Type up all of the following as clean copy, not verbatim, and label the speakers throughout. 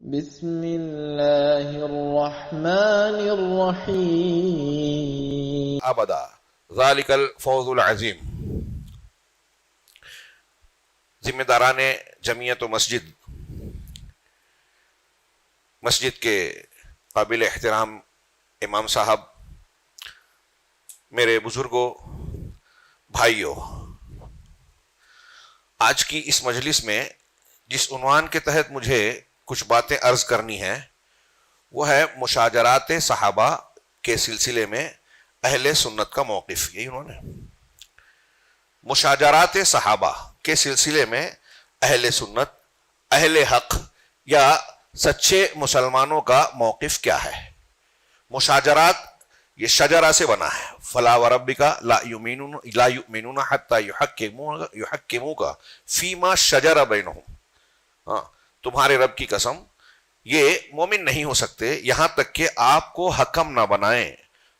Speaker 1: بسم اللہ الرحمن الرحیم
Speaker 2: ابدا ذالک الفوز العظیم۔ ذمہ داران جمعیت و مسجد کے قابل احترام امام صاحب، میرے بزرگوں، بھائیوں، آج کی اس مجلس میں جس عنوان کے تحت مجھے کچھ باتیں عرض کرنی ہیں وہ ہے مشاجرات صحابہ کے سلسلے میں اہل سنت کا موقف۔ یہی انہوں نے مشاجرات صحابہ کے سلسلے میں اہل سنت، اہل حق یا سچے مسلمانوں کا موقف کیا ہے۔ مشاجرات یہ شجرہ سے بنا ہے، فلا وربک لا یؤمنون حتی یحکموک فیما شجر بینہم۔ تمہارے رب کی قسم یہ مومن نہیں ہو سکتے یہاں تک کہ آپ کو حکم نہ بنائیں،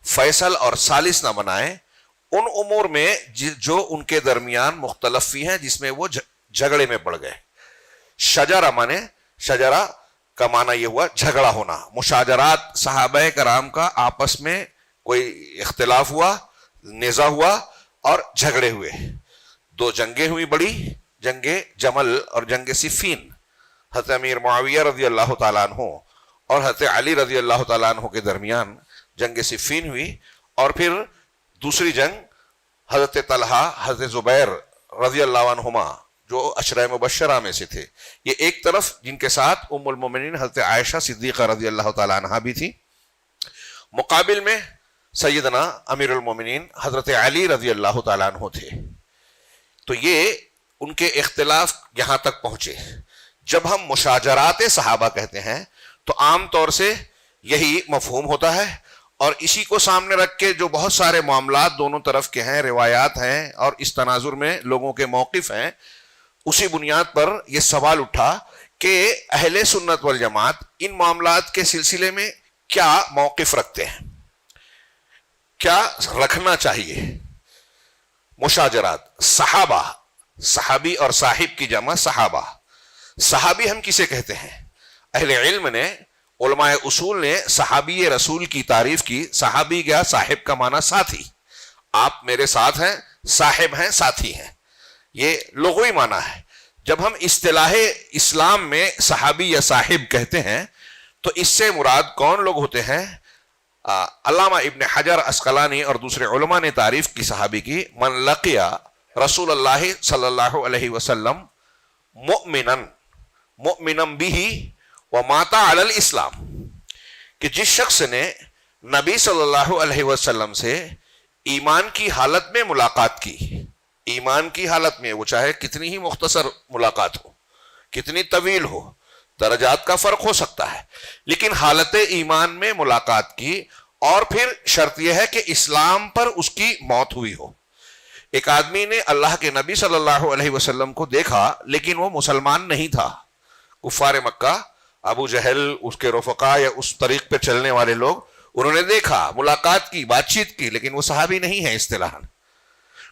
Speaker 2: فیصل اور ثالث نہ بنائیں ان امور میں جو ان کے درمیان مختلف بھی ہیں، جس میں وہ جھگڑے میں پڑ گئے۔ شجرہ کا معنی یہ ہوا جھگڑا ہونا۔ مشاجرات صحابہ کرام کا آپس میں کوئی اختلاف ہوا، نزاع ہوا اور جھگڑے ہوئے۔ دو جنگیں ہوئی، بڑی جنگ جمل اور جنگ صفین۔ حضرت امیر معاویہ رضی اللہ تعالیٰ عنہ اور حضرت علی رضی اللہ تعالیٰ عنہ کے درمیان جنگ صفین ہوئی، اور پھر دوسری جنگ حضرت طلحہ، حضرت زبیر رضی اللہ عنہما جو عشرہ مبشرہ میں سے تھے، یہ ایک طرف، جن کے ساتھ ام المومنین حضرت عائشہ صدیقہ رضی اللہ تعالیٰ عنہا بھی تھی، مقابل میں سیدنا امیر المومنین حضرت علی رضی اللہ تعالیٰ عنہ تھے۔ تو یہ ان کے اختلاف یہاں تک پہنچے۔ جب ہم مشاجرات صحابہ کہتے ہیں تو عام طور سے یہی مفہوم ہوتا ہے، اور اسی کو سامنے رکھ کے جو بہت سارے معاملات دونوں طرف کے ہیں، روایات ہیں اور اس تناظر میں لوگوں کے موقف ہیں، اسی بنیاد پر یہ سوال اٹھا کہ اہل سنت والجماعت ان معاملات کے سلسلے میں کیا موقف رکھتے ہیں، کیا رکھنا چاہیے۔ مشاجرات صحابہ، صحابی اور صاحب کی جمع صحابہ۔ صحابی ہم کسے کہتے ہیں؟ اہل علم نے، علماء اصول نے صحابی رسول کی تعریف کی۔ صحابی کیا؟ صاحب کا معنی ساتھی۔ آپ میرے ساتھ ہیں، صاحب ہیں، ساتھی ہیں، یہ لغوی معنی ہے۔ جب ہم اصطلاح اسلام میں صحابی یا صاحب کہتے ہیں تو اس سے مراد کون لوگ ہوتے ہیں؟ علامہ ابن حجر عسقلانی اور دوسرے علماء نے تعریف کی صحابی کی، من لقی رسول اللہ صلی اللہ علیہ وسلم مؤمنا به ومات علی الاسلام، کہ جس شخص نے نبی صلی اللہ علیہ وسلم سے ایمان کی حالت میں ملاقات کی، ایمان کی حالت میں، وہ چاہے کتنی ہی مختصر ملاقات ہو، کتنی طویل ہو، درجات کا فرق ہو سکتا ہے، لیکن حالت ایمان میں ملاقات کی، اور پھر شرط یہ ہے کہ اسلام پر اس کی موت ہوئی ہو۔ ایک آدمی نے اللہ کے نبی صلی اللہ علیہ وسلم کو دیکھا لیکن وہ مسلمان نہیں تھا۔ کفار مکہ، ابو جہل، اس کے رفقا یا اس طریق پہ چلنے والے لوگ، انہوں نے دیکھا، ملاقات کی، بات چیت کی، لیکن وہ صحابی نہیں ہے اصطلاحاً۔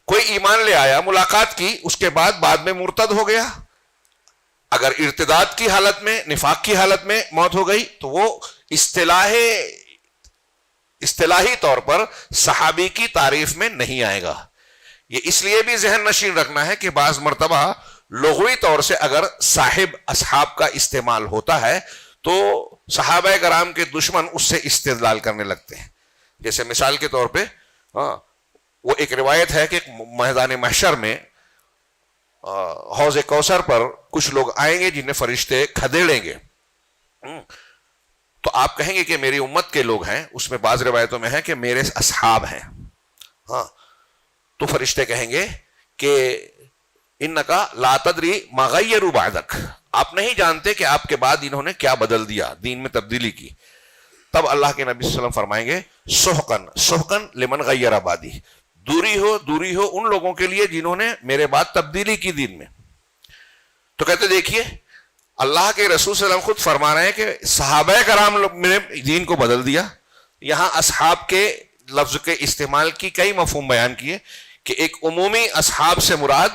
Speaker 2: کوئی ایمان لے آیا، ملاقات کی، اس کے بعد میں مرتد ہو گیا، اگر ارتداد کی حالت میں، نفاق کی حالت میں موت ہو گئی تو وہ اصطلاحی طور پر صحابی کی تعریف میں نہیں آئے گا۔ یہ اس لیے بھی ذہن نشین رکھنا ہے کہ بعض مرتبہ لغوی طور سے اگر صاحب اصحاب کا استعمال ہوتا ہے تو صحابہ کرام کے دشمن اس سے استدلال کرنے لگتے ہیں۔ جیسے مثال کے طور پہ وہ ایک روایت ہے کہ میدان محشر میں حوض کوثر پر کچھ لوگ آئیں گے جنہیں فرشتے کھدیڑیں گے، تو آپ کہیں گے کہ میری امت کے لوگ ہیں، اس میں بعض روایتوں میں ہے کہ میرے اصحاب ہیں، تو فرشتے کہیں گے کہ انکا لا تدری ما غیروا بعدک، آپ نہیں جانتے کہ آپ کے بعد انہوں نے کیا بدل دیا، دین میں تبدیلی کی۔ تب اللہ کے نبی صلی اللہ علیہ وسلم فرمائیں گے سحقن لمن غیر بعدی، دوری ہو ان لوگوں کے لیے جنہوں نے میرے بعد تبدیلی کی دین میں۔ تو کہتے دیکھیے اللہ کے رسول صلی اللہ علیہ وسلم خود فرما رہے ہیں کہ صحابہ کرام نے دین کو بدل دیا۔ یہاں اصحاب کے لفظ کے استعمال کی کئی مفہوم بیان کیے کہ ایک عمومی اصحاب سے مراد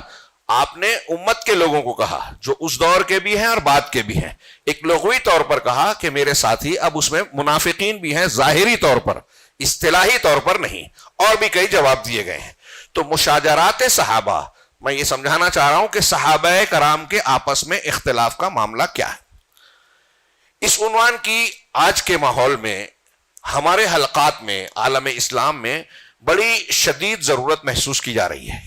Speaker 2: آپ نے امت کے لوگوں کو کہا جو اس دور کے بھی ہیں اور بعد کے بھی ہیں. ایک لغوی طور پر کہا کہ میرے ساتھی، اب اس میں منافقین بھی ہیں ظاہری طور پر، اصطلاحی طور پر نہیں. اور بھی کئی جواب دیے گئے ہیں. تو مشاجرات صحابہ، میں یہ سمجھانا چاہ رہا ہوں کہ صحابہ کرام کے آپس میں اختلاف کا معاملہ کیا ہے. اس عنوان کی آج کے ماحول میں ہمارے حلقات میں عالم اسلام میں بڑی شدید ضرورت محسوس کی جا رہی ہے.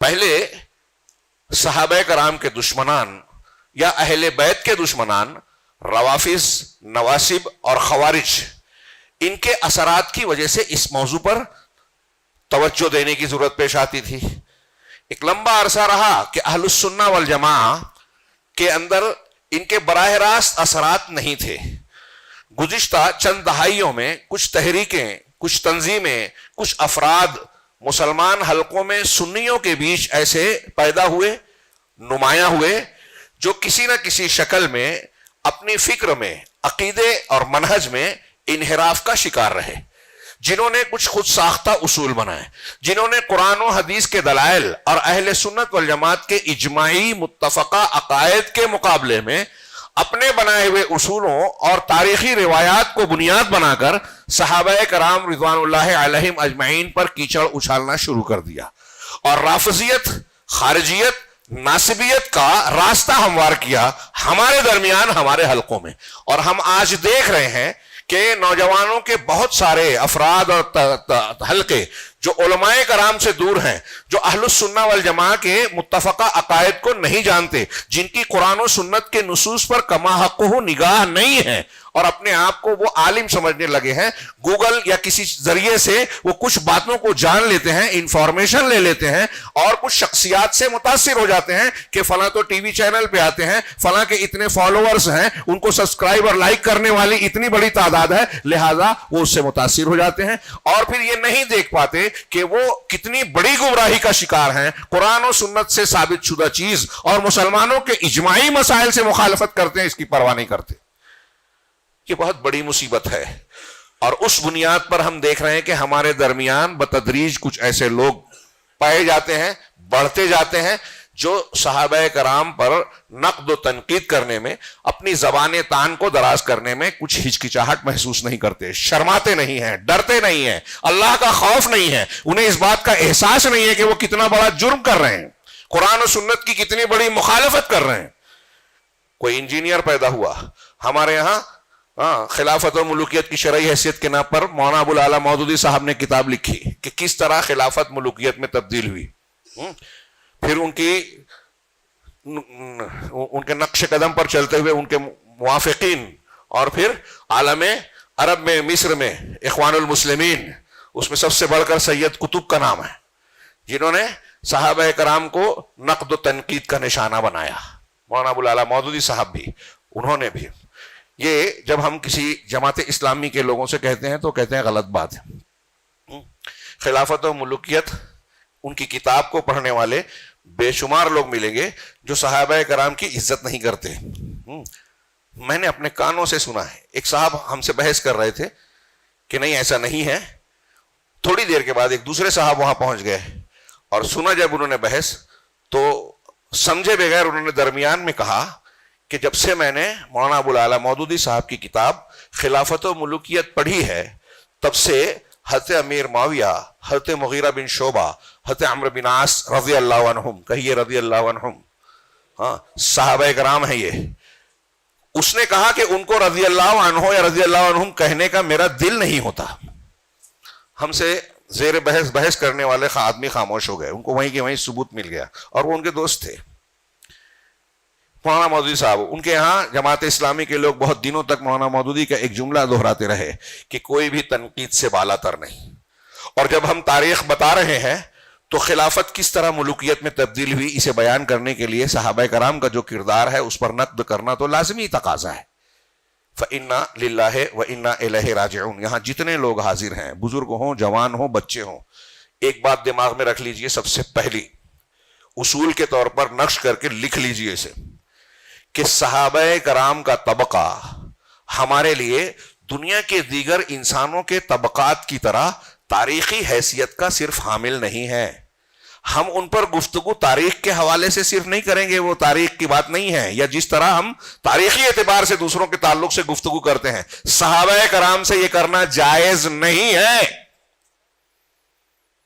Speaker 2: پہلے صحابہ کرام کے دشمنان یا اہل بیت کے دشمنان روافض، نواسب اور خوارج، ان کے اثرات کی وجہ سے اس موضوع پر توجہ دینے کی ضرورت پیش آتی تھی. ایک لمبا عرصہ رہا کہ اہل السنہ والجماعہ کے اندر ان کے براہ راست اثرات نہیں تھے. گزشتہ چند دہائیوں میں کچھ تحریکیں، کچھ تنظیمیں، کچھ افراد مسلمان حلقوں میں سنیوں کے بیچ ایسے پیدا ہوئے، نمایاں ہوئے، جو کسی نہ کسی شکل میں اپنی فکر میں، عقیدے اور منہج میں انحراف کا شکار رہے، جنہوں نے کچھ خود ساختہ اصول بنائے، جنہوں نے قرآن و حدیث کے دلائل اور اہل سنت والجماعت کے اجماعی متفقہ عقائد کے مقابلے میں اپنے بنائے ہوئے اصولوں اور تاریخی روایات کو بنیاد بنا کر صحابہ کرام رضوان اللہ علیہم اجمعین پر کیچڑ اچھالنا شروع کر دیا اور رافضیت، خارجیت، ناصبیت کا راستہ ہموار کیا ہمارے درمیان، ہمارے حلقوں میں. اور ہم آج دیکھ رہے ہیں کہ نوجوانوں کے بہت سارے افراد اور حلقے جو علماء کرام سے دور ہیں، جو اہل السنہ والجماعہ کے متفقہ عقائد کو نہیں جانتے، جن کی قرآن و سنت کے نصوص پر کما حقہ نگاہ نہیں ہے اور اپنے آپ کو وہ عالم سمجھنے لگے ہیں، گوگل یا کسی ذریعے سے وہ کچھ باتوں کو جان لیتے ہیں، انفارمیشن لے لیتے ہیں اور کچھ شخصیات سے متاثر ہو جاتے ہیں کہ فلاں تو ٹی وی چینل پہ آتے ہیں، فلاں کے اتنے فالوورز ہیں، ان کو سبسکرائب اور لائک کرنے والی اتنی بڑی تعداد ہے، لہذا وہ اس سے متاثر ہو جاتے ہیں اور پھر یہ نہیں دیکھ پاتے کہ وہ کتنی بڑی گمراہی کا شکار ہیں. قرآن و سنت سے ثابت شدہ چیز اور مسلمانوں کے اجماعی مسائل سے مخالفت کرتے ہیں، اس کی پرواہ نہیں کرتے. یہ بہت بڑی مصیبت ہے. اور اس بنیاد پر ہم دیکھ رہے ہیں کہ ہمارے درمیان بتدریج کچھ ایسے لوگ پائے جاتے ہیں، بڑھتے جاتے ہیں، جو صحابہ کرام پر نقد و تنقید کرنے میں، اپنی زبان تان کو دراز کرنے میں کچھ ہچکچاہٹ محسوس نہیں کرتے، شرماتے نہیں ہیں، ڈرتے نہیں ہیں، اللہ کا خوف نہیں ہے، انہیں اس بات کا احساس نہیں ہے کہ وہ کتنا بڑا جرم کر رہے ہیں، قرآن و سنت کی کتنی بڑی مخالفت کر رہے ہیں. کوئی انجینئر پیدا ہوا ہمارے یہاں، خلافت و ملوکیت کی شرعی حیثیت کے نام پر مولانا ابو العلا مودودی صاحب نے کتاب لکھی کہ کس طرح خلافت ملوکیت میں تبدیل ہوئی. پھر ان کے نقش قدم پر چلتے ہوئے ان کے موافقین، اور پھر عالم عرب میں، مصر میں اخوان المسلمین، اس میں سب سے بڑھ کر سید قطب کا نام ہے، جنہوں نے صحابہ کرام کو نقد و تنقید کا نشانہ بنایا. مولانا ابو العلا مودودی صاحب بھی، انہوں نے بھی. یہ جب ہم کسی جماعت اسلامی کے لوگوں سے کہتے ہیں تو کہتے ہیں غلط بات ہے. خلافت و ملوکیت، ان کی کتاب کو پڑھنے والے بے شمار لوگ ملیں گے جو صحابہ کرام کی عزت نہیں کرتے. میں نے اپنے کانوں سے سنا ہے، ایک صاحب ہم سے بحث کر رہے تھے کہ نہیں ایسا نہیں ہے. تھوڑی دیر کے بعد ایک دوسرے صاحب وہاں پہنچ گئے اور سنا جب انہوں نے بحث تو سمجھے بغیر انہوں نے درمیان میں کہا کہ جب سے میں نے مولانا ابو العلا مودودی صاحب کی کتاب خلافت و ملوکیت پڑھی ہے، تب سے حضرت امیر معاویہ، حضرت مغیرہ بن شعبہ، حضرت عمرو بن عاص رضی اللہ عنہم، کہیے رضی اللہ عنہم، صحابہ کرام ہیں یہ. اس نے کہا کہ ان کو رضی اللہ عنہ یا رضی اللہ عنہم کہنے کا میرا دل نہیں ہوتا. ہم سے زیر بحث کرنے والے آدمی خاموش ہو گئے، ان کو وہیں کے وہیں ثبوت مل گیا اور وہ ان کے دوست تھے. مولانا مودودی صاحب، ان کے ہاں جماعت اسلامی کے لوگ بہت دنوں تک مولانا مودودی کا ایک جملہ دہراتے رہے کہ کوئی بھی تنقید سے بالا تر نہیں. اور جب ہم تاریخ بتا رہے ہیں تو خلافت کس طرح ملوکیت میں تبدیل ہوئی، اسے بیان کرنے کے لیے صحابہ کرام کا جو کردار ہے اس پر نقد کرنا تو لازمی تقاضا ہے. فَإِنَّا لِلَّهِ وَإِنَّا إِلَيْهِ رَاجِعُونَ. یہاں جتنے لوگ حاضر ہیں، بزرگ ہوں، جوان ہوں، بچے ہوں، ایک بات دماغ میں رکھ لیجئے، سب سے پہلی اصول کے طور پر نقش کر کے لکھ لیجئے اسے، کہ صحابہ کرام کا طبقہ ہمارے لیے دنیا کے دیگر انسانوں کے طبقات کی طرح تاریخی حیثیت کا صرف حامل نہیں ہے. ہم ان پر گفتگو تاریخ کے حوالے سے صرف نہیں کریں گے، وہ تاریخ کی بات نہیں ہے، یا جس طرح ہم تاریخی اعتبار سے دوسروں کے تعلق سے گفتگو کرتے ہیں، صحابہ کرام سے یہ کرنا جائز نہیں ہے.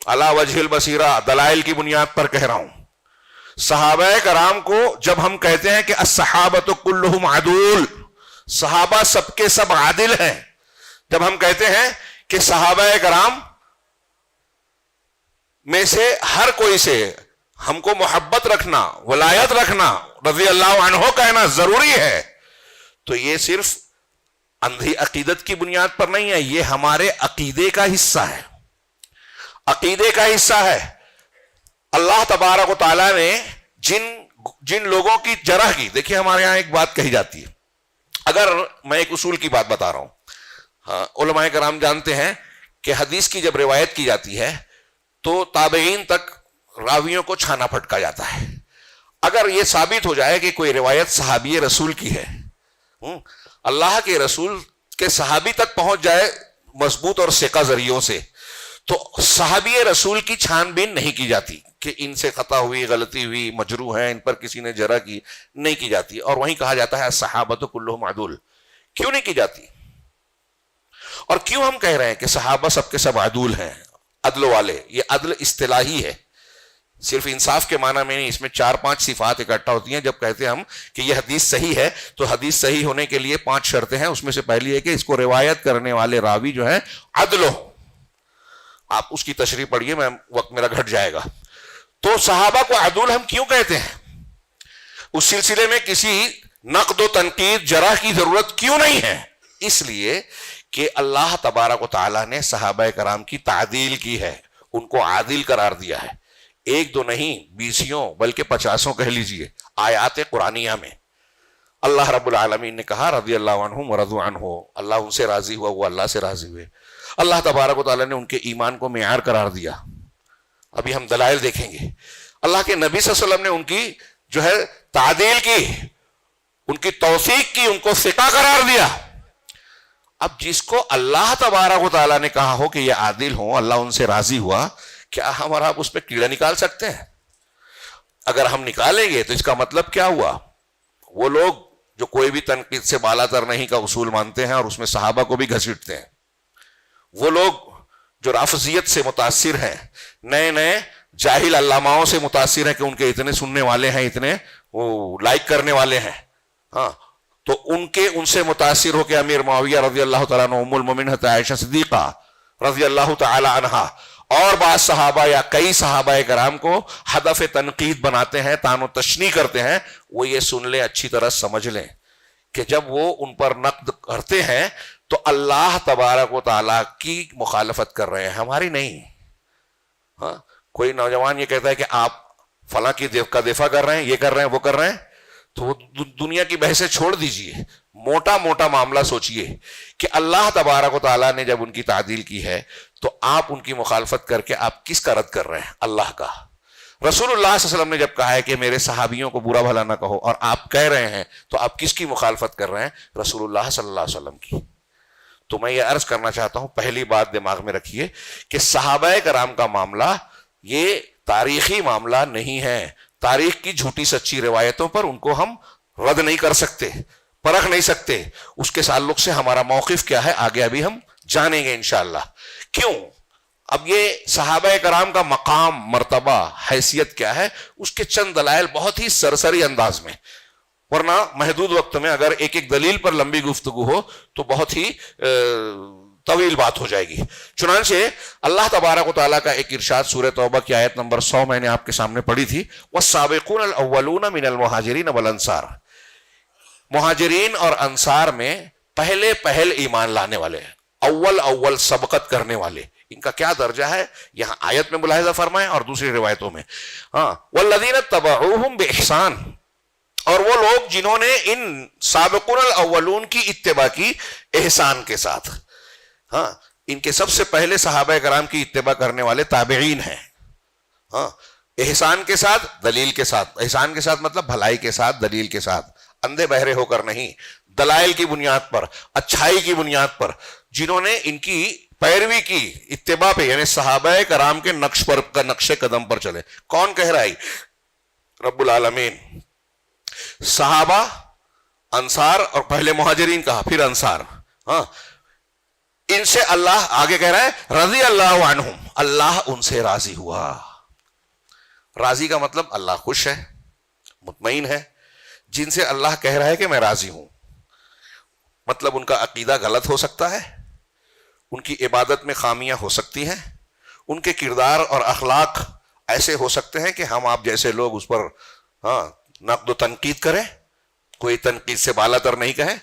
Speaker 2: علی وجہ البصیرہ، دلائل کی بنیاد پر کہہ رہا ہوں. صحابہ کرام کو جب ہم کہتے ہیں کہ الصحابۃ کلہم عدول، صحابہ سب کے سب عادل ہیں، جب ہم کہتے ہیں کہ صحابہ کرام میں سے ہر کوئی سے ہم کو محبت رکھنا، ولایت رکھنا، رضی اللہ عنہ کہنا ضروری ہے، تو یہ صرف اندھی عقیدت کی بنیاد پر نہیں ہے، یہ ہمارے عقیدے کا حصہ ہے، عقیدے کا حصہ ہے. اللہ تبارک و تعالیٰ نے جن لوگوں کی جرح کی، دیکھیے ہمارے ہاں ایک بات کہی جاتی ہے، اگر میں ایک اصول کی بات بتا رہا ہوں، ہاں علماء کرام جانتے ہیں کہ حدیث کی جب روایت کی جاتی ہے تو تابعین تک راویوں کو چھانا پھٹکا جاتا ہے. اگر یہ ثابت ہو جائے کہ کوئی روایت صحابی رسول کی ہے، اللہ کے رسول کے صحابی تک پہنچ جائے مضبوط اور ثقہ ذریعوں سے، تو صحابی رسول کی چھان بین نہیں کی جاتی کہ ان سے خطا ہوئی، غلطی ہوئی، مجروح ہیں، ان پر کسی نے جرح کی، نہیں کی جاتی. اور وہیں کہا جاتا ہے صحابۃ کلہم عدول. کیوں نہیں کی جاتی؟ اور کیوں ہم کہہ رہے ہیں کہ صحابہ سب کے سب عدول ہیں، عدل والے؟ یہ عدل اصطلاحی ہے، صرف انصاف کے معنی میں نہیں. اس میں 4-5 صفات اکٹھا ہوتی ہیں. جب کہتے ہیں ہم کہ یہ حدیث صحیح ہے تو حدیث صحیح ہونے کے لیے 5 شرطیں ہیں. اس میں سے پہلی ہے کہ اس کو روایت کرنے والے راوی جو ہے عدل ہو. آپ اس کی تشریح پڑھیے، میں وقت میرا گھٹ جائے گا. تو صحابہ کو عدول ہم کیوں کہتے ہیں؟ اس سلسلے میں کسی نقد و تنقید، جرح کی ضرورت کیوں نہیں ہے؟ اس لیے کہ اللہ تبارک و تعالیٰ نے صحابہ کرام کی تعدیل کی ہے، ان کو عادل قرار دیا ہے. 1-2 نہیں، 20 بلکہ 50 کہہ لیجئے آیات قرآنیہ میں اللہ رب العالمین نے کہا رضی اللہ عنہم ورضوا عنہ، اللہ ان سے راضی ہوا، وہ اللہ سے راضی ہوئے. اللہ تبارک و تعالیٰ نے ان کے ایمان کو معیار قرار دیا. ابھی ہم دلائل دیکھیں گے. اللہ کے نبی صلی اللہ علیہ وسلم نے ان کی جو ہے تعدیل کی، ان کی توثیق کی، ان کو ثقہ قرار دیا. اب جس کو اللہ تبارک و تعالیٰ نے کہا ہو کہ یہ عادل ہوں، اللہ ان سے راضی ہوا، کیا ہم اور آپ اس پہ کیڑا نکال سکتے ہیں؟ اگر ہم نکالیں گے تو اس کا مطلب کیا ہوا؟ وہ لوگ جو کوئی بھی تنقید سے بالا تر نہیں کا اصول مانتے ہیں اور اس میں صحابہ کو بھی گھسیٹتے ہیں، وہ لوگ جو رافضیت سے متاثر ہیں، نئے جاہل علاماؤں سے متاثر ہیں کہ ان کے اتنے سننے والے ہیں، اتنے وہ لائک کرنے والے ہیں، ہاں، تو ان سے متاثر ہو کہ امیر معاویہ رضی اللہ تعالیٰ عنہ، ام المومنین عائشہ صدیقہ رضی اللہ تعالی عنہا اور بعض صحابہ یا کئی صحابہ کرام کو ہدف تنقید بناتے ہیں، تان و تشنیع کرتے ہیں. وہ یہ سن لیں، اچھی طرح سمجھ لیں کہ جب وہ ان پر نقد کرتے ہیں تو اللہ تبارک و تعالیٰ کی مخالفت کر رہے ہیں، ہماری نہیں. ہاں، کوئی نوجوان یہ کہتا ہے کہ آپ فلاں کی کا دفاع کر رہے ہیں، یہ کر رہے ہیں، وہ کر رہے ہیں، تو وہ دنیا کی بحثیں چھوڑ دیجئے، موٹا معاملہ سوچئے کہ اللہ تبارک و تعالیٰ نے جب ان کی تعدیل کی ہے تو آپ ان کی مخالفت کر کے آپ کس کا رد کر رہے ہیں؟ اللہ کا. رسول اللہ صلی اللہ علیہ وسلم نے جب کہا ہے کہ میرے صحابیوں کو برا بھلا نہ کہو، اور آپ کہہ رہے ہیں، تو آپ کس کی مخالفت کر رہے ہیں؟ رسول اللہ صلی اللہ علیہ وسلم کی. تو میں یہ عرض کرنا چاہتا ہوں، پہلی بات دماغ میں رکھیے کہ صحابہ کرام کا معاملہ یہ تاریخی معاملہ نہیں ہے. تاریخ کی جھوٹی سچی روایتوں پر ان کو ہم رد نہیں کر سکتے، پرکھ نہیں سکتے. اس کے تعلق سے ہمارا موقف کیا ہے آگے ابھی ہم جانیں گے انشاءاللہ. کیوں؟ اب یہ صحابہ کرام کا مقام، مرتبہ، حیثیت کیا ہے، اس کے چند دلائل بہت ہی سرسری انداز میں، ورنہ محدود وقت میں اگر ایک دلیل پر لمبی گفتگو ہو تو بہت ہی طویل بات ہو جائے گی. چنانچہ اللہ تبارک و تعالیٰ کا ایک ارشاد سورہ توبہ کی آیت نمبر 100 میں نے آپ کے سامنے پڑھی تھی، وَالسَّابِقُونَ الْأَوَّلُونَ مِنَ الْمُهَاجِرِينَ وَالْأَنصَارِ. مہاجرین اور انصار میں پہل ایمان لانے والے، اول سبقت کرنے والے، ان کا کیا درجہ ہے یہاں آیت میں ملاحظہ فرمائیں اور دوسری روایتوں میں. ہاں، وَالَّذِينَ اتَّبَعُوهُمْ بِإِحْسَانٍ، اور وہ لوگ جنہوں نے ان سابقون الاولون کی اتباع کی احسان کے ساتھ. ہاں، ان کے سب سے پہلے صحابہ کرام کی اتباع کرنے والے تابعین ہیں. ہاں، احسان کے ساتھ، دلیل کے ساتھ. احسان کے ساتھ مطلب بھلائی کے ساتھ، دلیل کے ساتھ، اندھے بہرے ہو کر نہیں، دلائل کی بنیاد پر، اچھائی کی بنیاد پر، جنہوں نے ان کی پیروی کی اتباع پہ، یعنی صحابہ کرام کے نقش قدم پر چلے. کون کہہ رہا ہے؟ رب العالمین. صحابہ، انصار، اور پہلے مہاجرین کہا پھر انصار. ہاں، ان سے اللہ آگے کہہ رہا ہے رضی اللہ عنہم، اللہ ان سے راضی ہوا. راضی کا مطلب اللہ خوش ہے، مطمئن ہے. جن سے اللہ کہہ رہا ہے کہ میں راضی ہوں، مطلب ان کا عقیدہ غلط ہو سکتا ہے، ان کی عبادت میں خامیاں ہو سکتی ہیں، ان کے کردار اور اخلاق ایسے ہو سکتے ہیں کہ ہم آپ جیسے لوگ اس پر نقد و تنقید کریں، کوئی تنقید سے بالا تر نہیں کہیں.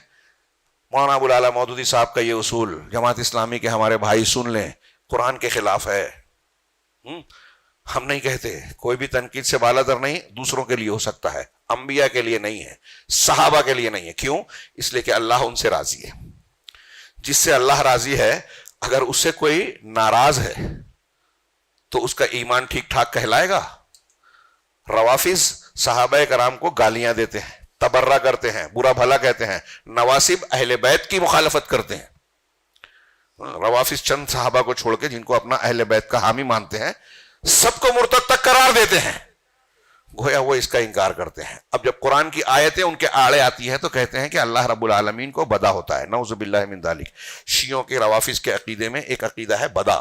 Speaker 2: مولانا ابو العلا مودودی صاحب کا یہ اصول جماعت اسلامی کے ہمارے بھائی سن لیں، قرآن کے خلاف ہے. ہم نہیں کہتے، کوئی بھی تنقید سے بالا تر نہیں، دوسروں کے لیے ہو سکتا ہے، انبیاء کے لیے نہیں ہے، صحابہ کے لیے نہیں ہے. کیوں؟ اس لیے کہ اللہ ان سے راضی ہے. جس سے اللہ راضی ہے، اگر اس سے کوئی ناراض ہے تو اس کا ایمان ٹھیک ٹھاک کہلائے گا؟ روافض صحابہ کرام کو گالیاں دیتے ہیں، تبرہ کرتے ہیں، برا بھلا کہتے ہیں. نواسب اہل بیت کی مخالفت کرتے ہیں. روافض چند صحابہ کو چھوڑ کے جن کو اپنا اہل بیت کا حامی مانتے ہیں، سب کو مرتد تک قرار دیتے ہیں، گویا وہ اس کا انکار کرتے ہیں. اب جب قرآن کی آیتیں ان کے آڑے آتی ہیں تو کہتے ہیں کہ اللہ رب العالمین کو بدا ہوتا ہے. نعوذ باللہ من ذالک. شیعوں کے روافض کے عقیدے میں ایک عقیدہ ہے بدا،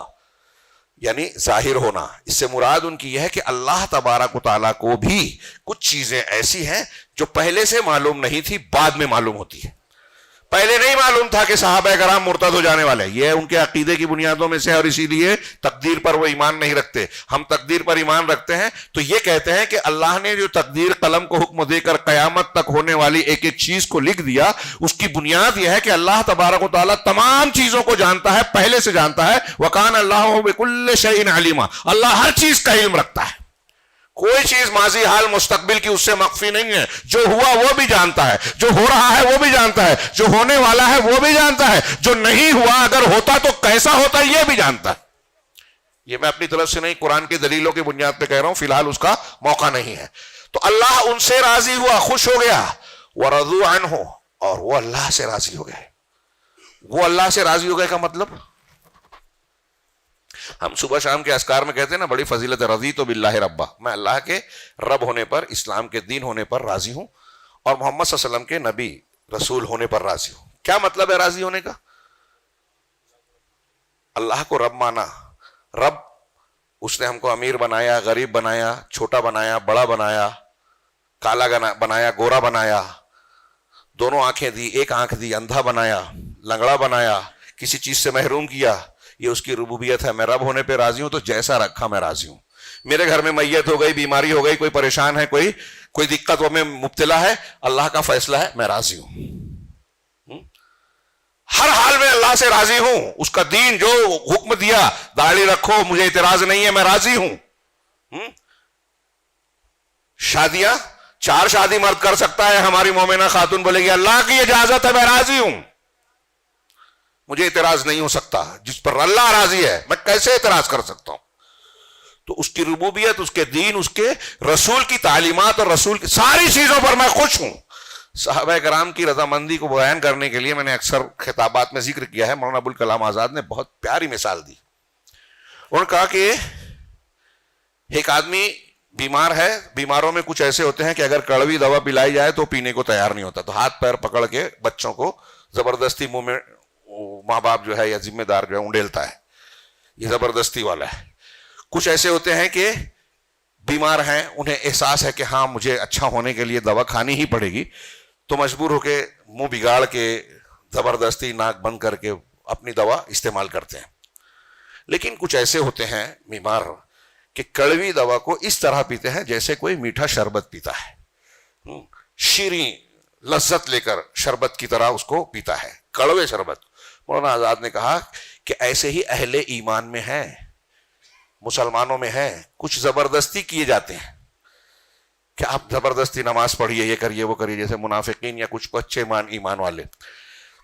Speaker 2: یعنی ظاہر ہونا. اس سے مراد ان کی یہ ہے کہ اللہ تبارک و تعالیٰ کو بھی کچھ چیزیں ایسی ہیں جو پہلے سے معلوم نہیں تھی، بعد میں معلوم ہوتی ہے. پہلے نہیں معلوم تھا کہ صحابہ کرام مرتد ہو جانے والے. یہ ان کے عقیدے کی بنیادوں میں سے، اور اسی لیے تقدیر پر وہ ایمان نہیں رکھتے. ہم تقدیر پر ایمان رکھتے ہیں تو یہ کہتے ہیں کہ اللہ نے جو تقدیر قلم کو حکم دے کر قیامت تک ہونے والی ایک ایک چیز کو لکھ دیا، اس کی بنیاد یہ ہے کہ اللہ تبارک و تعالیٰ تمام چیزوں کو جانتا ہے، پہلے سے جانتا ہے. وَكَانَ اللَّهُ بِكُلِّ شَيْءٍ عَلِيمًا. اللہ ہر چیز کا علم رکھتا ہے، کوئی چیز ماضی حال مستقبل کی اس سے مخفی نہیں ہے. جو ہوا وہ بھی جانتا ہے، جو ہو رہا ہے وہ بھی جانتا ہے، جو ہونے والا ہے وہ بھی جانتا ہے، جو نہیں ہوا اگر ہوتا تو کیسا ہوتا یہ بھی جانتا ہے. یہ میں اپنی طرف سے نہیں، قرآن کی دلیلوں کی بنیاد پہ کہہ رہا ہوں، فی الحال اس کا موقع نہیں ہے. تو اللہ ان سے راضی ہوا، خوش ہو گیا. وَرَضُوا عَنْهُ، اور وہ اللہ سے راضی ہو گئے. وہ اللہ سے راضی ہو گئے کا مطلب، ہم صبح شام کے اذکار میں کہتے ہیں نا، بڑی فضیلت ہے، رضیت باللہ ربا، میں اللہ کے رب ہونے پر، اسلام کے دین ہونے پر راضی ہوں، اور محمد صلی اللہ علیہ وسلم کے نبی رسول ہونے پر راضی ہوں. کیا مطلب ہے راضی ہونے کا؟ اللہ کو رب مانا. رب، اس نے ہم کو امیر بنایا، غریب بنایا، چھوٹا بنایا، بڑا بنایا، کالا بنایا، گورا بنایا، دونوں آنکھیں دی، ایک آنکھ دی، اندھا بنایا، لنگڑا بنایا، کسی چیز سے محروم کیا. یہ اس کی ربوبیت ہے. میں رب ہونے پہ راضی ہوں تو جیسا رکھا میں راضی ہوں. میرے گھر میں میت ہو گئی، بیماری ہو گئی، کوئی پریشان ہے، کوئی دقت میں مبتلا ہے، اللہ کا فیصلہ ہے، میں راضی ہوں. ہر حال میں اللہ سے راضی ہوں. اس کا دین جو حکم دیا، داڑھی رکھو، مجھے اعتراض نہیں ہے، میں راضی ہوں. شادیاں 4 شادی مرد کر سکتا ہے، ہماری مومنہ خاتون بولے گی اللہ کی اجازت ہے، میں راضی ہوں، مجھے اعتراض نہیں ہو سکتا. جس پر اللہ راضی ہے میں کیسے اعتراض کر سکتا ہوں؟ تو اس کی ربوبیت، اس کے دین، اس کے رسول کی تعلیمات اور رسول کی ساری چیزوں پر میں خوش ہوں. صحابہ کرام کی رضامندی کو بیان کرنے کے لیے میں نے اکثر خطابات میں ذکر کیا ہے. مولانا ابوالکلام آزاد نے بہت پیاری مثال دی. انہوں نے کہا کہ ایک آدمی بیمار ہے، بیماروں میں کچھ ایسے ہوتے ہیں کہ اگر کڑوی دوا پلائی جائے تو پینے کو تیار نہیں ہوتا، تو ہاتھ پیر پکڑ کے بچوں کو زبردستی منہ میں ماں باپ جو ہے یا ذمہ دار جو ہے انڈیلتا ہے. یہ زبردستی والا ہے. کچھ ایسے ہوتے ہیں کہ بیمار ہیں، انہیں احساس ہے کہ ہاں مجھے اچھا ہونے کے لیے دوا کھانی ہی پڑے گی، تو مجبور ہو کے منہ بگاڑ کے زبردستی ناک بند کر کے اپنی دوا استعمال کرتے ہیں. لیکن کچھ ایسے ہوتے ہیں بیمار کہ کڑوی دوا کو اس طرح پیتے ہیں جیسے کوئی میٹھا شربت پیتا ہے، شیریں لذت لے کر شربت کی طرح اس کو پیتا ہے، کڑوے شربت. مولانا آزاد نے کہا کہ ایسے ہی اہل ایمان میں ہیں، مسلمانوں میں ہیں. کچھ زبردستی کیے جاتے ہیں کہ آپ زبردستی نماز پڑھیے، یہ کریے وہ کریے، جیسے منافقین یا کچھ اچھے ایمان والے.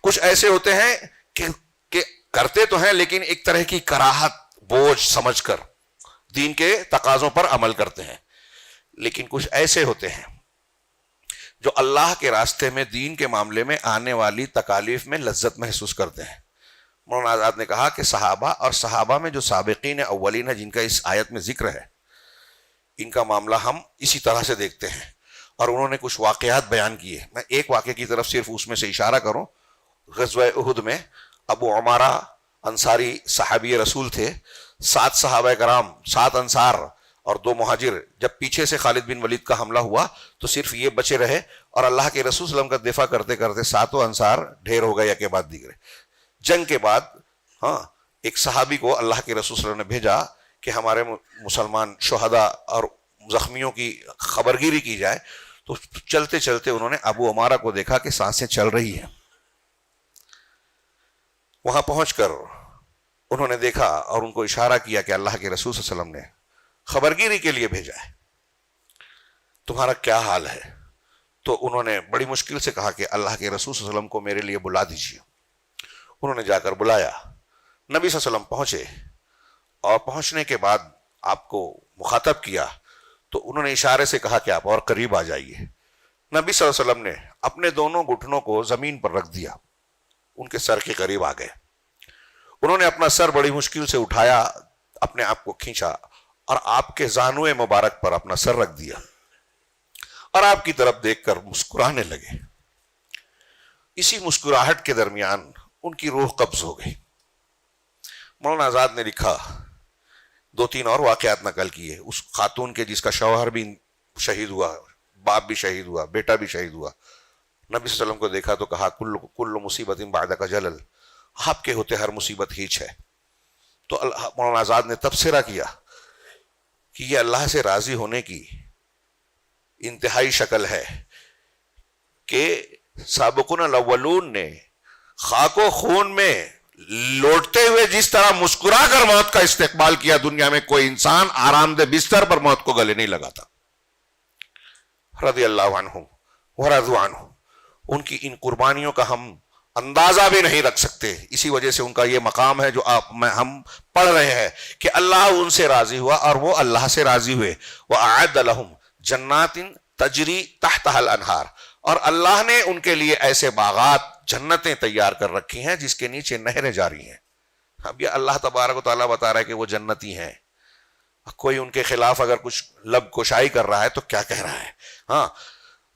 Speaker 2: کچھ ایسے ہوتے ہیں کہ کرتے تو ہیں لیکن ایک طرح کی کراہت بوجھ سمجھ کر دین کے تقاضوں پر عمل کرتے ہیں. لیکن کچھ ایسے ہوتے ہیں جو اللہ کے راستے میں دین کے معاملے میں آنے والی تکالیف میں لذت محسوس کرتے ہیں. مولانا آزاد نے کہا کہ صحابہ اور صحابہ میں جو سابقین اولین ہیں جن کا اس آیت میں ذکر ہے، ان کا معاملہ ہم اسی طرح سے دیکھتے ہیں، اور انہوں نے کچھ واقعات بیان کیے. میں ایک واقعے کی طرف صرف اس میں سے اشارہ کروں. غزوہ احد میں ابو عمارہ انصاری صحابی رسول تھے. 7 صحابہ کرام، 7 انصار اور 2 مہاجر. جب پیچھے سے خالد بن ولید کا حملہ ہوا تو صرف یہ بچے رہے، اور اللہ کے رسول صلی اللہ علیہ وسلم کا دفاع کرتے کرتے 7 انصار ڈھیر ہو گئے یا کے بعد دیگرے. جنگ کے بعد ایک صحابی کو اللہ کے رسول صلی اللہ علیہ وسلم نے بھیجا کہ ہمارے مسلمان شہداء اور زخمیوں کی خبرگیری کی جائے. تو چلتے چلتے انہوں نے ابو عمارہ کو دیکھا کہ سانسیں چل رہی ہیں. وہاں پہنچ کر انہوں نے دیکھا اور ان کو اشارہ کیا کہ اللہ کے رسول صلی اللہ علیہ وسلم نے خبرگیری کے لیے بھیجا ہے، تمہارا کیا حال ہے؟ تو انہوں نے بڑی مشکل سے کہا کہ اللہ کے رسول صلی اللہ علیہ وسلم کو میرے لیے بلا دیجیے. انہوں نے جا کر بلایا. نبی صلی اللہ علیہ وسلم پہنچے، اور پہنچنے کے بعد آپ کو مخاطب کیا تو انہوں نے اشارے سے کہا کہ آپ اور قریب آ جائیے. نبی صلی اللہ علیہ وسلم نے اپنے دونوں گھٹنوں کو زمین پر رکھ دیا، ان کے سر کے قریب آ گئے. انہوں نے اپنا سر بڑی مشکل سے اٹھایا، اپنے آپ کو کھینچا اور آپ کے زانوئے مبارک پر اپنا سر رکھ دیا اور آپ کی طرف دیکھ کر مسکرانے لگے. اسی مسکراہٹ کے درمیان ان کی روح قبض ہو گئی. مولانا آزاد نے لکھا، 2-3 اور واقعات نقل کیے. اس خاتون کے جس کا شوہر بھی شہید ہوا، باپ بھی شہید ہوا، بیٹا بھی شہید ہوا. نبی صلی اللہ علیہ وسلم کو دیکھا تو کہا کل مصیبت بعدک جلل، آپ کے ہوتے ہر مصیبت ہیچ ہے. تو مولانا آزاد نے تبصرہ کیا کہ یہ اللہ سے راضی ہونے کی انتہائی شکل ہے کہ سابقون الاولون نے خاک و خون میں لوٹتے ہوئے جس طرح مسکرا کر موت کا استقبال کیا، دنیا میں کوئی انسان آرام دہ بستر پر موت کو گلے نہیں لگاتا. رضی اللہ عنہم ورضوا عنہ. ان کی ان قربانیوں کا ہم اندازہ بھی نہیں رکھ سکتے. اسی وجہ سے ان کا یہ مقام ہے جو ہم پڑھ رہے ہیں کہ اللہ ان سے راضی ہوا اور وہ اللہ سے راضی ہوئے. وَأَعَدَّ لَهُمْ جَنَّاتٍ تَجْرِي تَحْتَهَا الْأَنْهَارِ، اور اللہ نے ان کے لیے ایسے باغات، جنتیں تیار کر رکھی ہیں جس کے نیچے نہریں جاری ہیں. اب یہ اللہ تبارک و تعالیٰ بتا رہا ہے کہ وہ جنتی ہیں. کوئی ان کے خلاف اگر کچھ لب کشائی کر رہا ہے تو کیا کہہ رہا ہے؟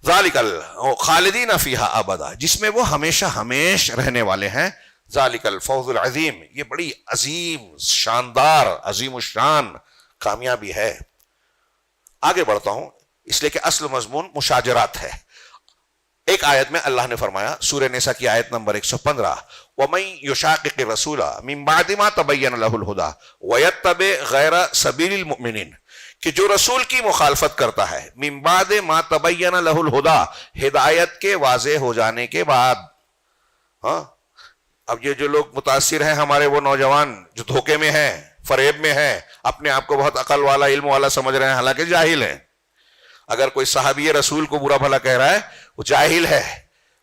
Speaker 2: ذالک خالدین فیہا ابدا، جس میں وہ ہمیشہ ہمیش رہنے والے ہیں. ذالک الفوز العظیم، یہ بڑی عظیم، شاندار، عظیم الشان کامیابی ہے. آگے بڑھتا ہوں اس لیے کہ اصل مضمون مشاجرات ہے. ایک آیت میں اللہ نے فرمایا، سورہ نساء کی آیت نمبر 115، وَمَن يُشَاقِقِ الرَّسُولَ مِن بَعْدِ مَا تَبَيَّنَ لَهُ الْهُدَى وَيَتَّبِعْ غَيْرَ سَبِيلِ الْمُؤْمِنِينَ، کہ جو رسول کی مخالفت کرتا ہے، من بعد ما تبین لہ الہدا، ہدایت کے واضح ہو جانے کے بعد. اب یہ جو لوگ متاثر ہیں ہمارے وہ نوجوان جو دھوکے میں ہیں، فریب میں ہیں، اپنے آپ کو بہت عقل والا، علم والا سمجھ رہے ہیں، حالانکہ جاہل ہیں. اگر کوئی صحابی رسول کو برا بھلا کہہ رہا ہے وہ جاہل ہے.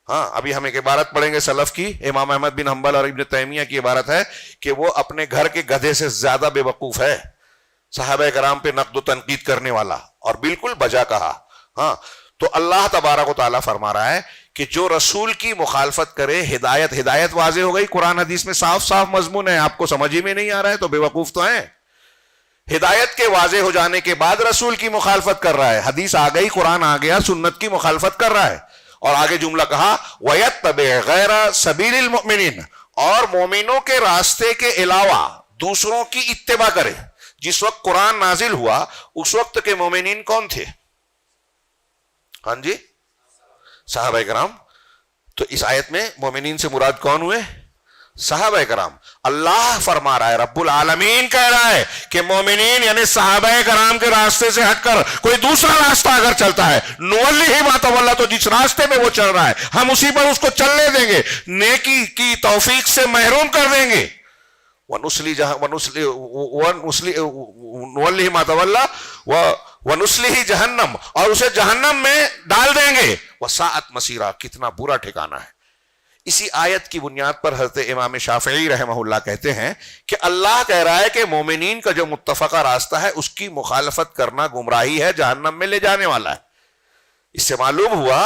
Speaker 2: ابھی ہم ایک عبارت پڑھیں گے سلف کی، امام احمد بن حنبل اور ابن تیمیہ کی عبارت ہے کہ وہ اپنے گھر کے گدھے سے زیادہ بے وقوف ہے. صحابہ کرام پہ نقد و تنقید کرنے والا، اور بالکل بجا کہا. تو اللہ تبارک و تعالیٰ فرما رہا ہے کہ جو رسول کی مخالفت کرے، ہدایت واضح ہو گئی. قرآن حدیث میں صاف صاف مضمون ہے، آپ کو سمجھ ہی میں نہیں آ رہا ہے تو بے وقوف تو ہیں. ہدایت کے واضح ہو جانے کے بعد رسول کی مخالفت کر رہا ہے، حدیث آ گئی، قرآن آ گیا، سنت کی مخالفت کر رہا ہے. اور آگے جملہ کہا وَيَتَّبِعْ غَيْرَ سَبِيلِ الْمُؤْمِنِينَ، اور مومنوں کے راستے کے علاوہ دوسروں کی اتباع کرے. جس وقت قرآن نازل ہوا اس وقت کے مومنین کون تھے؟ صحابہ کرام. تو اس آیت میں مومنین سے مراد کون ہوئے؟ صحابہ کرام. اللہ فرما رہا ہے، رب العالمین کہہ رہا ہے کہ مومنین یعنی صحابہ کرام کے راستے سے ہٹ کر کوئی دوسرا راستہ اگر چلتا ہے، نولیہ ما تولی، تو جس راستے میں وہ چل رہا ہے ہم اسی پر اس کو چلنے دیں گے، نیکی کی توفیق سے محروم کر دیں گے. وَنُسْلِهِ مَا تَوَلَّى وَنُسْلِهِ جہنم، اور اسے جہنم میں ڈال دیں گے. وَسَاءَتْ مَصِيرًا، کتنا برا ٹھکانہ ہے. اسی آیت کی بنیاد پر حضرت امام شافعی رحمہ اللہ کہتے ہیں کہ اللہ کہہ رہا ہے کہ مومنین کا جو متفقہ راستہ ہے اس کی مخالفت کرنا گمراہی ہے، جہنم میں لے جانے والا ہے. اس سے معلوم ہوا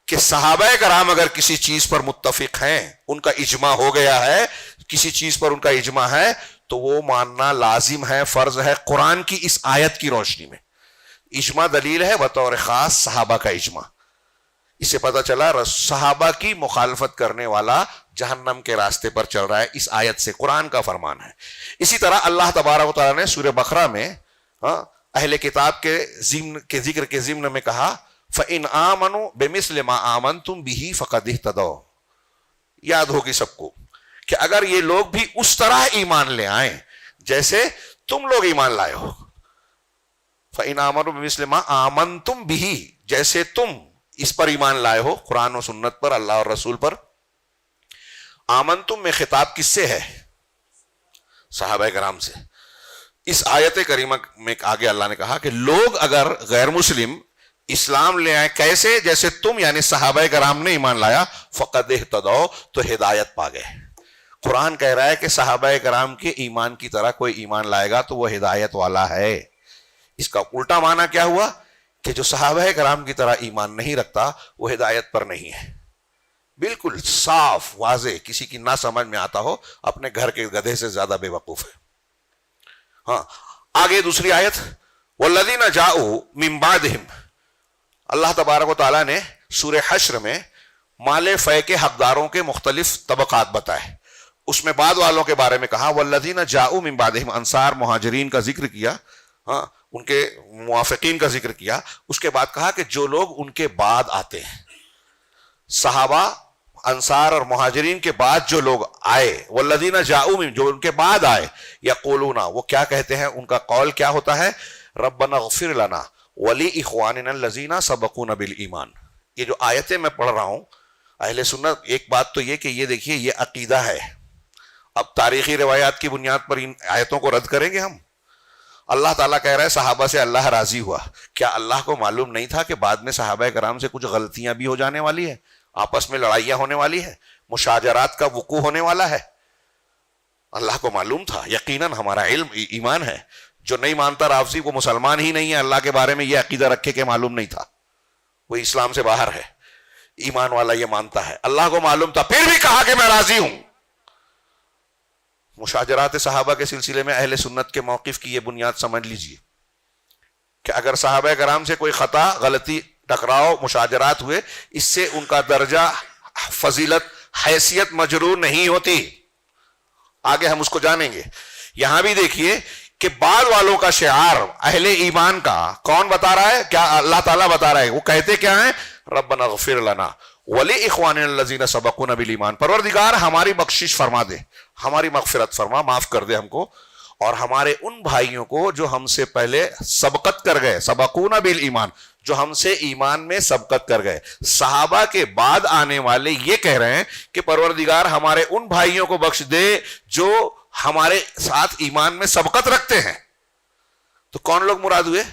Speaker 2: کہ صحابہ کرام اگر کسی چیز پر متفق ہیں، ان کا اجماع ہو گیا ہے، کسی چیز پر ان کا اجماع ہے تو وہ ماننا لازم ہے، فرض ہے، قرآن کی اس آیت کی روشنی میں۔ اجماع دلیل ہے بطور خاص صحابہ کا اجماع۔ اس سے پتہ چلا صحابہ کی مخالفت کرنے والا جہنم کے راستے پر چل رہا ہے، اس آیت سے قرآن کا فرمان ہے۔ اسی طرح اللہ تبارک و تعالیٰ نے سورہ بقرہ میں اہل کتاب کے ذکر کے ضمن میں کہا فَإِنْ آمَنُوا بِمِثْلِ مَا آمَنْتُمْ بِهِ فَقَدِ اهْتَدَوْا۔ یاد ہوگی سب کو کہ اگر یہ لوگ بھی اس طرح ایمان لے آئیں جیسے تم لوگ ایمان لائے ہو، فَإِنْ آمَنُوا بِمِثْلِ مَا آمَنْتُمْ بِهِ، جیسے تم اس پر ایمان لائے ہو، قرآن و سنت پر، اللہ اور رسول پر۔ آمنتم میں خطاب کس سے ہے؟ صحابہ کرام سے۔ اس آیت کریمہ میں آگے اللہ نے کہا کہ لوگ اگر غیر مسلم اسلام لے آئے کیسے؟ جیسے تم یعنی صحابہ کرام نے ایمان لایا، فقد اہتدوا، تو ہدایت پا گئے۔ قرآن کہہ رہا ہے کہ صحابہ کرام کے ایمان کی طرح کوئی ایمان لائے گا تو وہ ہدایت والا ہے۔ اس کا الٹا معنی کیا ہوا کہ جو صحابہ کرام کی طرح ایمان نہیں رکھتا وہ ہدایت پر نہیں ہے۔ بالکل صاف واضح، کسی کی نہ سمجھ میں آتا ہو، اپنے گھر کے گدھے سے زیادہ بے وقوف ہے۔ ہاں آگے دوسری آیت والذین جاؤوا من بعدہم، اللہ تبارک و تعالیٰ نے سورہ حشر میں مال فے کے حقداروں کے مختلف طبقات بتائے، اس میں بعد والوں کے بارے میں کہا والذین جاؤوا من بعدہم، انصار مہاجرین کا ذکر کیا، ہاں ان کے موافقین کا ذکر کیا، اس کے بعد کہا کہ جو لوگ ان کے بعد آتے ہیں، صحابہ انصار اور مہاجرین کے بعد جو لوگ آئے، والذین جاؤوا من، جو ان کے بعد آئے، یقولون، وہ کیا کہتے ہیں، ان کا قول کیا ہوتا ہے، ربنا اغفر لنا ولاخواننا الذین سبقونا بالایمان۔ یہ جو آیتیں میں پڑھ رہا ہوں، اہل سنت ایک بات تو یہ کہ یہ دیکھیے یہ عقیدہ ہے، اب تاریخی روایات کی بنیاد پر ان آیتوں کو رد کریں گے ہم؟ اللہ تعالیٰ کہہ رہا ہے صحابہ سے اللہ راضی ہوا، کیا اللہ کو معلوم نہیں تھا کہ بعد میں صحابہ کرام سے کچھ غلطیاں بھی ہو جانے والی ہیں، آپس میں لڑائیاں ہونے والی ہے، مشاجرات کا وقوع ہونے والا ہے؟ اللہ کو معلوم تھا، یقیناً ہمارا علم ایمان ہے، جو نہیں مانتا رافضی وہ مسلمان ہی نہیں ہے، اللہ کے بارے میں یہ عقیدہ رکھے کہ معلوم نہیں تھا، وہ اسلام سے باہر ہے۔ ایمان والا یہ مانتا ہے اللہ کو معلوم تھا پھر بھی کہا کہ میں راضی ہوں۔ مشاجرات صحابہ کے سلسلے میں اہل سنت کے موقف کی یہ بنیاد سمجھ لیجئے کہ اگر صحابہ کرام سے کوئی خطا، غلطی، ٹکراؤ، مشاجرات ہوئے، اس سے ان کا درجہ، فضیلت، حیثیت مجرور نہیں ہوتی، آگے ہم اس کو جانیں گے۔ یہاں بھی دیکھیے کہ بعد والوں کا شعار اہل ایمان کا کون بتا رہا ہے؟ کیا اللہ تعالیٰ بتا رہا ہے، وہ کہتے کیا ہیں، ربنا اغفر لنا ولاخواننا الذین سبقونا بالایمان، پروردگار ہماری بخشش فرما دے، ہماری مغفرت فرما، معاف کر دے ہم کو، اور ہمارے ان بھائیوں کو جو ہم سے پہلے سبقت کر گئے، سبقونا بالایمان، جو ہم سے ایمان میں سبقت کر گئے۔ صحابہ کے بعد آنے والے یہ کہہ رہے ہیں کہ پروردگار ہمارے ان بھائیوں کو بخش دے جو ہمارے ساتھ ایمان میں سبقت رکھتے ہیں۔ تو کون لوگ مراد ہوئے؟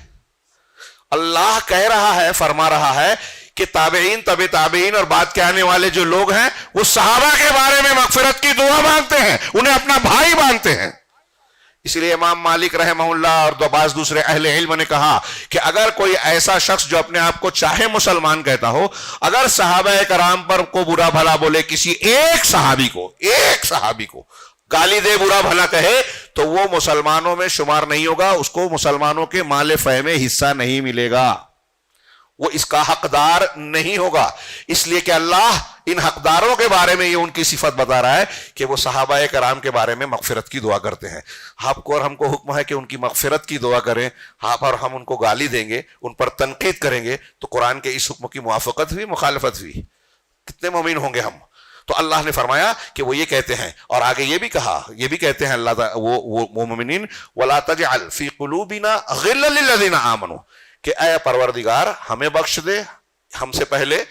Speaker 2: اللہ کہہ رہا ہے، فرما رہا ہے کہ تابعین، تبع تابعین اور بعد کے آنے والے جو لوگ ہیں وہ صحابہ کے بارے میں مغفرت کی دعا مانگتے ہیں، انہیں اپنا بھائی مانتے ہیں۔ اس لیے امام مالک رحمہ اللہ اور بعض دوسرے اہل علم نے کہا کہ اگر کوئی ایسا شخص جو اپنے آپ کو چاہے مسلمان کہتا ہو، اگر صحابہ کرام پر کو برا بھلا بولے، کسی ایک صحابی کو گالی دے، برا بھلا کہے، تو وہ مسلمانوں میں شمار نہیں ہوگا، اس کو مسلمانوں کے مال فہ میں حصہ نہیں ملے گا، وہ اس کا حقدار نہیں ہوگا۔ اس لیے کہ اللہ ان حقداروں کے بارے میں یہ ان کی صفت بتا رہا ہے کہ وہ صحابہ کرام کے بارے میں مغفرت کی دعا کرتے ہیں۔ آپ کو اور ہم کو حکم ہے کہ ان کی مغفرت کی دعا کریں، آپ اور ہم ان کو گالی دیں گے، ان پر تنقید کریں گے، تو قرآن کے اس حکم کی موافقت ہوئی، مخالفت ہوئی؟ کتنے مومن ہوں گے ہم؟ تو اللہ نے فرمایا کہ وہ یہ کہتے ہیں، اور آگے یہ بھی کہا، یہ بھی کہتے ہیں اللہ تعالی وہ مومنین وَلَا تَجْعَلْ فِي قُلُوبِنَا غِلًّا لِلَّذِينَ آمَنُوا، کہ اے پروردگار ہمیں بخش دے، ہم سے پہلے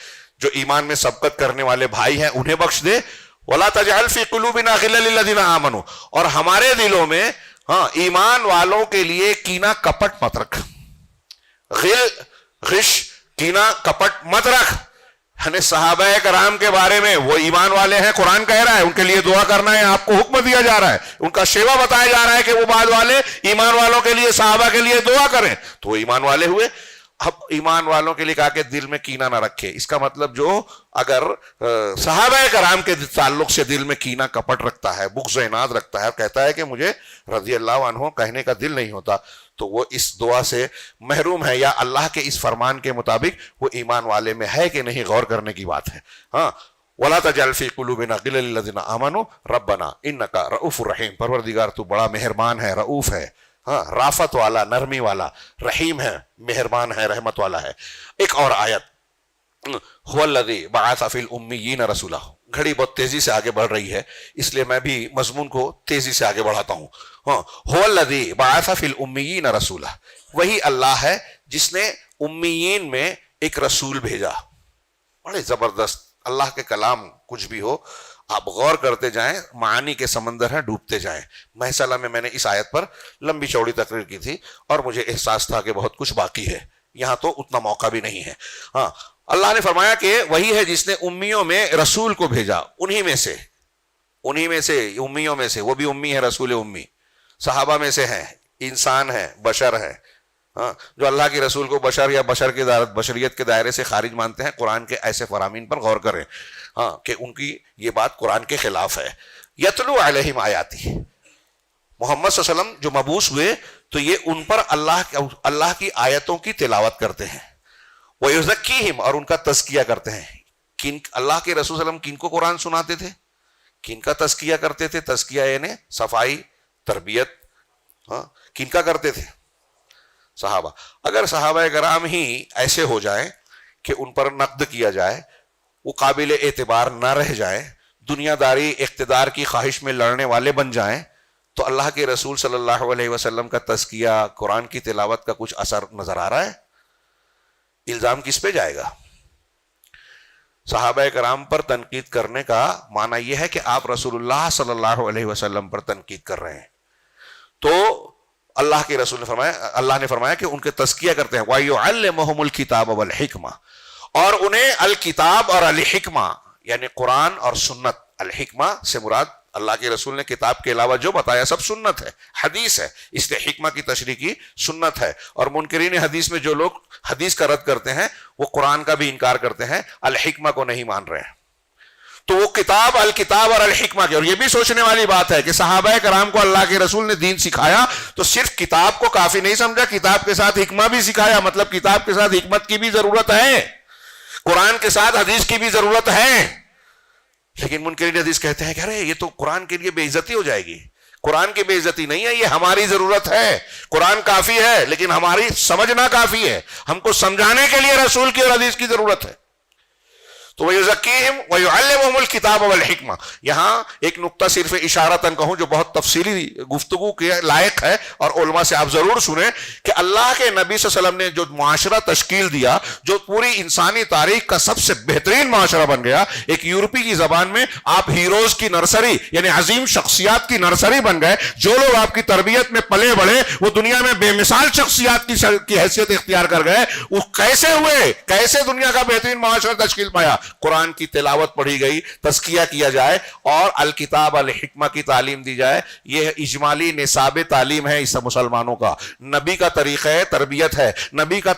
Speaker 2: جو ایمان میں سبقت کرنے والے بھائی ہیں انہیں بخش دے، وَلَا تَجْعَلْ فِي قُلُوبِنَا غِلًّا لِلَّذِينَ آمَنُوا، اور ہمارے دلوں میں ایمان والوں کے لیے کینہ کپٹ مت رکھ، غل، غش، کینہ کپٹ مت رکھ۔ یعنی صحابہ کرام کے بارے میں وہ ایمان والے ہیں، قرآن کہہ رہا ہے ان کے لیے دعا کرنا ہے، آپ کو حکم دیا جا رہا ہے، ان کا شیوا بتایا جا رہا ہے کہ وہ بعد والے ایمان والوں کے لیے، صحابہ کے لیے دعا کریں، تو وہ ایمان والے ہوئے۔ اب ایمان والوں کے لیے کہا کہ دل میں کینہ نہ رکھے. اس کا مطلب جو اگر صحابہ کرام کے تعلق سے دل میں کینہ کپٹ رکھتا ہے, بغض و عناد رکھتا ہے, کہتا ہے کہ مجھے رضی اللہ عنہ کہنے کا دل نہیں ہوتا, تو وہ اس دعا سے محروم ہے, یا اللہ کے اس فرمان کے مطابق وہ ایمان والے میں ہے کہ نہیں, غور کرنے کی بات ہے. ہاں, وَلَا تَجْعَلْ فِي قُلُوبِنَا غِلًّا لِّلَّذِينَ آمَنُوا رَبَّنَا إِنَّكَ رَءُوفٌ رَحِيمٌ. پروردگار تو بڑا مہربان ہے, رؤوف ہے, ہاں رافت والا, نرمی والا, رحیم ہے, مہربان ہے, رحمت والا ہے. ایک اور آیت, هو الذی بعث فی الامیین رسولا. گھڑی بہت تیزی سے آگے بڑھ رہی ہے, اس لیے میں بھی مضمون کو تیزی سے آگے بڑھاتا ہوں. ہاں, هو الذی بعث فی الامیین رسولا, وہی اللہ ہے جس نے امیین میں ایک رسول بھیجا. بڑے زبردست اللہ کے کلام, کچھ بھی ہو آپ غور کرتے جائیں, معانی کے سمندر ہیں, ڈوبتے جائیں. محصلہ میں نے اس آیت پر لمبی چوڑی تقریر کی تھی اور مجھے احساس تھا کہ بہت کچھ باقی ہے, یہاں تو اتنا موقع بھی نہیں ہے. ہاں, اللہ نے فرمایا کہ وہی ہے جس نے امیوں میں رسول کو بھیجا. انہی میں سے امیوں میں سے, وہ بھی امی ہے, رسول امی صحابہ میں سے ہیں, انسان ہیں, بشر ہیں. ہاں, جو اللہ کے رسول کو بشر یا بشریت کے دائرے سے خارج مانتے ہیں, قرآن کے ایسے فرامین پر غور کریں. ہاں, کہ ان کی یہ بات قرآن کے خلاف ہے. یتلو علیہم آیاتی, محمد صلی اللہ علیہ وسلم جو مبعوث ہوئے تو یہ ان پر اللہ کی آیتوں کی تلاوت کرتے ہیں. وَيُزَكِّيهِمْ, اور ان کا تزکیہ کرتے ہیں. اللہ کے رسول صلی اللہ علیہ وسلم کن کو قرآن سناتے تھے, کن کا تزکیہ کرتے تھے؟ تزکیہ یعنی صفائی, تربیت. ہاں, کن کا کرتے تھے؟ صحابہ. اگر صحابہ کرام ہی ایسے ہو جائیں کہ ان پر نقد کیا جائے, وہ قابل اعتبار نہ رہ جائیں, دنیا داری اقتدار کی خواہش میں لڑنے والے بن جائیں, تو اللہ کے رسول صلی اللہ علیہ وسلم کا تزکیہ, قرآن کی تلاوت کا کچھ اثر نظر آ رہا ہے؟ الزام کس پہ جائے گا؟ صحابہ کرام پر تنقید کرنے کا معنی یہ ہے کہ آپ رسول اللہ صلی اللہ علیہ وسلم پر تنقید کر رہے ہیں. تو اللہ کے رسول نے فرمایا, اللہ نے فرمایا کہ ان کے تزکیہ کرتے ہیں. وَيُعَلِّمُهُمُ الْكِتَابَ وَالْحِكْمَةَ, اور انہیں الکتاب اور الحکمہ یعنی قرآن اور سنت. الحکمہ سے مراد اللہ کے رسول نے کتاب کے علاوہ جو بتایا سب سنت ہے, حدیث ہے, اس لیے حکمہ کی تشریح کی سنت ہے. اور منکرین حدیث میں جو لوگ حدیث کا رد کرتے ہیں وہ قرآن کا بھی انکار کرتے ہیں, الحکمہ کو نہیں مان رہے ہیں. تو وہ کتاب, الکتاب اور الحکمہ کی. اور یہ بھی سوچنے والی بات ہے کہ صحابہ کرام کو اللہ کے رسول نے دین سکھایا تو صرف کتاب کو کافی نہیں سمجھا, کتاب کے ساتھ حکمہ بھی سکھایا. مطلب کتاب کے ساتھ حکمت کی بھی ضرورت ہے, قرآن کے ساتھ حدیث کی بھی ضرورت ہے. لیکن منکرین حدیث کہتے ہیں کہ ارے یہ تو قرآن کے لیے بے عزتی ہو جائے گی. قرآن کی بے عزتی نہیں ہے, یہ ہماری ضرورت ہے. قرآن کافی ہے لیکن ہماری سمجھنا کافی ہے, ہم کو سمجھانے کے لیے رسول کی اور حدیث کی ضرورت ہے. تو وَيُزَكِّيهِمْ وَيُعَلِّمُهُمُ الْكِتَابَ وَالْحِكْمَةَ. یہاں ایک نقطہ صرف اشارتاً کہوں جو بہت تفصیلی گفتگو کے لائق ہے اور علماء سے آپ ضرور سنیں, کہ اللہ کے نبی صلی اللہ علیہ وسلم نے جو معاشرہ تشکیل دیا, جو پوری انسانی تاریخ کا سب سے بہترین معاشرہ بن گیا. ایک یورپی کی زبان میں آپ ہیروز کی نرسری یعنی عظیم شخصیات کی نرسری بن گئے. جو لوگ آپ کی تربیت میں پلے بڑھے وہ دنیا میں بے مثال شخصیات کی حیثیت اختیار کر گئے. وہ کیسے ہوئے, کیسے دنیا کا بہترین معاشرہ تشکیل پایا؟ قرآن کی تلاوت پڑھی گئی, تزکیہ کیا جائے اور الکتاب الحکمہ کی تعلیم دی جائے. یہ اجمالی نصاب تعلیم ہے اس مسلمانوں کا. نبی کا طریقہ تربیت ہے, نبی کا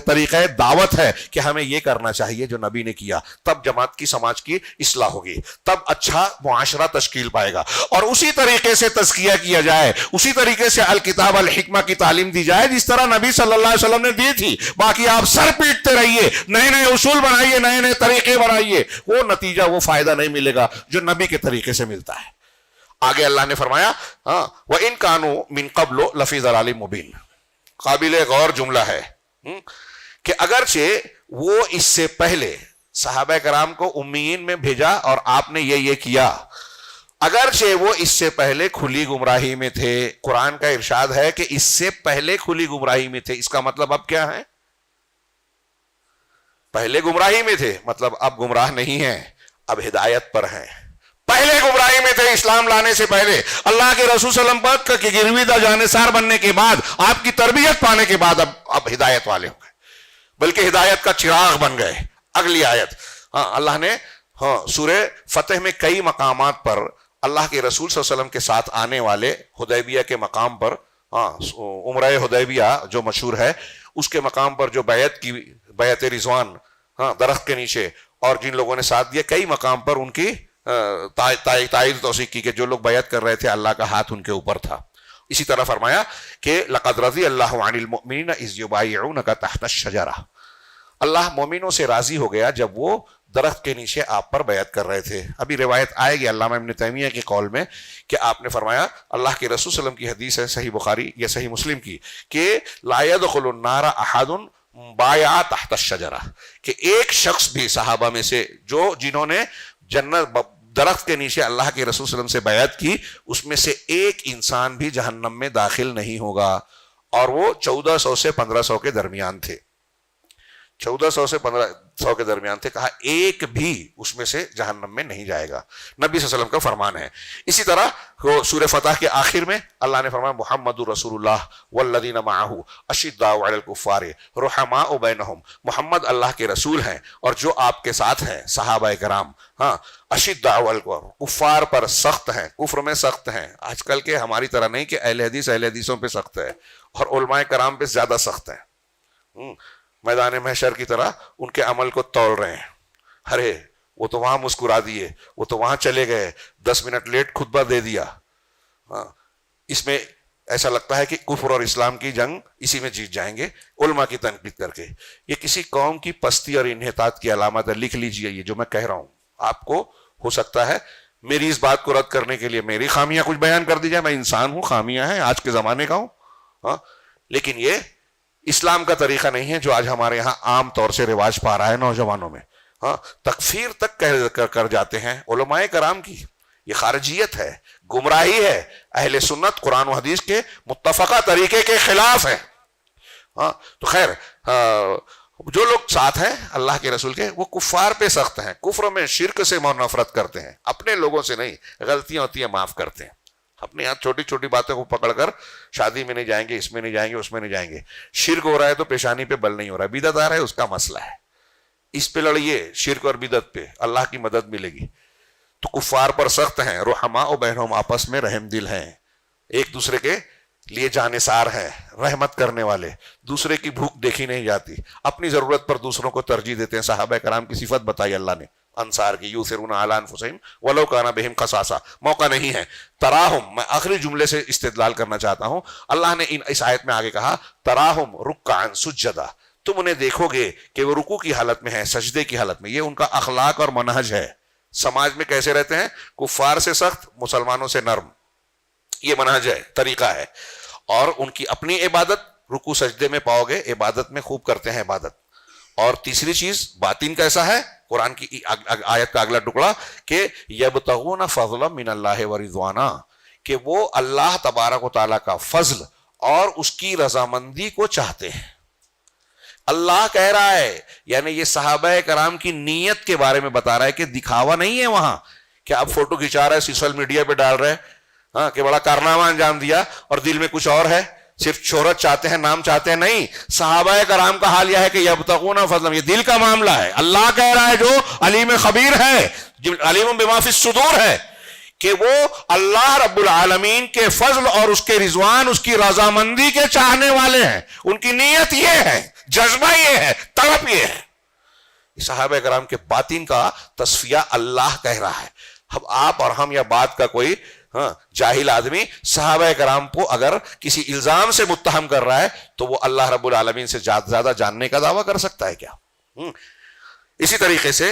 Speaker 2: طریقہ دعوت ہے کہ ہمیں یہ کرنا چاہیے جو نبی نے کیا. تب جماعت کی, سماج کی اصلاح ہوگی, تب اچھا معاشرہ تشکیل پائے گا. اور اسی طریقے سے تزکیہ کیا جائے, اسی طریقے سے الکتاب الحکمہ کی تعلیم دی جائے جس طرح نبی صلی اللہ علیہ وسلم نے دی تھی. باقی آپ سر پیٹتے رہیے, نئے نئے اصول بنائیے, نئے نئے طریقے بنائیے, وہ نتیجہ, وہ فائدہ نہیں ملے گا جو نبی کے طریقے سے ملتا ہے. آگے اللہ نے فرمایا وَإِن كَانُوا مِن قَبْلُ لَفِي ضَلَالٍ مُبِينٍ. قابل غور جملہ ہے کہ اگرچہ وہ اس سے پہلے صحابہ کرام کو امیین میں بھیجا اور آپ نے یہ کیا, اگرچہ وہ اس سے پہلے کھلی گمراہی میں تھے. قرآن کا ارشاد ہے کہ اس سے پہلے کھلی گمراہی میں تھے. اس کا مطلب اب کیا ہے؟ پہلے گمراہی میں تھے, مطلب اب گمراہ نہیں ہیں, اب ہدایت پر ہیں. پہلے گمراہی میں تھے اسلام لانے سے پہلے, اللہ کے رسول صلی اللہ علیہ وسلم پر گرویدہ جانثار بننے کے بعد, آپ کی تربیت پانے کے بعد اب ہدایت والے ہو گئے, بلکہ ہدایت کا چراغ بن گئے. اگلی آیت, اللہ نے سورہ فتح میں کئی مقامات پر اللہ کے رسول صلی اللہ علیہ وسلم کے ساتھ آنے والے حدیبیہ کے مقام پر ہاں عمرہ حدیبیہ جو مشہور ہے، اس کے مقام پر جو بیعت کی، بیعت رضوان، ہاں درخت کے نیچے، اور جن لوگوں نے ساتھ دیا، کئی مقام پر ان کی تائید توثیق کی کہ جو لوگ بیعت کر رہے تھے اللہ کا ہاتھ ان کے اوپر تھا. اسی طرح فرمایا کہ لقد رضی اللہ عن المؤمنین اذ یبایعونک تحت الشجرہ، اللہ مومنوں سے راضی ہو گیا جب وہ درخت کے نیچے آپ پر بیعت کر رہے تھے. ابھی روایت آئے گی علامہ ابن تیمیہ کے قول میں کہ آپ نے فرمایا، اللہ کے رسول صلی اللہ علیہ وسلم کی حدیث ہے صحیح بخاری یا صحیح مسلم کی، کہ لا يدخل النار احد بايع تحت الشجرہ، کہ ایک شخص بھی صحابہ میں سے جو جنہوں نے جنت درخت کے نیچے اللہ کے رسول صلی اللہ علیہ وسلم سے بیعت کی، اس میں سے ایک انسان بھی جہنم میں داخل نہیں ہوگا. اور وہ 1400 سے 1500 کے درمیان تھے، 1400 سے 1500 کے درمیان تھے. کہا ایک بھی اس میں سے جہنم میں نہیں جائے گا، نبی صلی اللہ علیہ وسلم کا فرمان ہے. اسی طرح سورہ فتح کے آخر میں اللہ نے فرمایا محمد رسول اللہ والذین معہ اشداء علی الکفار رحماء بینہم، محمد اللہ کے رسول ہیں اور جو آپ کے ساتھ ہیں صحابہ کرام، ہاں اشداء علی الکفار، کفار پر سخت ہیں، کفر میں سخت ہیں. آج کل کے ہماری طرح نہیں کہ اہل حدیث اہل حدیثوں پہ سخت ہے اور علماء کرام پہ زیادہ سخت ہیں، میدان محشر کی طرح ان کے عمل کو تول رہے ہیں. ارے وہ تو وہاں مسکرا دیے، وہ تو وہاں چلے گئے، 10 منٹ لیٹ خطبہ دے دیا. ہاں اس میں ایسا لگتا ہے کہ کفر اور اسلام کی جنگ اسی میں جیت جائیں گے علماء کی تنقید کر کے. یہ کسی قوم کی پستی اور انحطاط کی علامت ہے. لکھ لیجئے یہ جو میں کہہ رہا ہوں، آپ کو ہو سکتا ہے میری اس بات کو رد کرنے کے لیے میری خامیاں کچھ بیان کر دی جائے، میں انسان ہوں، خامیاں ہیں، آج کے زمانے کا ہوں، ہاں لیکن یہ اسلام کا طریقہ نہیں ہے جو آج ہمارے یہاں عام طور سے رواج پا رہا ہے نوجوانوں میں. ہاں تکفیر تک کر جاتے ہیں علماء کرام کی. یہ خارجیت ہے، گمراہی ہے، اہل سنت قرآن و حدیث کے متفقہ طریقے کے خلاف ہے. ہاں تو خیر جو لوگ ساتھ ہیں اللہ کے رسول کے، وہ کفار پہ سخت ہیں، کفر میں شرک سے نفرت کرتے ہیں، اپنے لوگوں سے نہیں، غلطیاں ہوتی ہیں معاف کرتے ہیں. اپنے یہاں چھوٹی چھوٹی باتوں کو پکڑ کر شادی میں نہیں جائیں گے، اس میں نہیں جائیں گے، اس میں نہیں جائیں گے. شرک ہو رہا ہے تو پیشانی پہ بل نہیں ہو رہا ہے، بدعت آ رہا ہے اس کا مسئلہ ہے، اس پہ لڑیے، شرک اور بدعت پہ اللہ کی مدد ملے گی. تو کفار پر سخت ہیں، رحماء و بینہم، آپس میں رحم دل ہیں، ایک دوسرے کے لیے جانثار ہیں، رحمت کرنے والے، دوسرے کی بھوک دیکھی نہیں جاتی، اپنی ضرورت پر دوسروں کو ترجیح دیتے ہیں. صحابہ کرام کی صفت بتائی اللہ نے انصار کی، یؤثرون علی انفسہم ولو کان بہم خصاصہ. موقع نہیں ہے. تراہم، میں آخری جملے سے استدلال کرنا چاہتا ہوں. اللہ نے اس آیت میں آگے کہا تراہم رکعا سجدا، تم انہیں دیکھو گے کہ وہ رکوع کی حالت میں ہے، سجدے کی حالت میں. یہ ان کا اخلاق اور منہج ہے. سماج میں کیسے رہتے ہیں؟ کفار سے سخت، مسلمانوں سے نرم. یہ منہج ہے، طریقہ ہے. اور ان کی اپنی عبادت رکوع سجدے میں پاؤ گے، عبادت میں خوب کرتے ہیں عبادت. اور تیسری چیز باطن کیسا ہے؟ قرآن کی آیت کا اگلا ٹکڑا کہ یبتغون فضلا من اللہ ورضوانا، کہ وہ اللہ تبارک و تعالیٰ کا فضل اور اس کی رضامندی کو چاہتے ہیں. اللہ کہہ رہا ہے، یعنی یہ صحابہ کرام کی نیت کے بارے میں بتا رہا ہے کہ دکھاوا نہیں ہے وہاں کہ آپ فوٹو کھچا رہے سوشل میڈیا پہ ڈال رہے، ہاں کہ بڑا کارنامہ انجام دیا اور دل میں کچھ اور ہے، صرف شہرت چاہتے ہیں، نام چاہتے ہیں. نہیں، صحابہ کرام کا حال یہ ہے کہ یبتغون فضلا، یہ دل کا معاملہ ہے. اللہ کہہ رہا ہے جو علیم خبیر ہے، علیم بما فی الصدور ہے، کہ وہ اللہ رب العالمین کے فضل اور اس کے رضوان، اس کی رضامندی کے چاہنے والے ہیں. ان کی نیت یہ ہے، جذبہ یہ ہے، طلب یہ ہے. صحابہ کرام کے باطن کا تصفیہ اللہ کہہ رہا ہے. اب آپ اور ہم یا بات کا کوئی جاہل آدمی صحابہ کرام کو اگر کسی الزام سے متہم کر رہا ہے تو وہ اللہ رب العالمین سے زیادہ جاننے کا دعویٰ کر سکتا ہے کیا؟ اسی طریقے سے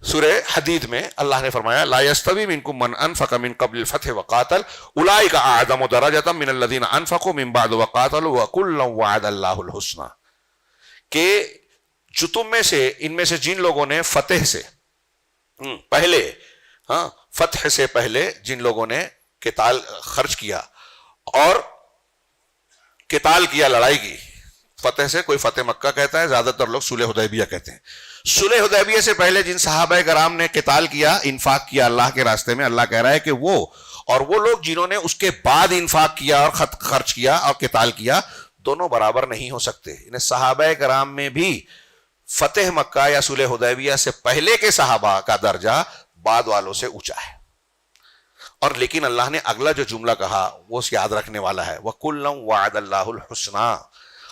Speaker 2: سورہ حدید میں اللہ نے فرمایا لا یستوی منکم من انفق من قبل الفتح وقاتل اولئک اعظم درجۃ من الذین انفقوا من بعد وقاتلوا وکلا وعد اللہ الحسنی، کہ جو تم میں سے، ان میں سے جن لوگوں نے فتح سے پہلے، فتح سے پہلے جن لوگوں نے قتال خرچ کیا اور قتال کیا، لڑائی کی. فتح سے کوئی فتح مکہ کہتا ہے، زیادہ تر لوگ صلح حدیبیہ کہتے ہیں. صلح حدیبیہ سے پہلے جن صحابہ کرام نے قتال کیا، انفاق کیا اللہ کے راستے میں، اللہ کہہ رہا ہے کہ وہ اور وہ لوگ جنہوں نے اس کے بعد انفاق کیا اور خرچ کیا اور قتال کیا، دونوں برابر نہیں ہو سکتے. انہیں صحابہ کرام میں بھی فتح مکہ یا صلح حدیبیہ سے پہلے کے صحابہ کا درجہ بعد والوں سے اونچا ہے. اور لیکن اللہ نے اگلا جو جملہ کہا وہ یاد رکھنے والا ہے، وَكُلًّا وَعَدَ اللَّهُ الْحُسْنَى،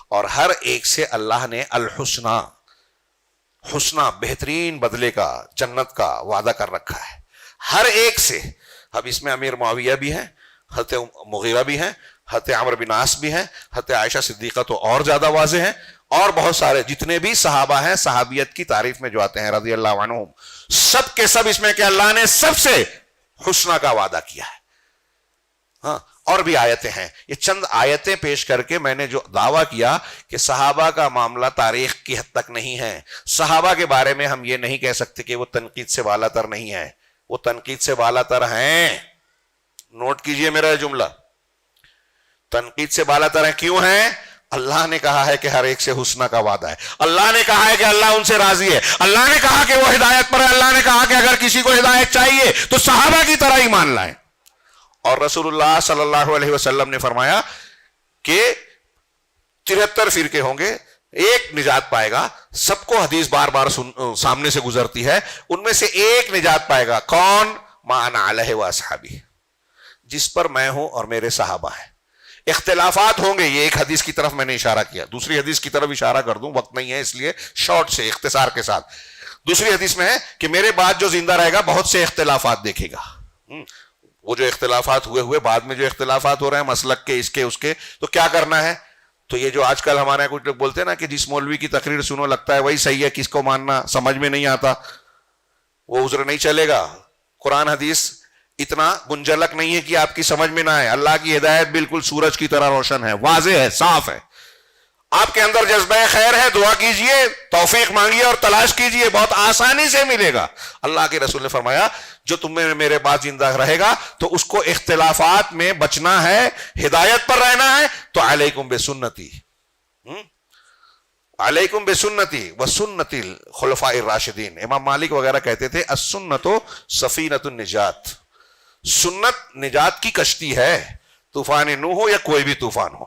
Speaker 2: اور ہر ایک سے اللہ نے الحسنہ، حسنہ بہترین بدلے کا، جنت کا وعدہ کر رکھا ہے ہر ایک سے۔ اب اس میں امیر معاویہ بھی ہیں، حضرت مغیرہ بھی ہیں، حضرت عمرو بن عاص بھی ہیں، حضرت عائشہ صدیقہ تو اور زیادہ واضح ہیں، اور بہت سارے جتنے بھی صحابہ ہیں صحابیت کی تعریف میں جو آتے ہیں رضی اللہ عنہم، سب کے سب اس میں کہ اللہ نے سب سے حسنہ کا وعدہ کیا ہے۔ ہاں، اور بھی آیتیں ہیں، یہ چند آیتیں پیش کر کے میں نے جو دعویٰ کیا کہ صحابہ کا معاملہ تاریخ کی حد تک نہیں ہے، صحابہ کے بارے میں ہم یہ نہیں کہہ سکتے کہ وہ تنقید سے بالا تر نہیں ہے، وہ تنقید سے بالا تر ہیں۔ نوٹ کیجئے میرا جملہ، تنقید سے بالا تر ہیں، کیوں ہیں؟ اللہ نے کہا ہے کہ ہر ایک سے حسنہ کا وعدہ ہے، اللہ نے کہا ہے کہ اللہ ان سے راضی ہے، اللہ نے کہا کہ وہ ہدایت پر ہے، اللہ نے کہا کہ اگر کسی کو ہدایت چاہیے تو صحابہ کی طرح ایمان لائیں۔ اور رسول اللہ صلی اللہ علیہ وسلم نے فرمایا کہ 73 فرقے ہوں گے، ایک نجات پائے گا۔ سب کو حدیث بار بار سامنے سے گزرتی ہے، ان میں سے ایک نجات پائے گا، کون؟ ما انا علیہ واصحابی، جس پر میں ہوں اور میرے صحابہ ہیں۔ اختلافات ہوں گے، یہ ایک حدیث کی طرف میں نے اشارہ کیا، دوسری حدیث کی طرف اشارہ کر دوں، وقت نہیں ہے اس لیے شارٹ سے اختصار کے ساتھ۔ دوسری حدیث میں ہے کہ میرے بعد جو زندہ رہے گا بہت سے اختلافات دیکھے گا۔ وہ جو اختلافات ہوئے بعد میں جو اختلافات ہو رہے ہیں مسلک کے، اس کے اس کے، تو کیا کرنا ہے؟ تو یہ جو آج کل ہمارے یہاں کچھ لوگ بولتے ہیں نا کہ جس مولوی کی تقریر سنو لگتا ہے وہی صحیح ہے، کس کو ماننا سمجھ میں نہیں آتا، وہ عذر نہیں چلے گا۔ قرآن حدیث اتنا گنجلک نہیں ہے کہ آپ کی سمجھ میں نہ آئے، اللہ کی ہدایت بالکل سورج کی طرح روشن ہے، واضح ہے، صاف ہے۔ آپ کے اندر جذبہ خیر ہے، دعا کیجئے، توفیق مانگیے اور تلاش کیجئے، بہت آسانی سے ملے گا۔ اللہ کے رسول نے فرمایا جو تم میں میرے بعد زندہ رہے گا تو اس کو اختلافات میں بچنا ہے، ہدایت پر رہنا ہے، تو علیکم بسنتی، علیکم بسنتی وسنت الخلفاء الراشدین۔ امام مالک وغیرہ کہتے تھے السنت سفینۃ النجات، سنت نجات کی کشتی ہے، طوفان نوح ہو یا کوئی بھی طوفان ہو،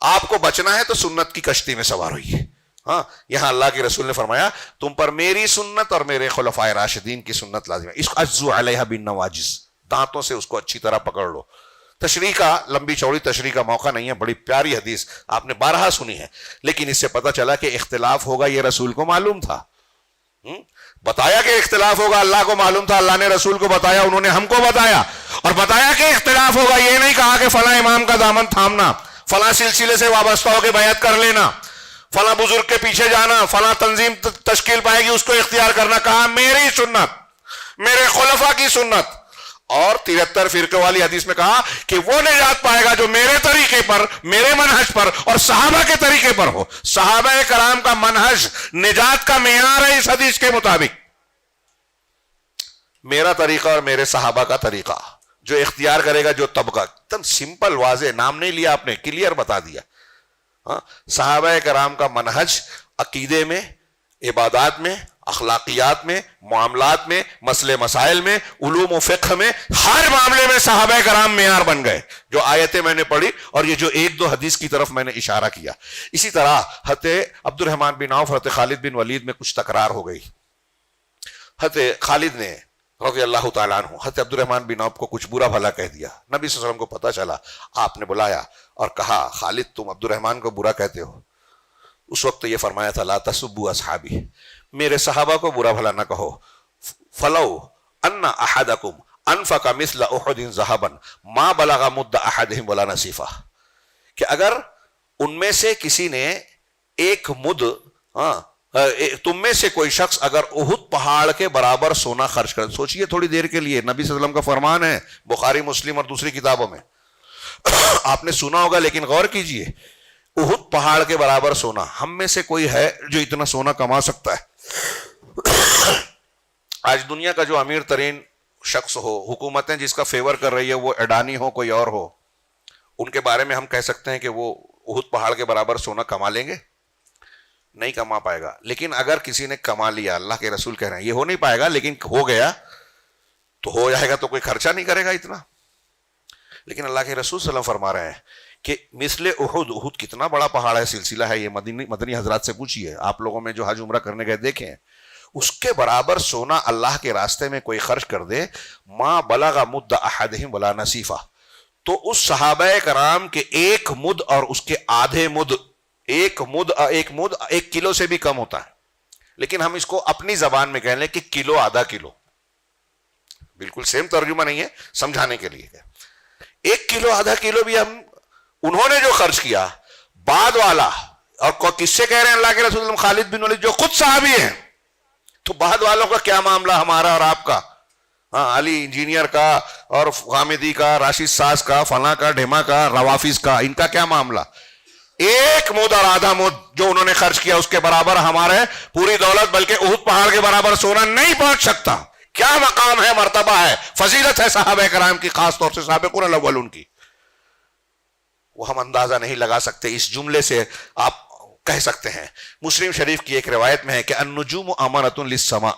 Speaker 2: آپ کو بچنا ہے تو سنت کی کشتی میں سوار ہوئیے۔ ہاں، یہاں اللہ کے رسول نے فرمایا تم پر میری سنت اور میرے خلفائے راشدین کی سنت لازم ہے، اس کو عزو علیہا بالنواجذ، دانتوں سے اس کو اچھی طرح پکڑ لو۔ تشریح کا، لمبی چوڑی تشریح کا موقع نہیں ہے، بڑی پیاری حدیث آپ نے بارہا سنی ہے، لیکن اس سے پتہ چلا کہ اختلاف ہوگا یہ رسول کو معلوم تھا، بتایا کہ اختلاف ہوگا، اللہ کو معلوم تھا، اللہ نے رسول کو بتایا، انہوں نے ہم کو بتایا، اور بتایا کہ اختلاف ہوگا، یہ نہیں کہا کہ فلاں امام کا دامن تھامنا، فلاں سلسلے سے وابستہ ہو کے بیعت کر لینا، فلاں بزرگ کے پیچھے جانا، فلاں تنظیم تشکیل پائے گی اس کو اختیار کرنا، کہا میری سنت، میرے خلفاء کی سنت۔ اور 73 فرقے والی حدیث میں کہا کہ وہ نجات پائے گا جو میرے طریقے پر، میرے منہج پر اور صحابہ کے طریقے پر ہو۔ صحابہ کرام کا منہج نجات کا معیار ہے اس حدیث کے مطابق، میرا طریقہ اور میرے صحابہ کا طریقہ جو اختیار کرے گا، جو طبقہ، تن سمپل واضح، نام نہیں لیا آپ نے، کلیئر بتا دیا۔ صحابہ کرام کا منہج عقیدے میں، عبادات میں، اخلاقیات میں، معاملات میں، مسئلے مسائل میں، علوم و فقہ میں، ہر معاملے میں صحابہ کرام معیار بن گئے، جو آیتیں میں نے پڑھی اور یہ جو ایک دو حدیث کی طرف میں نے اشارہ کیا۔ اسی طرح حضرت عبد الرحمن بن عوف، حضرت خالد بن ولید میں کچھ تکرار ہو گئی۔ حضرت خالد نے رضی اللہ تعالیٰ عنہ حضرت عبد الرحمن بن عوف کو کچھ برا بھلا کہہ دیا، نبی صلی اللہ علیہ وسلم کو پتہ چلا، آپ نے بلایا اور کہا خالد تم عبد الرحمن کو برا کہتے ہو۔ اس وقت یہ فرمایا تھا لا تسبوا اصحابی، میرے صحابہ کو برا بھلا نہ کہو، فلو ان احدکم انفق مثل احد ذهبا ما بلغ مد احدهم ولا نصیفہ، کہ اگر ان میں سے کسی نے ایک مد، تم میں سے کوئی شخص اگر احد پہاڑ کے برابر سونا خرچ کر، سوچئے تھوڑی دیر کے لیے، نبی صلی اللہ علیہ وسلم کا فرمان ہے، بخاری مسلم اور دوسری کتابوں میں آپ نے سنا ہوگا، لیکن غور کیجئے، احد پہاڑ کے برابر سونا، ہم میں سے کوئی ہے جو اتنا سونا کما سکتا ہے؟ آج دنیا کا جو امیر ترین شخص ہو، حکومتیں جس کا فیور کر رہی ہے، وہ اڈانی ہو کوئی اور ہو، ان کے بارے میں ہم کہہ سکتے ہیں کہ وہ احد پہاڑ کے برابر سونا کما لیں گے؟ نہیں کما پائے گا۔ لیکن اگر کسی نے کما لیا، اللہ کے رسول کہہ رہے ہیں یہ ہو نہیں پائے گا، لیکن ہو گیا تو ہو جائے گا، تو کوئی خرچہ نہیں کرے گا اتنا۔ لیکن اللہ کے رسول صلی اللہ علیہ وسلم فرما رہے ہیں کہ مثل احد، احد کتنا بڑا پہاڑ ہے، سلسلہ ہے یہ، مدنی حضرات سے پوچھیے، آپ لوگوں میں جو حج عمرہ کرنے گئے دیکھیں، اس کے برابر سونا اللہ کے راستے میں کوئی خرچ کر دے، ما بلغ مد احدہم ولا نصیفہ، تو اس صحابہ کرام کے ایک مد اور اس کے آدھے مد، ایک مد 1 کلو سے بھی کم ہوتا ہے، لیکن ہم اس کو اپنی زبان میں کہہ لیں کہ کلو آدھا کلو، بالکل سیم ترجمہ نہیں ہے، سمجھانے کے لیے 1 کلو آدھا کلو بھی انہوں نے جو خرچ کیا، بعد والا، اور کس سے کہہ رہے ہیں؟ اللہ کے رسول خالد بن ولید جو خود صحابی ہیں، تو بعد والوں کا کیا معاملہ ہمارا اور آپ کا؟ ہاں، علی انجینئر کا اور غامدی کا، راشد ساز کا، فلاں کا، ڈھیما کا، روافظ کا، ان کا کیا معاملہ؟ 1 مد اور آدھا مد جو انہوں نے خرچ کیا اس کے برابر ہمارے پوری دولت، بلکہ احد پہاڑ کے برابر سونا نہیں پہنچ سکتا۔ کیا مقام ہے، مرتبہ ہے، فضیلت ہے صحابہ کرام کی، خاص طور سے سابقون الاولون کی، وہ ہم اندازہ نہیں لگا سکتے۔ اس جملے سے آپ کہہ سکتے ہیں، مسلم شریف کی ایک روایت میں ہے کہ النجوم امانۃ للسماء،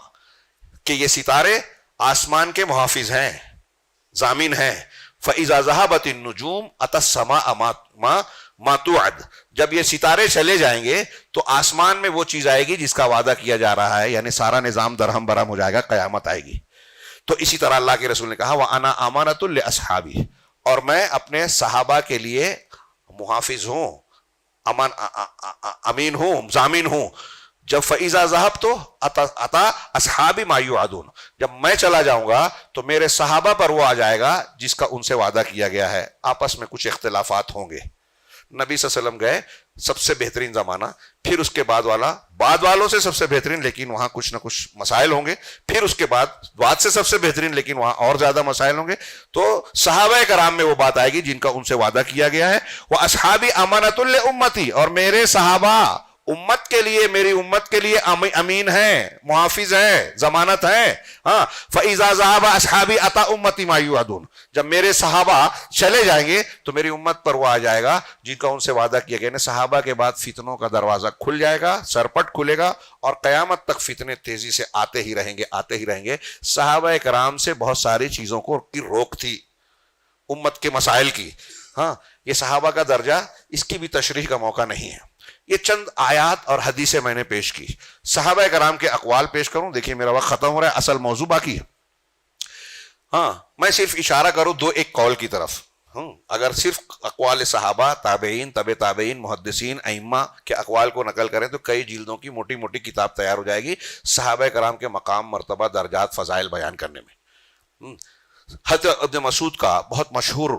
Speaker 2: کہ یہ ستارے آسمان کے محافظ ہیں، ضامن ہیں۔ فاذا ذهبت النجوم اتى السماء ما توعد، جب یہ ستارے چلے جائیں گے تو آسمان میں وہ چیز آئے گی جس کا وعدہ کیا جا رہا ہے، یعنی سارا نظام درہم برہم ہو جائے گا، قیامت آئے گی۔ تو اسی طرح اللہ کے رسول نے کہا وَأَنَا أَمَانَةٌ لِأَصْحَابِي، اور میں اپنے صحابہ کے لیے محافظ ہوں، امین ہوں، ضامن ہوں۔ جب فَإِذَا ذَهَبْتُ أَتَى أَصْحَابِي مَا يُوعَدُونَ، جب میں چلا جاؤں گا تو میرے صحابہ پر وہ آ جائے گا جس کا ان سے وعدہ کیا گیا ہے۔ آپس میں کچھ اختلافات ہوں گے، نبی صلی اللہ علیہ وسلم گئے، سب سے بہترین زمانہ، پھر اس کے بعد والوں سے سب سے بہترین، لیکن وہاں کچھ نہ کچھ مسائل ہوں گے، پھر اس کے بعد سے سب سے بہترین، لیکن وہاں اور زیادہ مسائل ہوں گے۔ تو صحابہ کرام میں وہ بات آئے گی جن کا ان سے وعدہ کیا گیا ہے۔ وَأَصْحَابِي أَمَانَةٌ لِأُمَّتِي، اور میرے صحابہ امت کے لیے، میری امت کے لیے امین ہیں، محافظ ہیں، ضمانت ہیں۔ ہاں، فَإِذَا ذَهَبَ أَصْحَابِي أَتَى أُمَّتِي مَا يُوعَدُونَ، جب میرے صحابہ چلے جائیں گے تو میری امت پر وہ آ جائے گا جن کا ان سے وعدہ کیا گیا۔ صحابہ کے بعد فتنوں کا دروازہ کھل جائے گا، سرپٹ کھلے گا، اور قیامت تک فتنے تیزی سے آتے ہی رہیں گے۔ صحابہ کرام سے بہت ساری چیزوں کی روک تھی، امت کے مسائل کی۔ ہاں، یہ صحابہ کا درجہ، اس کی بھی تشریح کا موقع نہیں ہے۔ یہ چند آیات اور حدیثیں میں نے پیش کی، صحابہ کرام کے اقوال پیش کروں۔ دیکھیے میرا وقت ختم ہو رہا ہے، اصل موضوع باقی ہے۔ ہاں، میں صرف اشارہ کروں ایک قول کی طرف۔ اگر صرف اقوال صحابہ، تابعین، طب تابعین، محدثین، ائمہ کے اقوال کو نقل کریں تو کئی جلدوں کی موٹی موٹی کتاب تیار ہو جائے گی صحابہ کرام کے مقام، مرتبہ، درجات، فضائل بیان کرنے میں۔ حضرت ابن مسعود کا بہت مشہور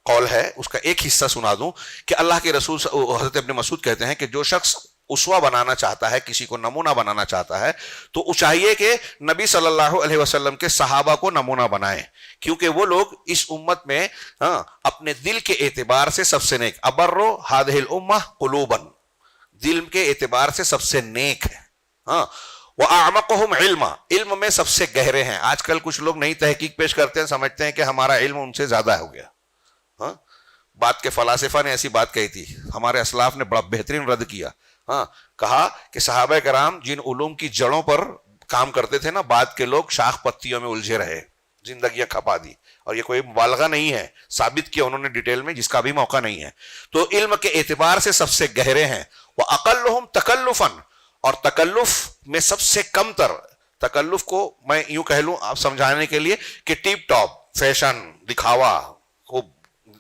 Speaker 2: قول ہے، اس کا ایک حصہ سنا دوں کہ اللہ کے رسول حضرت ابن مسعود کہتے ہیں کہ جو شخص اسوہ بنانا چاہتا ہے، کسی کو نمونہ بنانا چاہتا ہے، تو وہ چاہیے کہ نبی صلی اللہ علیہ وسلم کے صحابہ کو نمونہ بنائیں، کیونکہ وہ لوگ اس امت میں اپنے دل کے اعتبار سے سب سے نیک، ابر ہذہ الامہ قلوبا، دل کے اعتبار سے سب سے نیک ہے۔ وَأَعْمَقُهُمْ عِلْمًا، علم میں سب سے گہرے ہیں۔ آج کل کچھ لوگ نئی تحقیق پیش کرتے ہیں، سمجھتے ہیں کہ ہمارا علم ان سے زیادہ ہو گیا۔ بات کے فلاسفہ نے ایسی بات کہی تھی، ہمارے اسلاف نے بڑا بہترین رد کیا۔ کہا کہ صحابہ کرام جن علوم کی جڑوں پر کام کرتے تھے نا، بعد کے لوگ شاخ پتیوں میں الجھے رہے، زندگیاں کھپا دی، اور یہ کوئی مبالغہ نہیں ہے، ثابت کیا انہوں نے ڈیٹیل میں، جس کا بھی موقع نہیں ہے۔ تو علم کے اعتبار سے سب سے گہرے ہیں۔ وَأَقَلُّهُمْ تَكَلُّفًا، اور تکلف میں سب سے کم تر، تکلف کو میں یوں کہہ لوں آپ سمجھانے کے لیے کہ ٹیپ ٹاپ، فیشن، دکھاوا، خوب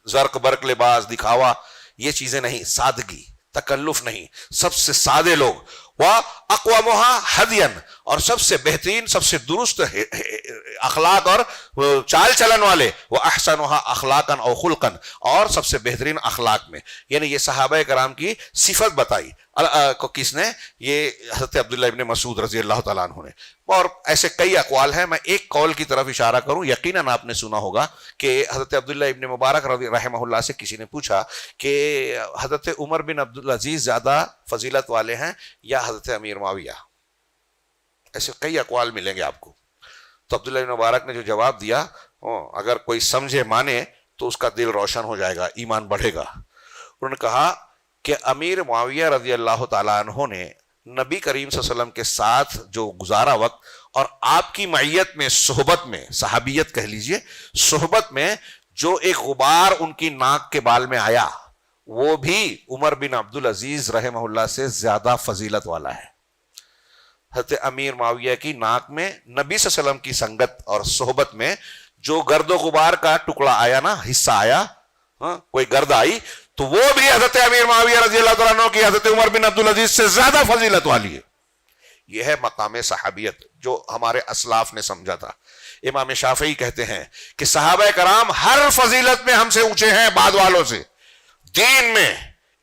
Speaker 2: زرق برق لباس، دکھاوا، یہ چیزیں نہیں، سادگی، تکلف نہیں، سب سے سادے لوگ۔ وَأَقْوَمُهَا هَدْيًا، اور سب سے بہترین، سب سے درست اخلاق اور چال چلن والے، وَأَحْسَنُهَا أَخْلَاقًا أَوْ خُلْقًا، اور سب سے بہترین اخلاق میں۔ یعنی یہ صحابہ کرام کی صفت بتائی کو کس نے؟ یہ حضرت عبداللہ ابن مسعود رضی اللہ تعالیٰ عنہ نے۔ اور ایسے کئی اقوال ہیں، میں ایک قول کی طرف اشارہ کروں۔ یقیناً آپ نے سنا ہوگا کہ حضرت عبداللہ ابن مبارک رحمہ اللہ سے کسی نے پوچھا کہ حضرت عمر بن عبدالعزیز زیادہ فضیلت والے ہیں یا حضرت امیر معاویہ؟ ایسے کئی اقوال ملیں گے آپ کو۔ تو عبداللہ ابن مبارک نے جو جواب دیا، اگر کوئی سمجھے مانے تو اس کا دل روشن ہو جائے گا، ایمان بڑھے گا۔ انہوں نے کہا کہ امیر معاویہ رضی اللہ تعالیٰ عنہ نے نبی کریم صلی اللہ علیہ وسلم کے ساتھ جو گزارا وقت، اور آپ کی معیت میں، صحبت میں، صحابیت کہہ لیجئے، صحبت میں جو ایک غبار ان کی ناک کے بال میں آیا، وہ بھی عمر بن عبدالعزیز رحمہ اللہ سے زیادہ فضیلت والا ہے۔ حضرت امیر معاویہ کی ناک میں نبی صلی اللہ علیہ وسلم کی سنگت اور صحبت میں جو گرد و غبار کا ٹکڑا آیا نا، حصہ آیا، کوئی گرد آئی، تو وہ بھی حضرت امیر معاویہ رضی اللہ تعالیٰ عنہ کی حضرت عمر بن عبدالعزیز سے زیادہ فضیلت والی ہے. یہ ہے مقام صحابیت جو ہمارے اسلاف نے سمجھا تھا. امام شافعی کہتے ہیں کہ صحابہ کرام ہر فضیلت میں ہم سے اونچے ہیں بعد والوں سے، دین میں،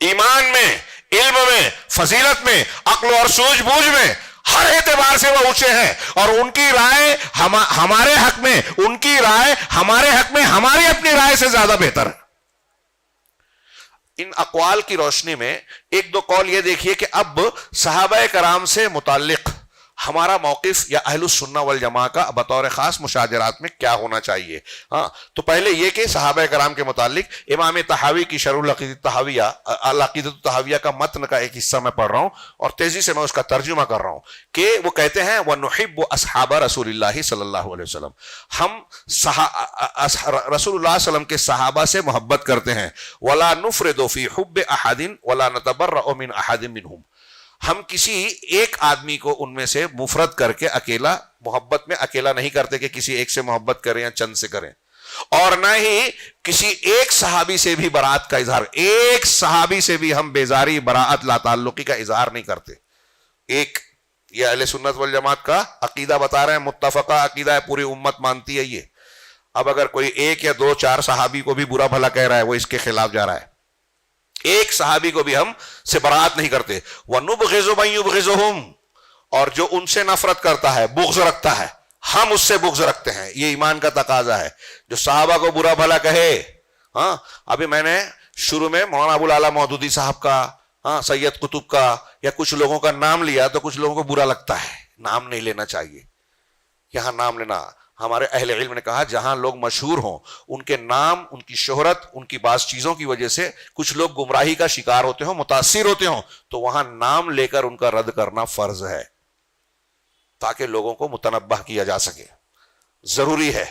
Speaker 2: ایمان میں، علم میں، فضیلت میں، عقل اور سوجھ بوجھ میں، ہر اعتبار سے وہ اونچے ہیں. اور ان کی رائے ہمارے حق میں، ان کی رائے ہمارے حق میں ہماری اپنی رائے سے زیادہ بہتر ہے. ان اقوال کی روشنی میں ایک دو قول یہ دیکھیے کہ اب صحابہ کرام سے متعلق ہمارا موقف یا اہل السنہ والجماعہ کا بطور خاص مشاجرات میں کیا ہونا چاہیے. تو پہلے یہ کہ صحابہ کرام کے متعلق امام طحاوی کی شرح العقیدۃ الطحاویہ کا متن کا ایک حصہ میں پڑھ رہا ہوں اور تیزی سے میں اس کا ترجمہ کر رہا ہوں کہ وہ کہتے ہیں وَنُحِبُّ أَصْحَابَ رسول اللہ صلی اللہ علیہ وسلم، ہم رسول اللہ علیہ وسلم کے صحابہ سے محبت کرتے ہیں. وَلَا نُفْرِدُ فِي حُبِّ أَحَدٍ وَلَا نَتَبَرَّأُ مِنْ أَحَدٍ مِّنْهُمْ، ہم کسی ایک آدمی کو ان میں سے مفرد کر کے اکیلا محبت میں اکیلا نہیں کرتے کہ کسی ایک سے محبت کریں یا چند سے کریں، اور نہ ہی کسی ایک صحابی سے بھی براءت کا اظہار، ایک صحابی سے بھی ہم بیزاری، براءت، لا تعلقی کا اظہار نہیں کرتے. ایک یہ اہل سنت والجماعت کا عقیدہ بتا رہے ہیں، متفقہ عقیدہ ہے، پوری امت مانتی ہے یہ. اب اگر کوئی ایک یا دو چار صحابی کو بھی برا بھلا کہہ رہا ہے، وہ اس کے خلاف جا رہا ہے. ایک صحابی کو بھی ہم سے براءت نہیں کرتے. وَنُبْغِضُ مَن يُبْغِضُهُمْ، اور جو ان سے نفرت کرتا ہے، بغض رکھتا ہے، ہم اس سے بغض رکھتے ہیں. یہ ایمان کا تقاضا ہے. جو صحابہ کو برا بھلا کہے، ابھی میں نے شروع میں مولانا ابو العلا مودودی صاحب کا، سید قطب کا یا کچھ لوگوں کا نام لیا تو کچھ لوگوں کو برا لگتا ہے. نام نہیں لینا چاہیے. یہاں نام لینا، ہمارے اہل علم نے کہا جہاں لوگ مشہور ہوں، ان کے نام، ان کی شہرت، ان کی بعض چیزوں کی وجہ سے کچھ لوگ گمراہی کا شکار ہوتے ہوں، متاثر ہوتے ہوں، تو وہاں نام لے کر ان کا رد کرنا فرض ہے تاکہ لوگوں کو متنبہ کیا جا سکے، ضروری ہے.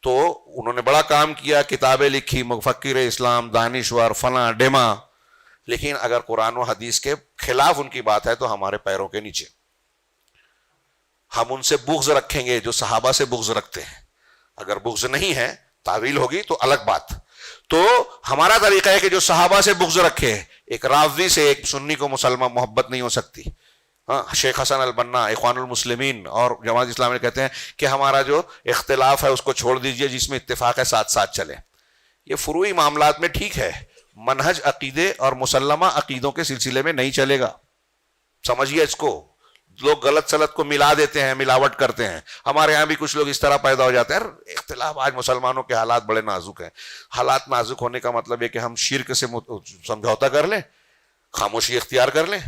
Speaker 2: تو انہوں نے بڑا کام کیا، کتابیں لکھی، مفکر اسلام، دانشور، فلاں ڈیما، لیکن اگر قرآن و حدیث کے خلاف ان کی بات ہے تو ہمارے پیروں کے نیچے. ہم ان سے بغض رکھیں گے جو صحابہ سے بغض رکھتے ہیں. اگر بغض نہیں ہے، تعویل ہوگی تو الگ بات. تو ہمارا طریقہ ہے کہ جو صحابہ سے بغض رکھے، ایک رافضی سے ایک سنی کو مسلمان محبت نہیں ہو سکتی. شیخ حسن البنا، اخوان المسلمین اور جماعت اسلامی کہتے ہیں کہ ہمارا جو اختلاف ہے اس کو چھوڑ دیجئے، جس میں اتفاق ہے ساتھ ساتھ چلیں. یہ فروعی معاملات میں ٹھیک ہے، منہج عقیدے اور مسلمہ عقیدوں کے سلسلے میں نہیں چلے گا. سمجھیے اس کو. لوگ غلط سلط کو ملا دیتے ہیں، ملاوٹ کرتے ہیں. ہمارے ہاں بھی کچھ لوگ اس طرح پیدا ہو جاتے ہیں. اختلاف، آج مسلمانوں کے حالات بڑے نازک ہیں. حالات نازک ہونے کا مطلب ہے کہ ہم شرک سے سمجھوتا کر لیں، خاموشی اختیار کر لیں.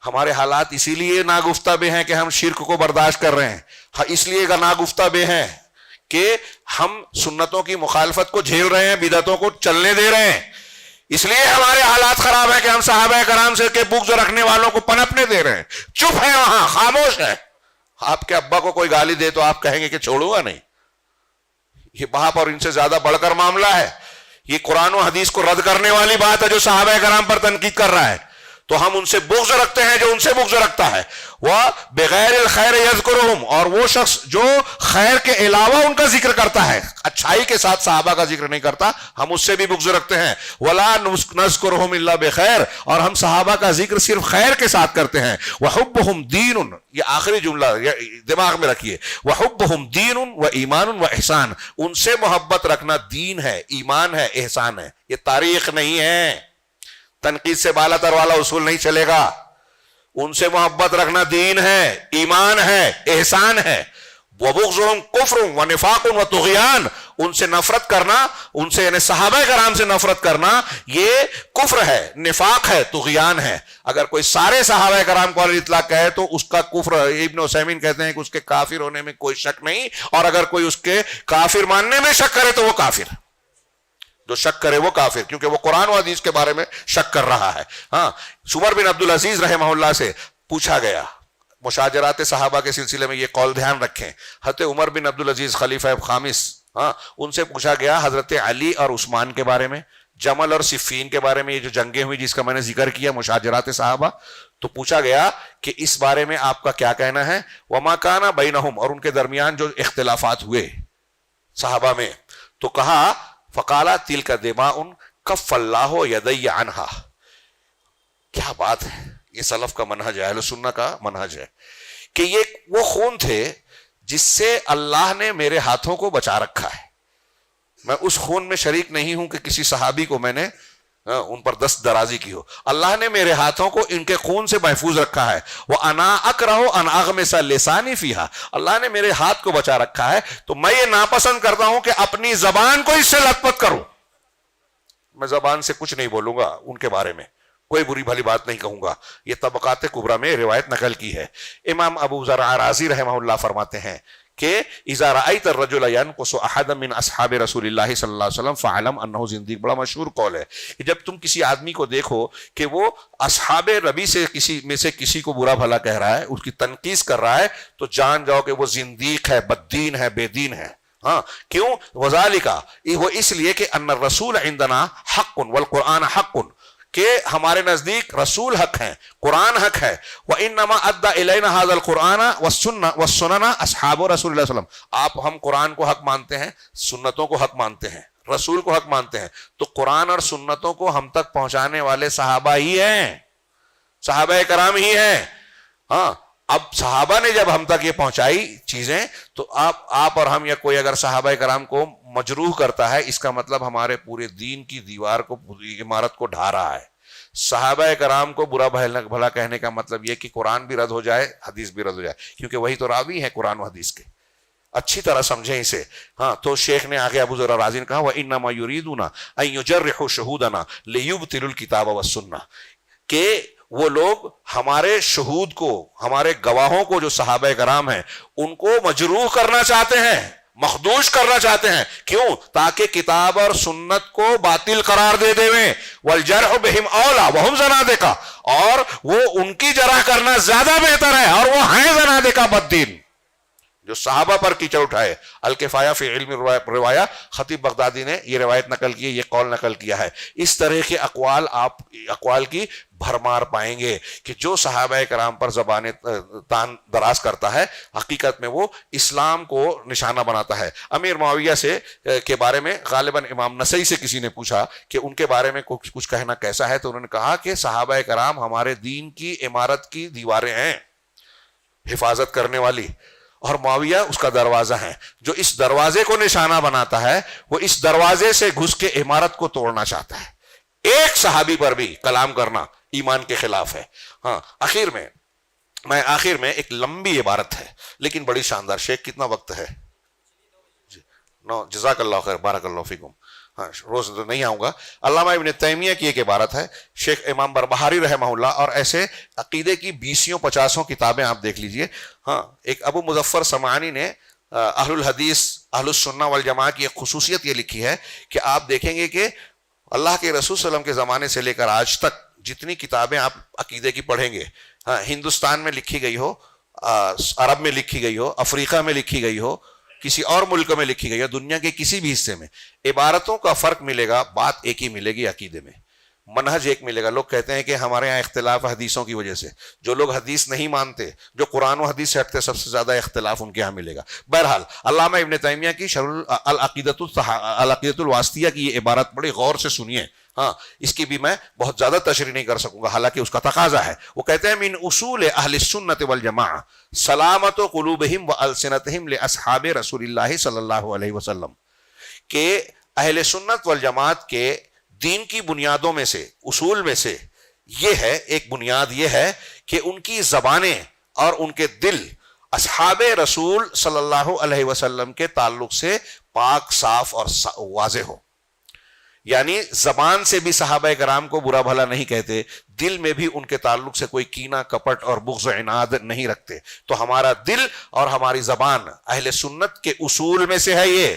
Speaker 2: ہمارے حالات اسی لیے ناگفتہ بے ہیں کہ ہم شرک کو برداشت کر رہے ہیں. اس لیے ناگفتہ بے ہیں کہ ہم سنتوں کی مخالفت کو جھیل رہے ہیں، بدعتوں کو چلنے دے رہے ہیں. اس لیے ہمارے حالات خراب ہیں کہ ہم صحابہ کرام سے کے بغض رکھنے والوں کو پنپنے دے رہے ہیں. چپ ہے، وہاں خاموش ہے. آپ کے ابا کو کوئی گالی دے تو آپ کہیں گے کہ چھوڑوں گا نہیں. یہ باپ اور ان سے زیادہ بڑھ کر معاملہ ہے. یہ قرآن و حدیث کو رد کرنے والی بات ہے جو صحابہ کرام پر تنقید کر رہا ہے. تو ہم ان سے بغض رکھتے ہیں جو ان سے بغض رکھتا ہے. وہ بغیر الخیر یذکرہم، اور وہ شخص جو خیر کے علاوہ ان کا ذکر کرتا ہے، اچھائی کے ساتھ صحابہ کا ذکر نہیں کرتا، ہم اس سے بھی بغض رکھتے ہیں. ولا نذکرہم الا بخیر، اور ہم صحابہ کا ذکر صرف خیر کے ساتھ کرتے ہیں. وحبہم دین، یہ آخری جملہ دماغ میں رکھیے، وحبہم دین و ایمان و احسان، ان سے محبت رکھنا دین ہے، ایمان ہے، احسان ہے. یہ تاریخ نہیں ہے، تنقید سے بالا تر والا اصول نہیں چلے گا. ان سے محبت رکھنا دین ہے، ایمان ہے، احسان ہے. وَبُغْضُهُمْ كُفْرٌ وَنِفَاقٌ وَطُغْيَانٌ، ان سے نفرت کرنا، ان سے یعنی صحابہ کرام سے نفرت کرنا، یہ کفر ہے، نفاق ہے، طغیان ہے. اگر کوئی سارے صحابہ کرام کو علی اطلاق کہے تو اس کا کفر، ابن عثیمین کہتے ہیں کہ اس کے کافر ہونے میں کوئی شک نہیں، اور اگر کوئی اس کے کافر ماننے میں شک کرے تو وہ کافر. جو شک کرے وہ کافر، کیونکہ وہ قرآن و حدیث کے بارے میں شک کر رہا ہے. عمر بن عبدالعزیز رحمہ اللہ سے پوچھا گیا مشاجرات صحابہ کے سلسلے میں، یہ قول دھیان رکھیں. حضرت عمر بن عبدالعزیز خلیفہ خامس، ان سے پوچھا گیا حضرت علی اور عثمان کے بارے میں، جمل اور صفین کے بارے میں یہ جو جنگیں ہوئی جس کا میں نے ذکر کیا مشاجرات صحابہ، تو پوچھا گیا کہ اس بارے میں آپ کا کیا کہنا ہے؟ وما کان بینہم، اور ان کے درمیان جو اختلافات ہوئے صحابہ میں، تو کہا فقالا تلک دماء کف اللہ یدی عنہا. کیا بات ہے، یہ سلف کا منہج ہے، اہل سنہ کا منہج ہے کہ یہ وہ خون تھے جس سے اللہ نے میرے ہاتھوں کو بچا رکھا ہے. میں اس خون میں شریک نہیں ہوں کہ کسی صحابی کو میں نے ان پر دست درازی کی ہو. اللہ نے میرے ہاتھوں کو ان کے خون سے محفوظ رکھا ہے. وَأَنَا أَكْرَهُ أَنْ أَغْمِسَ لِسَانِي فِيهَا، اللہ نے میرے ہاتھ کو بچا رکھا ہے تو میں یہ ناپسند کرتا ہوں کہ اپنی زبان کو اس سے لت پت کروں. میں زبان سے کچھ نہیں بولوں گا، ان کے بارے میں کوئی بری بھلی بات نہیں کہوں گا. یہ طبقات کبریٰ میں روایت نقل کی ہے. امام ابو زرع رازی رحمہ اللہ فرماتے ہیں کہ اذا رأيت الرجل ينقص احدا من اصحاب رسول اللہ صلی اللہ علیہ وسلم فاعلم انه زندیق. بڑا مشہور قول ہے کہ جب تم کسی آدمی کو دیکھو کہ وہ اصحاب نبی سے کسی میں سے کسی کو برا بھلا کہہ رہا ہے، اس کی تنقیص کر رہا ہے، تو جان جاؤ کہ وہ زندیق ہے، بددین ہے، بے دین ہے. ہاں کیوں؟ وذالک، وہ اس لیے کہ ان الرسول عندنا حق والقرآن حق، کہ ہمارے نزدیک رسول حق ہیں، قرآن حق ہے. وَإِنَّمَا أَدَّى إِلَيْنَا هَذَا الْقُرْآنَ وَالسُّنَنَ أَصْحَابُ رسول اللہ صلی اللہ علیہ وسلم. آپ ہم قرآن کو حق مانتے ہیں، سنتوں کو حق مانتے ہیں، رسول کو حق مانتے ہیں، تو قرآن اور سنتوں کو ہم تک پہنچانے والے صحابہ ہی ہیں، صحابہ کرام ہی ہیں. ہاں اب صحابہ نے جب ہم تک یہ پہنچائی چیزیں، تو آپ اور ہم یا کوئی اگر صحابہ کرام کو مجروح کرتا ہے، اس کا مطلب ہمارے پورے دین کی دیوار کو، عمارت کو ڈھا رہا ہے. صحابہ کرام کو برا بھلا کہنے کا مطلب یہ کہ قرآن بھی رد ہو جائے، حدیث بھی رد ہو جائے، کیونکہ وہی تو راوی ہے قرآن و حدیث کے. اچھی طرح سمجھیں اسے. ہاں تو شیخ نے آگے ابو ذر رازی نے کہا وَإِنَّمَا يُرِيدُونَ أَن يُجَرِّحُوا شُهُودَنَا لِيُبْطِلُوا الْكِتَابَ وَالسُّنَّةَ، کہ وہ لوگ ہمارے شہود کو، ہمارے گواہوں کو جو صحابہ کرام ہیں، ان کو مجروح کرنا چاہتے ہیں، مخدوش کرنا چاہتے ہیں. کیوں؟ تاکہ کتاب اور سنت کو باطل قرار دے دیویں. والجرح بہم اولا وہم زنادقہ، اور وہ ان کی جرح کرنا زیادہ بہتر ہے، اور وہ ہیں زنادقہ بددین جو صحابہ پر کیچڑ اٹھائے. الکفایہ فی علم روایہ، خطیب بغدادی نے یہ روایت نقل کی ہے، یہ قول نقل کیا ہے. اس طرح کے اقوال کی بھرمار پائیں گے کہ جو صحابہ کرام پر زبان تان دراز کرتا ہے، حقیقت میں وہ اسلام کو نشانہ بناتا ہے. امیر معاویہ سے کے بارے میں غالباً امام نسائی سے کسی نے پوچھا کہ ان کے بارے میں کچھ کہنا کیسا ہے، تو انہوں نے کہا کہ صحابہ کرام ہمارے دین کی عمارت کی دیواریں ہیں، حفاظت کرنے والی، اور معاویہ اس کا دروازہ ہے. جو اس دروازے کو نشانہ بناتا ہے، وہ اس دروازے سے گھس کے عمارت کو توڑنا چاہتا ہے. ایک صحابی پر بھی کلام کرنا ایمان کے خلاف ہے. ہاں آخر میں ایک لمبی عبارت ہے لیکن بڑی شاندار. شیخ کتنا وقت ہے؟ جزاک اللہ خیر، بارک اللہ فیکم. ہاں روز تو نہیں آؤں گا. علامہ ابن تیمیہ کی ایک عبارت ہے، شیخ امام بربہاری رحمہ اللہ، اور ایسے عقیدے کی 20-50 کتابیں آپ دیکھ لیجئے. ہاں ایک ابو مظفر سمعانی نے اہل الحدیث اہل السنہ والجماعہ کی ایک خصوصیت یہ لکھی ہے کہ آپ دیکھیں گے کہ اللہ کے رسول صلی اللہ علیہ وسلم کے زمانے سے لے کر آج تک جتنی کتابیں آپ عقیدے کی پڑھیں گے، ہاں ہندوستان میں لکھی گئی ہو، عرب میں لکھی گئی ہو، افریقہ میں لکھی گئی ہو، کسی اور ملک میں لکھی گئی ہے، دنیا کے کسی بھی حصے میں، عبارتوں کا فرق ملے گا، بات ایک ہی ملے گی، عقیدے میں منہج ایک ملے گا. لوگ کہتے ہیں کہ ہمارے یہاں اختلاف حدیثوں کی وجہ سے، جو لوگ حدیث نہیں مانتے، جو قرآن و حدیث سے ہٹتے، سب سے زیادہ اختلاف ان کے یہاں ملے گا. بہرحال علامہ ابن تیمیہ کی شرح العقیدۃ الواسطیہ کی یہ عبارت بڑی غور سے سنیے. ہاں اس کی بھی میں بہت زیادہ تشریح نہیں کر سکوں گا، حالانکہ اس کا تقاضا ہے. وہ کہتے ہیں من اصول اہل السنۃ والجماعہ سلامت قلوبہم والسنتہم لاصحاب رسول اللہ صلی اللہ علیہ وسلم، کہ اہل سنت والجماعت کے دین کی بنیادوں میں سے، اصول میں سے یہ ہے، ایک بنیاد یہ ہے کہ ان کی زبانیں اور ان کے دل اصحاب رسول صلی اللہ علیہ وسلم کے تعلق سے پاک، صاف اور واضح ہو. یعنی زبان سے بھی صحابہ کرام کو برا بھلا نہیں کہتے، دل میں بھی ان کے تعلق سے کوئی کینہ، کپٹ اور بغض و عناد نہیں رکھتے. تو ہمارا دل اور ہماری زبان اہل سنت کے اصول میں سے ہے، یہ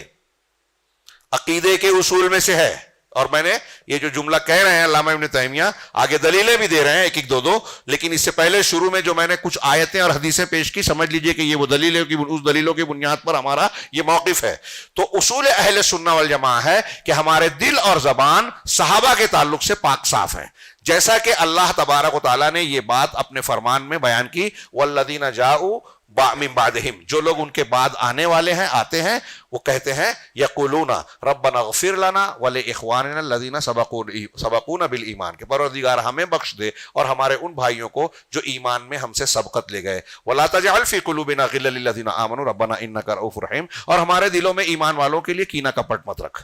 Speaker 2: عقیدے کے اصول میں سے ہے. اور میں نے یہ جو جملہ کہہ رہے ہیں علامہ ابن تیمیہ آگے دلیلیں بھی دے رہے ہیں ایک ایک دو، لیکن اس سے پہلے شروع میں جو میں نے کچھ آیتیں اور حدیثیں پیش کی، سمجھ لیجئے کہ یہ وہ دلیلیں کی، اس دلیلوں کی بنیاد پر ہمارا یہ موقف ہے۔ تو اصول اہل سنہ والجماعہ ہے کہ ہمارے دل اور زبان صحابہ کے تعلق سے پاک صاف ہیں، جیسا کہ اللہ تبارک و تعالیٰ نے یہ بات اپنے فرمان میں بیان کی، والذین جاؤوا من بعدہم، جو لوگ ان کے بعد آنے والے ہیں، آتے ہیں، وہ کہتے ہیں یقولون ربنا اغفر لنا ولاخواننا الذین سبقونا بالایمان، کہ پروردگار ہمیں بخش دے اور ہمارے ان بھائیوں کو جو ایمان میں ہم سے سبقت لے گئے، ولا تجعل فی قلوبنا غلا للذین آمنوا ربنا انک رؤوف رحیم، اور ہمارے دلوں میں ایمان والوں کے لیے کینہ کپٹ مت رکھ۔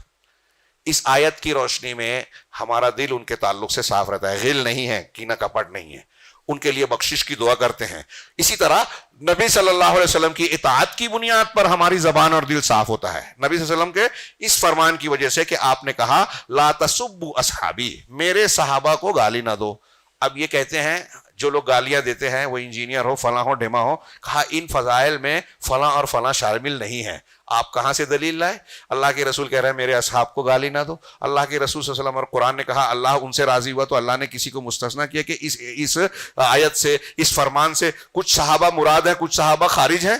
Speaker 2: اس آیت کی روشنی میں ہمارا دل ان کے تعلق سے صاف رہتا ہے، غل نہیں ہے، کینہ کپٹ نہیں ہے، ان کے لیے بخشش کی دعا کرتے ہیں۔ اسی طرح نبی صلی اللہ علیہ وسلم کی اطاعت کی بنیاد پر ہماری زبان اور دل صاف ہوتا ہے۔ نبی صلی اللہ علیہ وسلم کے اس فرمان کی وجہ سے کہ آپ نے کہا لا تسبوا اصحابی، میرے صحابہ کو گالی نہ دو۔ اب یہ کہتے ہیں جو لوگ گالیاں دیتے ہیں وہ انجینئر ہو، فلاں ہو، ڈھیما ہو، کہا ان فضائل میں فلاں اور فلاں شامل نہیں ہیں۔ آپ کہاں سے دلیل لائے؟ اللہ کے رسول کہہ رہے ہیں میرے اصحاب کو گالی نہ دو۔ اللہ کے رسول صلی اللہ علیہ وسلم اور قرآن نے کہا اللہ ان سے راضی ہوا، تو اللہ نے کسی کو مستثنیٰ کیا کہ اس آیت سے، اس فرمان سے کچھ صحابہ مراد ہیں، کچھ صحابہ خارج ہیں؟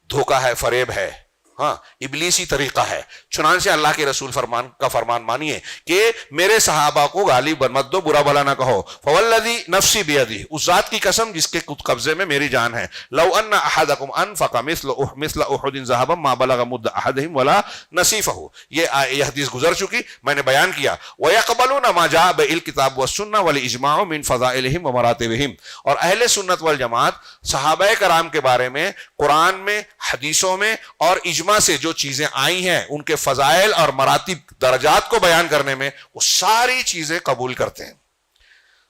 Speaker 2: دھوکہ ہے، فریب ہے، ہاں ابلیسی طریقہ ہے۔ چنانچہ اللہ کے رسول کا فرمان مانیے کہ میرے صحابہ کو گالی مت دو، برا بھلا نہ کہو۔ فوالذی نفسی بیدی، اس ذات کی قسم جس کے قبضے میں میری جان ہے، لو ان احدکم انفق مثل احد ذهبا ما بلغ مد احدهم ولا نصیفہ، یہ حدیث گزر چکی، میں نے بیان کیا۔ ويقبلون ما جاء بالکتاب والسنہ والاجماع من فضائلهم ومراتبهم، اور اہل سنت والجماعت صحابہ کرام کے بارے میں قرآن میں، حدیثوں میں اور اجماع سے جو چیزیں آئی ہیں ان کے فضائل اور مراتب، درجات کو بیان کرنے میں، وہ ساری چیزیں قبول کرتے ہیں۔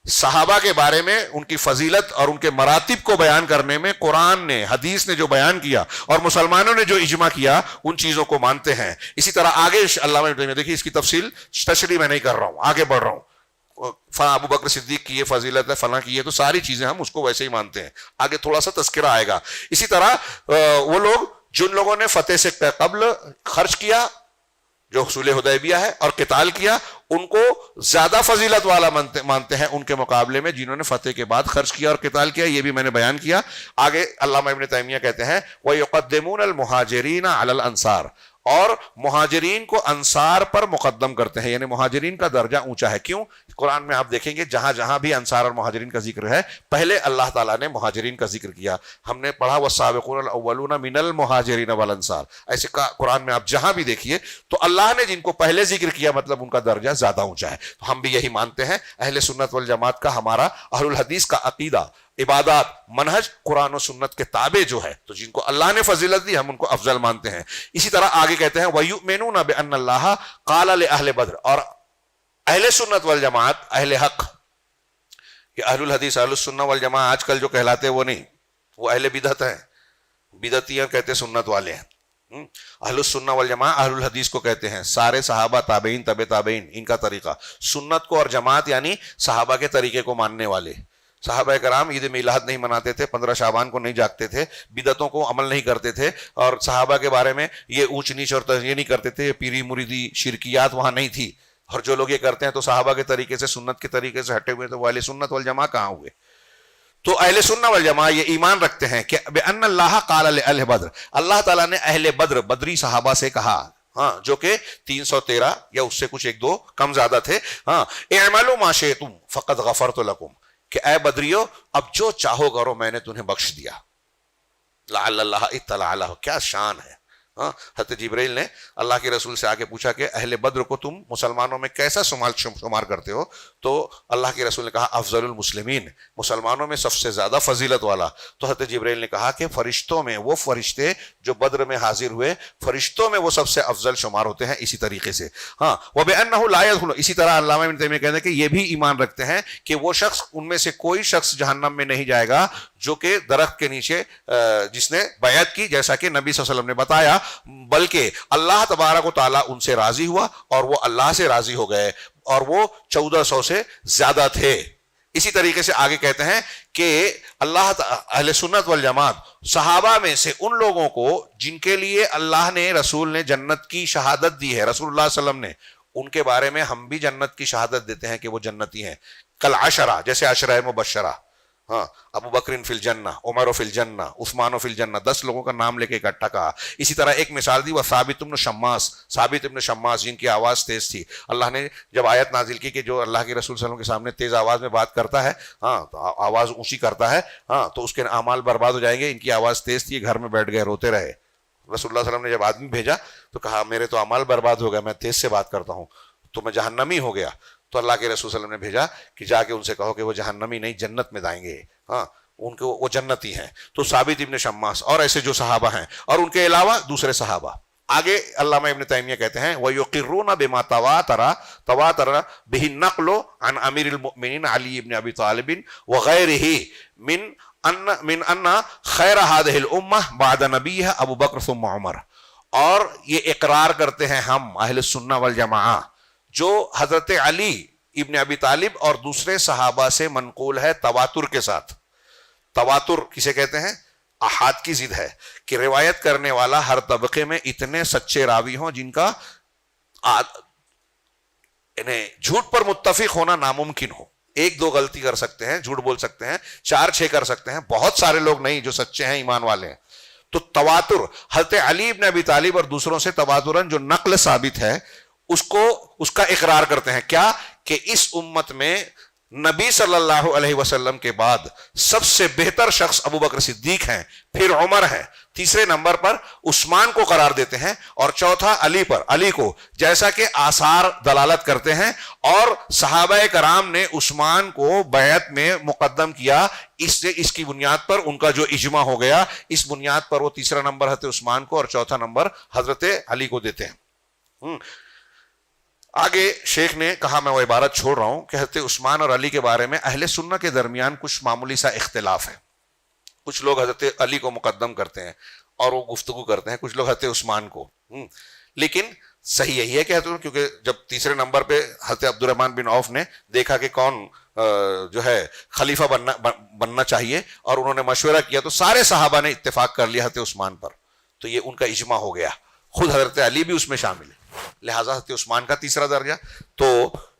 Speaker 2: صحابہ کے بارے میں ان کی فضیلت اور ان کے مراتب کو بیان کرنے میں قرآن نے، حدیث نے جو بیان کیا اور مسلمانوں نے جو اجماع کیا، ان چیزوں کو مانتے ہیں۔ اسی طرح آگے علامہ ابن تیمیہ، دیکھیے اس کی تفصیل تشریح میں نہیں کر رہا ہوں، آگے بڑھ رہا ہوں، فلاں ابو بکر صدیق کی یہ فضیلت ہے، فلاں کی یہ، تو ساری چیزیں ہم اس کو ویسے ہی مانتے ہیں۔ آگے تھوڑا سا تذکرہ آئے گا۔ اسی طرح وہ لوگ جن لوگوں نے فتح سے قبل خرچ کیا، جو حصول حدیبیہ ہے، اور قتال کیا، ان کو زیادہ فضیلت والا مانتے ہیں ان کے مقابلے میں جنہوں نے فتح کے بعد خرچ کیا اور قتال کیا، یہ بھی میں نے بیان کیا۔ آگے علامہ ابن تیمیہ کہتے ہیں وَيُقَدِّمُونَ الْمُهَاجِرِينَ عَلَى الْأَنصَارِ، اور مہاجرین کو انصار پر مقدم کرتے ہیں، یعنی مہاجرین کا درجہ اونچا ہے۔ کیوں؟ قرآن میں آپ دیکھیں گے جہاں جہاں بھی انصار اور مہاجرین کا ذکر ہے، پہلے اللہ تعالیٰ نے مہاجرین کا ذکر کیا۔ ہم نے پڑھا وَالسَّابِقُونَ الْأَوَّلُونَ مِنَ الْمُهَاجِرِينَ وَالْأَنصَارِ، ایسے قرآن میں آپ جہاں بھی دیکھیے تو اللہ نے جن کو پہلے ذکر کیا مطلب ان کا درجہ زیادہ اونچا ہے۔ تو ہم بھی یہی مانتے ہیں، اہل سنت والجماعت کا، ہمارا اہل الحدیث کا عقیدہ، عبادات، منہج قرآن و سنت کے تابع جو ہے، تو جن کو اللہ نے فضیلت دی ہم ان کو افضل مانتے ہیں۔ اسی طرح آگے کہتے ہیں وَيُؤْمِنُونَ بِأَنَّ اللَّهَ قَالَ لِأَهْلِ بَدْرٍ، اور اہل سنت والجماعت، اہل حق، یہ اہل الحدیث اہل السنہ والجماعت آج کل جو کہلاتے وہ نہیں، وہ اہل بدعت ہیں، بدعتیاں کہتے سنت والے ہیں۔ اہل السنہ والجماعت اہل الحدیث کو کہتے ہیں، سارے صحابہ، تابعین، تبع تابعین، ان کا طریقہ، سنت کو اور جماعت یعنی صحابہ کے طریقے کو ماننے والے۔ صحابہ کرام عید میلاد نہیں مناتے تھے، 15 شعبان کو نہیں جاگتے تھے، بدعتوں کو عمل نہیں کرتے تھے، اور صحابہ کے بارے میں یہ اونچ نیچ اور یہ نہیں کرتے تھے، پیری مریدی شرکیات وہاں نہیں تھی۔ اور جو لوگ یہ کرتے ہیں تو صحابہ کے طریقے سے، سنت کے طریقے سے ہٹے ہوئے، تو وہ اہل سنت والجماعت کہاں ہوئے؟ تو اہل سنت والجماعت یہ ایمان رکھتے ہیں کہ بِأَنَّ اللَّهَ قَالَ لِأَهْلِ بَدْرٍ، اللہ تعالیٰ نے اہل بدر، بدری صحابہ سے کہا، ہاں، جو کہ 313 یا اس سے کچھ ایک دو کم زیادہ تھے، ہاں، اعملوا ما شئتم فقد غفرت لكم، کہ اے بدریو اب جو چاہو کرو میں نے تمہیں بخش دیا۔ لعل اللہ اطلع علیہ، کیا شان ہے۔ ہاں، حضرت جبرائیل نے اللہ کے رسول سے آگے پوچھا کہ اہل بدر کو تم مسلمانوں میں کیسا شمار کرتے ہو؟ تو اللہ کے رسول نے کہا افضل المسلمین، مسلمانوں میں سب سے زیادہ فضیلت والا۔ تو حضرت جبرائیل نے کہا کہ فرشتوں میں وہ فرشتے جو بدر میں حاضر ہوئے، فرشتوں میں وہ سب سے افضل شمار ہوتے ہیں اسی طریقے سے۔ ہاں، وَبِأَنَّهُ لَا يَدْخُلُ، اسی طرح علامہ ابن تیمیہ کہتے ہیں کہ یہ بھی ایمان رکھتے ہیں کہ وہ شخص، ان میں سے کوئی شخص جہنم میں نہیں جائے گا جو کہ درخت کے نیچے جس نے بیعت کی، جیسا کہ نبی صلی اللہ علیہ وسلم نے بتایا، بلکہ اللہ تبارک و تعالیٰ ان سے راضی ہوا اور وہ اللہ سے راضی ہو گئے، اور وہ 1400 سے زیادہ تھے۔ اسی طریقے سے آگے کہتے ہیں کہ اہل سنت والجماعت صحابہ میں سے ان لوگوں کو جن کے لیے اللہ نے، رسول نے جنت کی شہادت دی ہے، رسول اللہ صلی اللہ علیہ وسلم نے، ان کے بارے میں ہم بھی جنت کی شہادت دیتے ہیں کہ وہ جنتی ہیں. کل عشرہ، جیسے عشرہ مبشرہ، ہاں، ابو بکر فی الجنہ، عمر فی الجنہ، عثمان فی الجنہ، 10 لوگوں کا نام لے کے اکٹھا کہا. اسی طرح ایک مثال دی وہ ثابت بن شماس، ثابت ابن شماس جن کی آواز تیز تھی. اللہ نے جب آیت نازل کی کہ جو اللہ کے رسول صلی اللہ علیہ وسلم کے سامنے تیز آواز میں بات کرتا ہے، ہاں، آواز اونچی کرتا ہے، ہاں، تو اس کے اعمال برباد ہو جائیں گے. ان کی آواز تیز تھی، گھر میں بیٹھ گئے، روتے رہے. رسول اللہ صلی اللہ علیہ وسلم نے جب آدمی بھیجا تو کہا میرے تو اعمال برباد ہو گئے، میں تیز سے بات کرتا ہوں تو میں جہنمی ہو گیا. تو اللہ کے رسول صلی اللہ علیہ وسلم نے بھیجا کہ جا کے ان سے کہو کہ وہ جہنمی نہیں، جنت میں جائیں گے، ہاں، ان کو وہ جنتی ہیں. تو ثابت ابن شماس اور ایسے جو صحابہ ہیں، اور ان کے علاوہ دوسرے صحابہ. آگے علامہ ابن تیمیہ کہتے ہیں وَيُقِرُّونَ بِمَا تَوَاتَرَ بِهِ النَّقْلُ عَنْ أَمِيرِ الْمُؤْمِنِينَ عَلِيِّ بْنِ أَبِي طَالِبٍ وَغَيْرِهِ من ان خیر هذه الامه بعد نبیها ابو بکر ثم عمر. اور یہ اقرار کرتے ہیں ہم اہل سنہ والجماعہ جو حضرت علی ابن ابی طالب اور دوسرے صحابہ سے منقول ہے تواتر کے ساتھ. تواتر کسے کہتے ہیں؟ احاد کی ضد ہے کہ روایت کرنے والا ہر طبقے میں اتنے سچے راوی ہوں جن کا انہیں جھوٹ پر متفق ہونا ناممکن ہو. 1-2 غلطی کر سکتے ہیں، جھوٹ بول سکتے ہیں، 4-6 کر سکتے ہیں، بہت سارے لوگ نہیں جو سچے ہیں، ایمان والے ہیں. تو تواتر حضرت علی ابن ابی طالب اور دوسروں سے تواتراً جو نقل ثابت ہے اس کا اقرار کرتے ہیں. کیا کہ اس امت میں نبی صلی اللہ علیہ وسلم کے بعد سب سے بہتر شخص ابو بکر صدیق ہیں، پھر عمر ہے، تیسرے نمبر پر عثمان کو قرار دیتے ہیں، اور چوتھا علی کو، جیسا کہ آثار دلالت کرتے ہیں. اور صحابہ کرام نے عثمان کو بیعت میں مقدم کیا، اس کی بنیاد پر ان کا جو اجماع ہو گیا، اس بنیاد پر وہ تیسرا نمبر حضرت عثمان کو اور چوتھا نمبر حضرت علی کو دیتے ہیں. آگے شیخ نے کہا، میں وہ عبارت چھوڑ رہا ہوں کہ حضرت عثمان اور علی کے بارے میں اہل سنہ کے درمیان کچھ معمولی سا اختلاف ہے. کچھ لوگ حضرت علی کو مقدم کرتے ہیں اور وہ گفتگو کرتے ہیں، کچھ لوگ حضرت عثمان کو. لیکن صحیح یہی ہے کہ کیونکہ جب تیسرے نمبر پہ حضرت عبد الرحمن بن عوف نے دیکھا کہ کون جو ہے خلیفہ بننا چاہیے اور انہوں نے مشورہ کیا تو سارے صحابہ نے اتفاق کر لیا حضرت عثمان پر، تو یہ ان کا اجماع ہو گیا. خود حضرت علی بھی اس میں شامل ہے، لہٰذا حضرت عثمان کا تیسرا درجہ. تو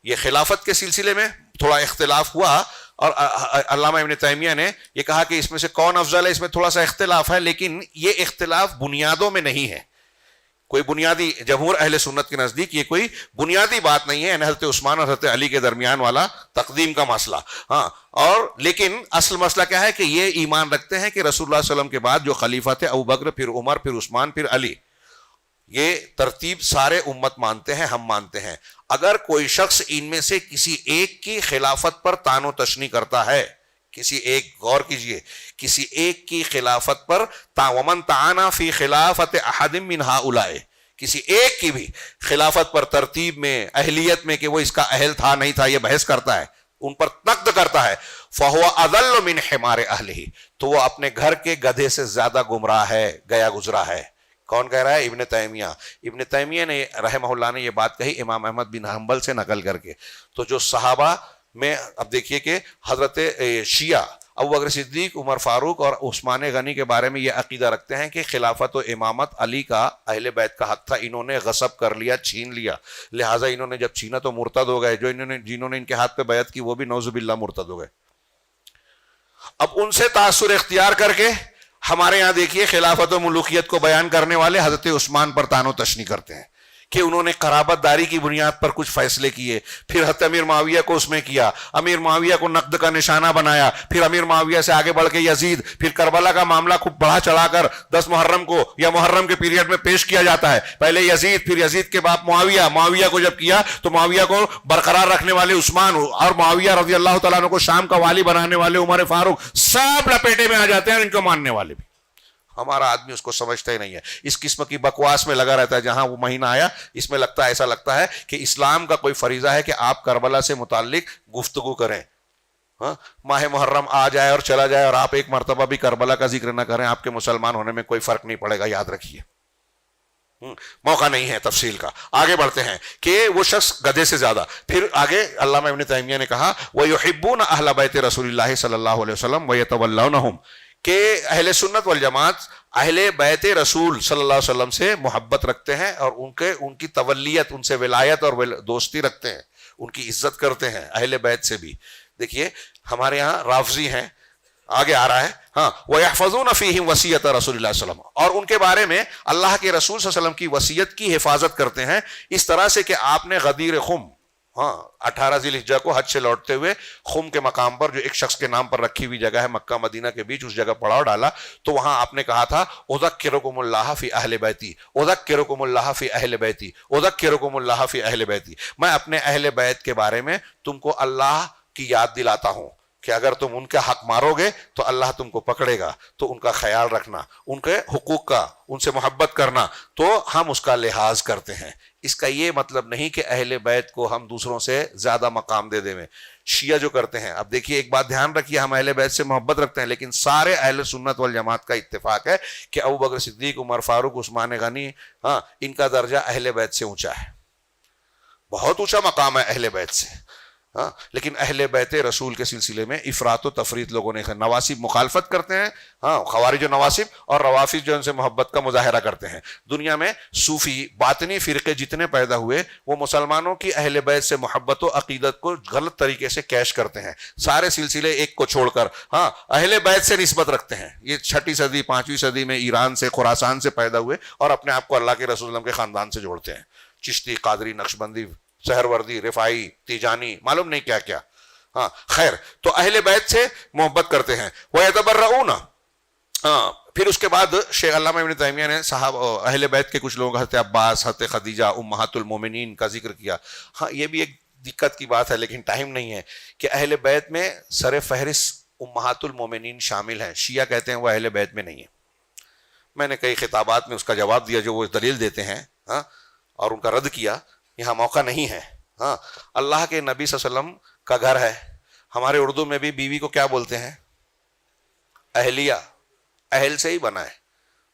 Speaker 2: یہ خلافت کے سلسلے میں تھوڑا اختلاف ہوا، اور علامہ ابن تیمیہ نے یہ کہا کہ اس میں سے کون افضل ہے، اس میں تھوڑا سا اختلاف ہے، لیکن یہ اختلاف بنیادوں میں نہیں ہے. کوئی بنیادی، جمہور اہل سنت کے نزدیک یہ کوئی بنیادی بات نہیں ہے، یعنی حضرت عثمان اور حضرت علی کے درمیان والا تقدیم کا مسئلہ. ہاں، اور لیکن اصل مسئلہ کیا ہے کہ یہ ایمان رکھتے ہیں کہ رسول اللہ صلی اللہ علیہ وسلم کے بعد جو خلیفہ تھے ابو بکر، پھر عمر، پھر عثمان، پھر علی، یہ ترتیب سارے امت مانتے ہیں، ہم مانتے ہیں. اگر کوئی شخص ان میں سے کسی ایک کی خلافت پر طعن و تشنیع کرتا ہے، کسی ایک، غور کیجئے، کسی ایک کی خلافت پر، ومن طعن فی خلافت احد من ہؤلاء، کسی ایک کی بھی خلافت پر ترتیب میں، اہلیت میں کہ وہ اس کا اہل تھا نہیں تھا، یہ بحث کرتا ہے، ان پر نقد کرتا ہے، فہو اضل من حمار اہلہ، تو وہ اپنے گھر کے گدھے سے زیادہ گمراہ ہے، گیا گزرا ہے. کون کہہ رہا ہے؟ ابن تیمیہ. ابن تیمیہ نے رحمہ اللہ نے یہ بات کہی امام احمد بن حنبل سے نقل کر کے. تو جو صحابہ میں اب دیکھیے کہ حضرت شیعہ ابو بکر صدیق، عمر فاروق اور عثمان غنی کے بارے میں یہ عقیدہ رکھتے ہیں کہ خلافت و امامت علی کا، اہل بیت کا حق تھا، انہوں نے غصب کر لیا، چھین لیا، لہٰذا انہوں نے جب چھینا تو مرتد ہو گئے. جنہوں نے ان کے ہاتھ پہ بیعت کی وہ بھی نعوذ باللہ مرتد ہو گئے. اب ان سے تاثر اختیار کر کے ہمارے یہاں دیکھیے خلافت و ملوکیت کو بیان کرنے والے حضرت عثمان پر طعن و تشنیع کرتے ہیں کہ انہوں نے قرابت داری کی بنیاد پر کچھ فیصلے کیے، پھر حضرت امیر معاویہ کو اس میں کیا، امیر معاویہ کو نقد کا نشانہ بنایا، پھر امیر معاویہ سے آگے بڑھ کے یزید، پھر کربلا کا معاملہ خوب بڑھا چڑھا کر 10 محرم کو یا محرم کے پیریڈ میں پیش کیا جاتا ہے. پہلے یزید، پھر یزید کے باپ معاویہ، معاویہ کو جب کیا تو معاویہ کو برقرار رکھنے والے عثمان، اور معاویہ رضی اللہ تعالیٰ عنہ کو شام کا والی بنانے والے عمر فاروق، سب لپیٹے میں آ جاتے ہیں، اور ان کو ماننے والے بھی. ہمارا آدمی اس کو سمجھتا ہی نہیں ہے، اس قسم کی بکواس میں لگا رہتا ہے. جہاں وہ مہینہ آیا اس میں لگتا ہے، ایسا لگتا ہے کہ اسلام کا کوئی فریضہ ہے کہ آپ کربلا سے متعلق گفتگو کریں. ماہ محرم آ جائے اور چلا جائے اور آپ ایک مرتبہ بھی کربلا کا ذکر نہ کریں، آپ کے مسلمان ہونے میں کوئی فرق نہیں پڑے گا، یاد رکھیے. موقع نہیں ہے تفصیل کا. آگے بڑھتے ہیں کہ وہ شخص گدھے سے زیادہ. پھر آگے علامہ ابن تیمیہ نے کہا وَيُحِبُّونَ أَهْلَ بَيْتِ رسول اللہ صلی اللہ علیہ وسلم وَيَتَوَلَّوْنَهُمْ، کہ اہل سنت والجماعت اہل بیت رسول صلی اللہ علیہ وسلم سے محبت رکھتے ہیں اور ان کی تولیت، ان سے ولایت اور دوستی رکھتے ہیں، ان کی عزت کرتے ہیں اہل بیت سے بھی. دیکھیے ہمارے یہاں رافضی ہیں، آگے آ رہا ہے، ہاں وَيَحْفَظُونَ فِيهِمْ وَصِيَّةَ رَسُولِ اللَّهِ صلی اللہ علیہ وسلم، اور ان کے بارے میں اللہ کے رسول صلی اللہ علیہ وسلم کی وصیت کی حفاظت کرتے ہیں اس طرح سے کہ آپ نے غدیر خم، ہاں 18 ذی الحجہ کو حج سے لوٹتے ہوئے خم کے مقام پر جو ایک شخص کے نام پر رکھی ہوئی جگہ ہے مکہ مدینہ کے بیچ، اس جگہ پڑاؤ ڈالا تو وہاں آپ نے کہا تھا اذکرکم اللہ فی اہل بیتی، اذکرکم اللہ فی اہل بیتی، اذکرکم اللہ فی اہل بیتی، میں اپنے اہل بیت کے بارے میں تم کو اللہ کی یاد دلاتا ہوں کہ اگر تم ان کا حق مارو گے تو اللہ تم کو پکڑے گا، تو ان کا خیال رکھنا، ان کے حقوق کا، ان سے محبت کرنا، تو ہم اس کا لحاظ کرتے ہیں. اس کا یہ مطلب نہیں کہ اہل بیت کو ہم دوسروں سے زیادہ مقام دے دیں. شیعہ جو کرتے ہیں، اب دیکھیے ایک بات دھیان رکھیے، ہم اہل بیت سے محبت رکھتے ہیں لیکن سارے اہل سنت والجماعت کا اتفاق ہے کہ ابوبکر صدیق، عمر فاروق، عثمان غنی، ہاں ان کا درجہ اہل بیت سے اونچا ہے، بہت اونچا مقام ہے اہل بیت سے. ہاں لیکن اہل بیت رسول کے سلسلے میں افراط و تفریط لوگوں نے، نواسب مخالفت کرتے ہیں، ہاں خوارج و نواسب، اور روافض جو ان سے محبت کا مظاہرہ کرتے ہیں. دنیا میں صوفی باطنی فرقے جتنے پیدا ہوئے وہ مسلمانوں کی اہل بیت سے محبت و عقیدت کو غلط طریقے سے کیش کرتے ہیں، سارے سلسلے ایک کو چھوڑ کر ہاں اہل بیت سے نسبت رکھتے ہیں. یہ 6 صدی 5ویں صدی میں ایران سے، خراسان سے پیدا ہوئے اور اپنے آپ کو اللہ کے رسول صلی اللہ علیہ وسلم کے خاندان سے جوڑتے ہیں. چشتی، قادری، نقشبندی، سہروردی، رفاعی، تیجانی، معلوم نہیں کیا کیا. ہاں خیر، تو اہل بیت سے محبت کرتے ہیں. وَيَتَبَرَّؤُونَ، ہاں پھر اس کے بعد شیخ علامہ ابن تیمیہ نے صحابہ اہل بیت کے کچھ لوگوں کا، حضرت عباس، حضرت خدیجہ امہات المومنین کا ذکر کیا. ہاں یہ بھی ایک دقت کی بات ہے لیکن ٹائم نہیں ہے کہ اہل بیت میں سر فہرست امہات المومنین شامل ہیں. شیعہ کہتے ہیں وہ اہل بیت میں نہیں ہے. میں نے کئی خطابات میں اس کا جواب دیا جو وہ دلیل دیتے ہیں، ہاں اور ان کا رد کیا. یہاں موقع نہیں ہے. ہاں اللہ کے نبی صلی اللہ علیہ وسلم کا گھر ہے. ہمارے اردو میں بھی بیوی کو کیا بولتے ہیں؟ اہلیہ. اہل سے ہی بنا ہے،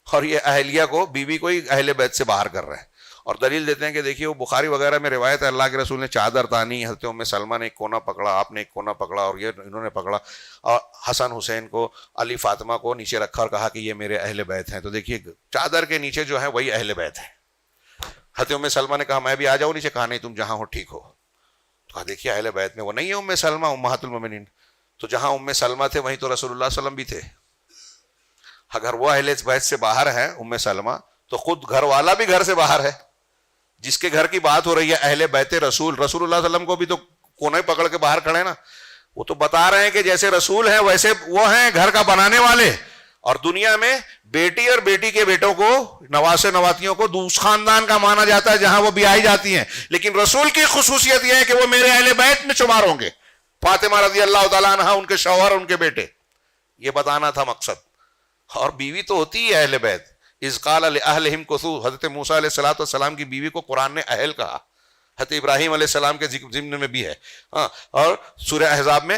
Speaker 2: اور یہ اہلیہ کو، بیوی کو ہی اہل بیت سے باہر کر رہے ہیں. اور دلیل دیتے ہیں کہ دیکھیے وہ بخاری وغیرہ میں روایت ہے، اللہ کے رسول نے چادر تانی، حضرت ام سلمہ نے ایک کونا پکڑا، آپ نے ایک کونا پکڑا اور یہ انہوں نے پکڑا، اور حسن حسین کو، علی فاطمہ کو نیچے رکھا اور کہا کہ یہ میرے اہل بیت ہیں. تو دیکھیے چادر کے نیچے جو ہے وہی اہل بیت ہے. حضرت ام سلمہ نے کہا میں بھی آ جاؤں نیچے، کہا نہیں تم جہاں ہو ٹھیک ہو. تو کہا دیکھیے اہل بیت میں وہ نہیں ہے ام سلمہ امہات المومنین. تو جہاں ام سلمہ تھے وہیں تو رسول اللہ صلی اللہ علیہ وسلم بھی تھے. اگر وہ اہل بیت سے باہر ہے ام سلمہ، تو خود گھر والا بھی گھر سے باہر ہے. جس کے گھر کی بات ہو رہی ہے اہل بیت رسول، رسول اللہ صلی اللہ علیہ وسلم کو بھی تو کونے پکڑ کے باہر کھڑے نا. وہ تو بتا رہے ہیں کہ جیسے رسول ہیں ویسے وہ ہیں گھر کا بنانے والے. اور دنیا میں بیٹی اور بیٹی کے بیٹوں کو، نواسے نواتیوں کو اس خاندان کا مانا جاتا ہے جہاں وہ بیائی جاتی ہیں، لیکن رسول کی خصوصیت یہ ہے کہ وہ میرے اہل بیت میں شمار ہوں گے. فاطمہ رضی اللہ تعالیٰ عنہ، ان کے شوہر، ان کے بیٹے، یہ بتانا تھا مقصد. اور بیوی تو ہوتی ہے اہل بیت. اذ قال لأہلہم کثوا، حضرت موسیٰ علیہ السلام کی بیوی کو قرآن نے اہل کہا. حضرت ابراہیم علیہ السلام کے ضمن میں بھی ہے. ہاں اور سورہ احزاب میں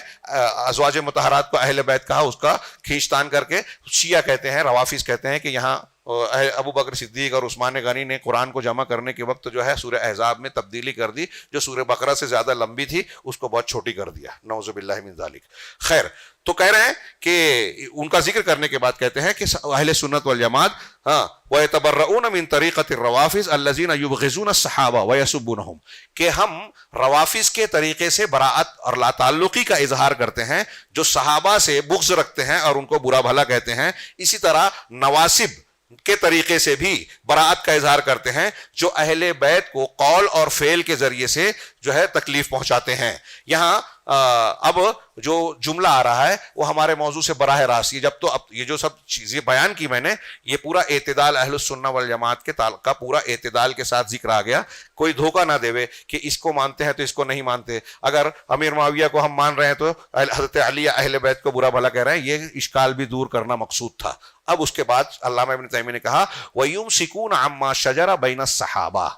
Speaker 2: ازواج مطہرات کو اہل بیت کہا، اس کا کھینچتان کر کے شیعہ کہتے ہیں، روافظ کہتے ہیں کہ یہاں ابو بکر صدیق اور عثمان غنی نے قرآن کو جمع کرنے کے وقت جو ہے سورہ احزاب میں تبدیلی کر دی، جو سورہ بقرہ سے زیادہ لمبی تھی اس کو بہت چھوٹی کر دیا. نعوذ باللہ من ذالک. خیر، تو کہہ رہے ہیں کہ ان کا ذکر کرنے کے بعد کہتے ہیں کہ اہل سنت والجماعت ہاں وَيَتَبَرَّؤُونَ مِن طَرِيقَةِ الرَّوَافِضِ الَّذِينَ يُبْغِضُونَ الصَّحَابَةَ وَيَسُبُّونَهُمْ، کہ ہم روافظ کے طریقے سے براءت اور لا تعلقی کا اظہار کرتے ہیں، جو صحابہ سے بغض رکھتے ہیں اور ان کو برا بھلا کہتے ہیں. اسی طرح نواسب کے طریقے سے بھی براءت کا اظہار کرتے ہیں، جو اہل بیت کو قول اور فعل کے ذریعے سے جو ہے تکلیف پہنچاتے ہیں. یہاں اب جو جملہ آ رہا ہے وہ ہمارے موضوع سے براہ راست، جب تو اب یہ جو سب چیزیں بیان کی میں نے، یہ پورا اعتدال اہل السنہ والجماعت کے کا پورا اعتدال کے ساتھ ذکر آ گیا. کوئی دھوکہ نہ دے کہ اس کو مانتے ہیں تو اس کو نہیں مانتے. اگر امیر معاویہ کو ہم مان رہے ہیں تو حضرت علی اہل بیت کو برا بھلا کہہ رہے ہیں، یہ اشکال بھی دور کرنا مقصود تھا. اب اس کے بعد علامہ ابن تیمیہ نے کہا وَيُمْسِكُونَ عَمَّا شَجَرَ بَيْنَ الصَّحَابَةِ،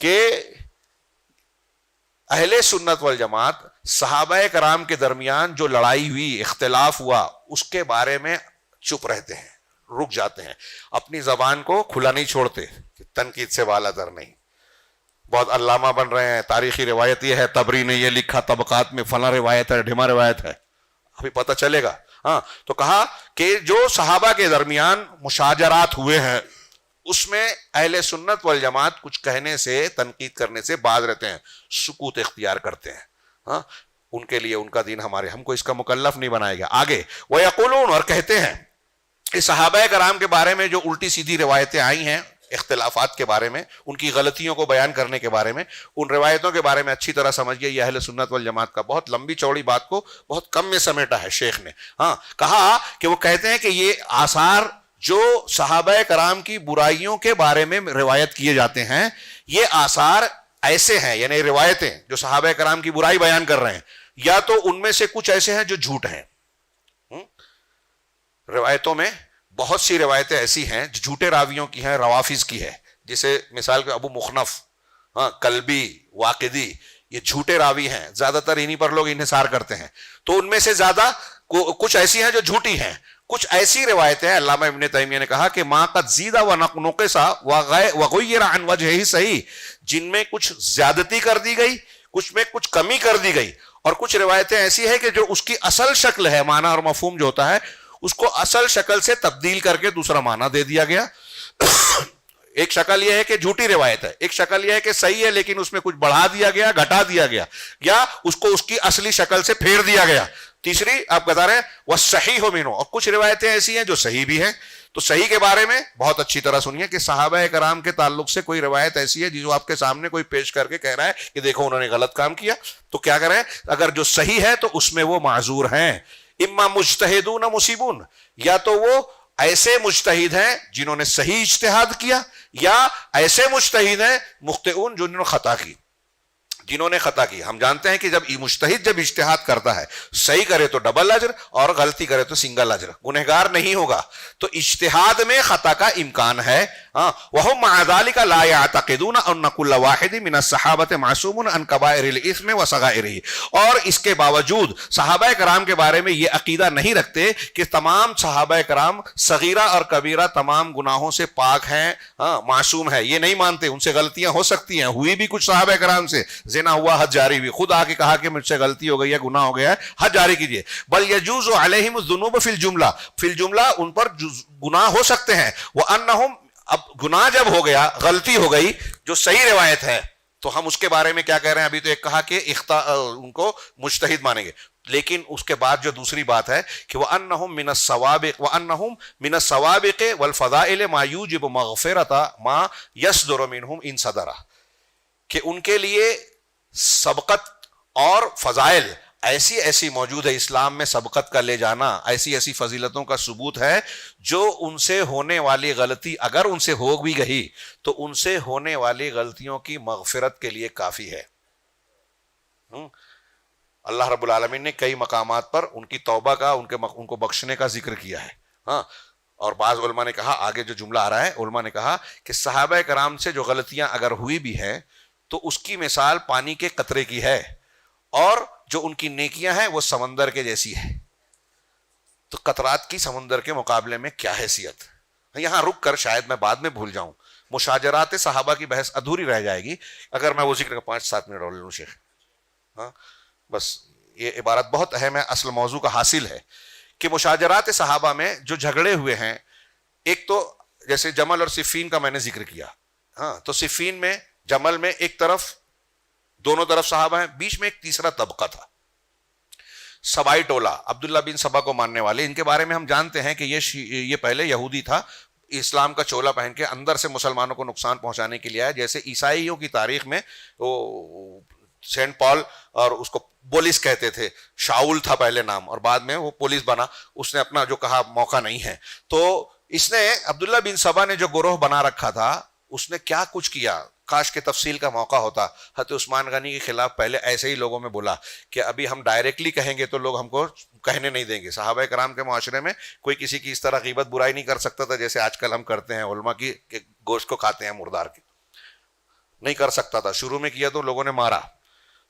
Speaker 2: کہ اہل سنت والجماعت صحابہ کرام کے درمیان جو لڑائی ہوئی، اختلاف ہوا، اس کے بارے میں چپ رہتے ہیں، رک جاتے ہیں، اپنی زبان کو کھلا نہیں چھوڑتے، تنقید سے والا در نہیں. بہت علامہ بن رہے ہیں، تاریخی روایت یہ ہے، تبری نے یہ لکھا طبقات میں، فلاں روایت ہے، ڈھیما روایت ہے. ابھی پتہ چلے گا ہاں تو کہا کہ جو صحابہ کے درمیان مشاجرات ہوئے ہیں اس میں اہل سنت والجماعت کچھ کہنے سے تنقید کرنے سے باز رہتے ہیں, سکوت اختیار کرتے ہیں. ہاں ان کے لیے ان کا دین ہم کو اس کا مکلف نہیں بنائے گا. آگے وَيَقُولُونَ, اور کہتے ہیں کہ صحابہ کرام کے بارے میں جو الٹی سیدھی روایتیں آئی ہیں اختلافات کے بارے میں, ان کی غلطیوں کو بیان کرنے کے بارے میں, ان روایتوں کے بارے میں اچھی طرح سمجھیے. یہ اہل سنت والجماعت کا بہت لمبی چوڑی بات کو بہت کم میں سمیٹا ہے شیخ نے. ہاں کہا کہ وہ کہتے ہیں کہ یہ آثار جو صحابہ کرام کی برائیوں کے بارے میں روایت کیے جاتے ہیں, یہ آثار ایسے ہیں, یعنی روایتیں جو صحابہ کرام کی برائی بیان کر رہے ہیں, یا تو ان میں سے کچھ ایسے ہیں جو جھوٹ ہیں. روایتوں میں بہت سی روایتیں ایسی ہیں جو جھوٹے راویوں کی ہیں, روافظ کی ہے, جسے مثال کے ابو مخنف, کلبی, واقدی, یہ جھوٹے راوی ہیں, زیادہ تر انہی پر لوگ انحصار کرتے ہیں. تو ان میں سے زیادہ کچھ ایسی ہیں جو جھوٹی ہیں. کچھ ایسی روایتیں ہیں, علامہ ابن تیمیہ نے کہا کہ ما قد زیدہ و نقصا وغیر عن وجہ صحیح, جن میں کچھ زیادتی کر دی گئی, کچھ میں کچھ کمی کر دی گئی, اور کچھ روایتیں ایسی ہیں کہ جو اس کی اصل شکل ہے, معنی اور مفہوم جو ہوتا ہے اس کو اصل شکل سے تبدیل کر کے دوسرا معنی دے دیا گیا. ایک شکل یہ ہے کہ جھوٹی روایت ہے, ایک شکل یہ ہے کہ صحیح ہے لیکن اس میں کچھ بڑھا دیا گیا, گھٹا دیا گیا, یا اس کو اس کی اصلی شکل سے پھیر دیا گیا. تیسری آپ بتا رہے ہیں وہ صحیح ہو مینو, اور کچھ روایتیں ایسی ہیں جو صحیح بھی ہیں. تو صحیح کے بارے میں بہت اچھی طرح سنیے کہ صحابہ کرام کے تعلق سے کوئی روایت ایسی ہے جو آپ کے سامنے کوئی پیش کر کے کہہ رہا ہے کہ دیکھو انہوں نے غلط کام کیا, تو کیا کریں, اگر جو صحیح ہے تو اس میں وہ معذور ہیں. اما مجتہدون مصیبون, یا تو وہ ایسے مجتہد ہیں جنہوں نے صحیح اجتہاد کیا, یا ایسے مجتہد ہیں مخطئون جنہوں نے خطا کی. جنہوں نے خطا کی, ہم جانتے ہیں کہ جب مجتہد جب اجتہاد کرتا ہے, صحیح کرے تو ڈبل اجر اور غلطی کرے تو سنگل اجر, گنہگار نہیں ہوگا. تو اجتہاد میں خطا کا امکان ہے. وَهُمْ مَعَ ذَلِكَ لَا يَعْتَقِدُونَ أَنَّ كُلَّ وَاحِدٍ مِنَ الصَّحَابَةِ مَعْصُومٌ عَنْ كَبَائِرِ الْإِثْمِ وَصَغَائِرِهِ, اور اس کے باوجود صحابہ کرام کے بارے میں یہ عقیدہ نہیں رکھتے کہ تمام صحابہ کرام صغیرہ اور کبیرہ تمام گناہوں سے پاک ہیں, معصوم ہے. یہ نہیں مانتے, ان سے غلطیاں ہو سکتی ہیں, ہوئی بھی کچھ صحابہ کرام سے, زنا ہوا, حد جاری ہوئی, خود آ کے کہا کہ مجھ سے غلطی ہو گئی ہے, گناہ ہو گیا ہے, حد جاری کیجیے. بل یجوز علیہم الذنوب فی الجملہ, فی الجملہ ان پر گناہ ہو سکتے ہیں. وانہم, اب گناہ جب ہو گیا, غلطی ہو گئی جو صحیح روایت ہے, تو ہم اس کے بارے میں کیا کہہ رہے ہیں, ابھی تو ایک کہا کہ ان کو مجتہد مانیں گے, لیکن اس کے بعد جو دوسری بات ہے کہ وَأَنَّهُمْ مِنَ السَّوَابِقِ وَأَنَّهُمْ مِنَ السَّوَابِقِ وَالْفَضَائِلِ مَا يُوجِبُ مَغْفِرَةَ مَا يَصْدُرُ مِنْهُمْ إِنْ صَدَرَ, کہ ان کے لیے سبقت اور فضائل ایسی ایسی موجود ہے اسلام میں, سبقت کا لے جانا, ایسی ایسی فضیلتوں کا ثبوت ہے جو ان سے ہونے والی غلطی اگر ان سے ہو بھی گئی تو ان سے ہونے والی غلطیوں کی مغفرت کے لیے کافی ہے. اللہ رب العالمین نے کئی مقامات پر ان کی توبہ کا, ان کو بخشنے کا ذکر کیا ہے. اور بعض علماء نے کہا, آگے جو جملہ آ رہا ہے, علماء نے کہا کہ صحابہ کرام سے جو غلطیاں اگر ہوئی بھی ہیں تو اس کی مثال پانی کے قطرے کی ہے, اور جو ان کی نیکیاں ہیں وہ سمندر کے جیسی ہے. تو قطرات کی سمندر کے مقابلے میں کیا حیثیت. یہاں رک کر شاید میں بعد میں بھول جاؤں, مشاجرات صحابہ کی بحث ادھوری رہ جائے گی اگر میں وہ ذکر کا 5-7 منٹ اور لے لوں شیخ. بس یہ عبارت بہت اہم ہے, اصل موضوع کا حاصل ہے کہ مشاجرات صحابہ میں جو جھگڑے ہوئے ہیں, ایک تو جیسے جمل اور صفین کا میں نے ذکر کیا. تو صفین میں, جمل میں ایک طرف دونوں طرف صحابہ ہیں, بیچ میں ایک تیسرا طبقہ تھا, سبائی ٹولہ, عبداللہ بن سبا کو ماننے والے. ان کے بارے میں ہم جانتے ہیں کہ یہ پہلے یہودی تھا, اسلام کا چولا پہن کے اندر سے مسلمانوں کو نقصان پہنچانے کے لیے آیا. جیسے عیسائیوں کی تاریخ میں وہ سینٹ پال, اور اس کو پولیس کہتے تھے, شاؤل تھا پہلے نام اور بعد میں وہ پولیس بنا, اس نے اپنا جو کہا موقع نہیں ہے. تو اس نے, عبداللہ بن سبا نے جو گروہ بنا رکھا تھا, اس نے کیا کچھ کیا, کاش کے تفصیل کا موقع ہوتا. حضرت عثمان غنی کے خلاف پہلے ایسے ہی لوگوں میں بولا کہ ابھی ہم ڈائریکٹلی کہیں گے تو لوگ ہم کو کہنے نہیں دیں گے. صحابہ کرام کے معاشرے میں کوئی کسی کی اس طرح غیبت برائی نہیں کر سکتا تھا جیسے آج کل ہم کرتے ہیں علماء کی, کہ گوشت کو کھاتے ہیں مردار کی, نہیں کر سکتا تھا. شروع میں کیا تو لوگوں نے مارا,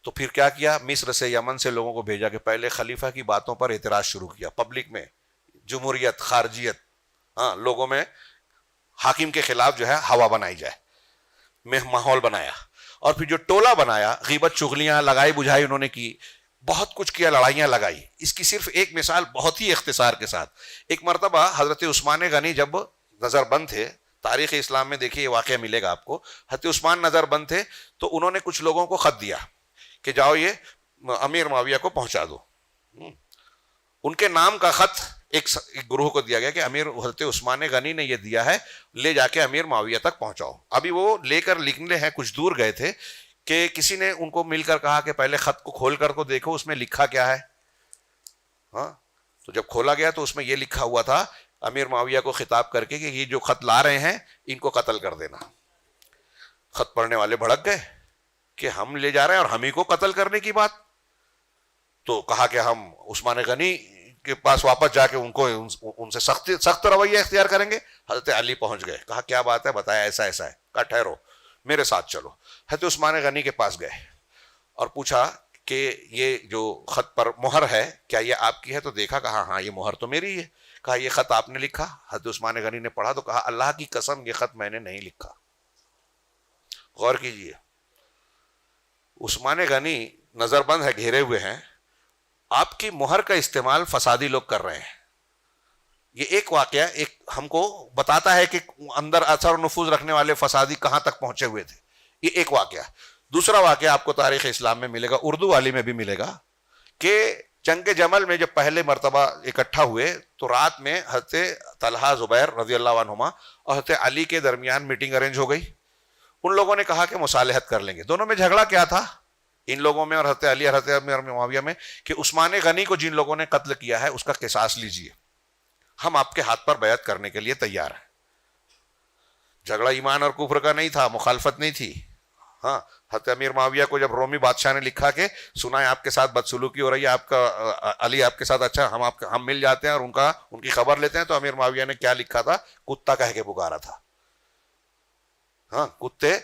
Speaker 2: تو پھر کیا کیا, مصر سے, یمن سے لوگوں کو بھیجا کہ پہلے خلیفہ کی باتوں پر اعتراض شروع کیا, پبلک میں جمہوریت, خارجیت, لوگوں میں حاکم کے خلاف جو ہے ہوا بنائی جائے, میں ماحول بنایا. اور پھر جو ٹولہ بنایا, غیبت چغلیاں لگائی بجھائی انہوں نے کی, بہت کچھ کیا, لڑائیاں لگائی. اس کی صرف ایک مثال بہت ہی اختصار کے ساتھ. ایک مرتبہ حضرت عثمان غنی جب نظر بند تھے, تاریخ اسلام میں دیکھیے یہ واقعہ ملے گا آپ کو, حضرت عثمان نظر بند تھے تو انہوں نے کچھ لوگوں کو خط دیا کہ جاؤ یہ امیر معاویہ کو پہنچا دو. ان کے نام کا خط ایک گروہ کو دیا گیا کہ امیر حضرت عثمان غنی نے یہ دیا ہے, لے جا کے امیر معاویہ تک پہنچاؤ. ابھی وہ لے کر لکھنے ہیں, کچھ دور گئے تھے کہ کسی نے ان کو مل کر کہا کہ پہلے خط کو کھول کر تو دیکھو اس میں لکھا کیا ہے. ہاں, تو جب کھولا گیا تو اس میں یہ لکھا ہوا تھا امیر معاویہ کو خطاب کر کے کہ یہ جو خط لا رہے ہیں ان کو قتل کر دینا. خط پڑھنے والے بھڑک گئے کہ ہم لے جا رہے ہیں اور ہم ہی کو قتل کرنے کی بات. تو کہا کہ ہم عثمان غنی کے پاس واپس جا کے ان سے سخت رویہ اختیار کریں گے. حضرت علی پہنچ گئے, کہا کیا بات ہے, بتایا ایسا ایسا ہے. کہا ٹھہرو میرے ساتھ چلو. حضرت عثمان غنی کے پاس گئے اور پوچھا کہ یہ جو خط پر مہر ہے کیا یہ آپ کی ہے؟ تو دیکھا, کہا ہاں یہ مہر تو میری ہے. کہا یہ خط آپ نے لکھا؟ حضرت عثمان غنی نے پڑھا تو کہا اللہ کی قسم یہ خط میں نے نہیں لکھا. غور کیجئے, عثمان غنی نظر بند ہے, گھیرے ہوئے ہیں, آپ کی مہر کا استعمال فسادی لوگ کر رہے ہیں. یہ ایک واقعہ ایک ہم کو بتاتا ہے کہ اندر اثر و نفوذ رکھنے والے فسادی کہاں تک پہنچے ہوئے تھے. یہ ایک واقعہ. دوسرا واقعہ آپ کو تاریخ اسلام میں ملے گا, اردو والی میں بھی ملے گا, کہ جنگ جمل میں جب پہلے مرتبہ اکٹھا ہوئے تو رات میں حضرت طلحہ زبیر رضی اللہ عنہما اور حضرت علی کے درمیان میٹنگ ارینج ہو گئی. ان لوگوں نے کہا کہ مصالحت کر لیں گے. دونوں میں جھگڑا کیا تھا ان لوگوں میں اور حضرت علی اور حضرت معاویہ میں, کہ عثمان غنی کو جن لوگوں نے قتل کیا ہے اس کا قصاص لیجئے, ہم آپ کے ہاتھ پر بیعت کرنے کے لیے تیار ہیں. جھگڑا ایمان اور کفر کا نہیں تھا, مخالفت نہیں تھی. ہاں, حضرت امیر معاویہ کو جب رومی بادشاہ نے لکھا کہ سنا ہے آپ کے ساتھ بدسلوکی ہو رہی ہے, آپ کا علی آپ کے ساتھ اچھا, ہم مل جاتے ہیں اور ان کی خبر لیتے ہیں, تو امیر معاویہ نے کیا لکھا تھا, کتا کہہ کے پکارا تھا. ہاں, کتے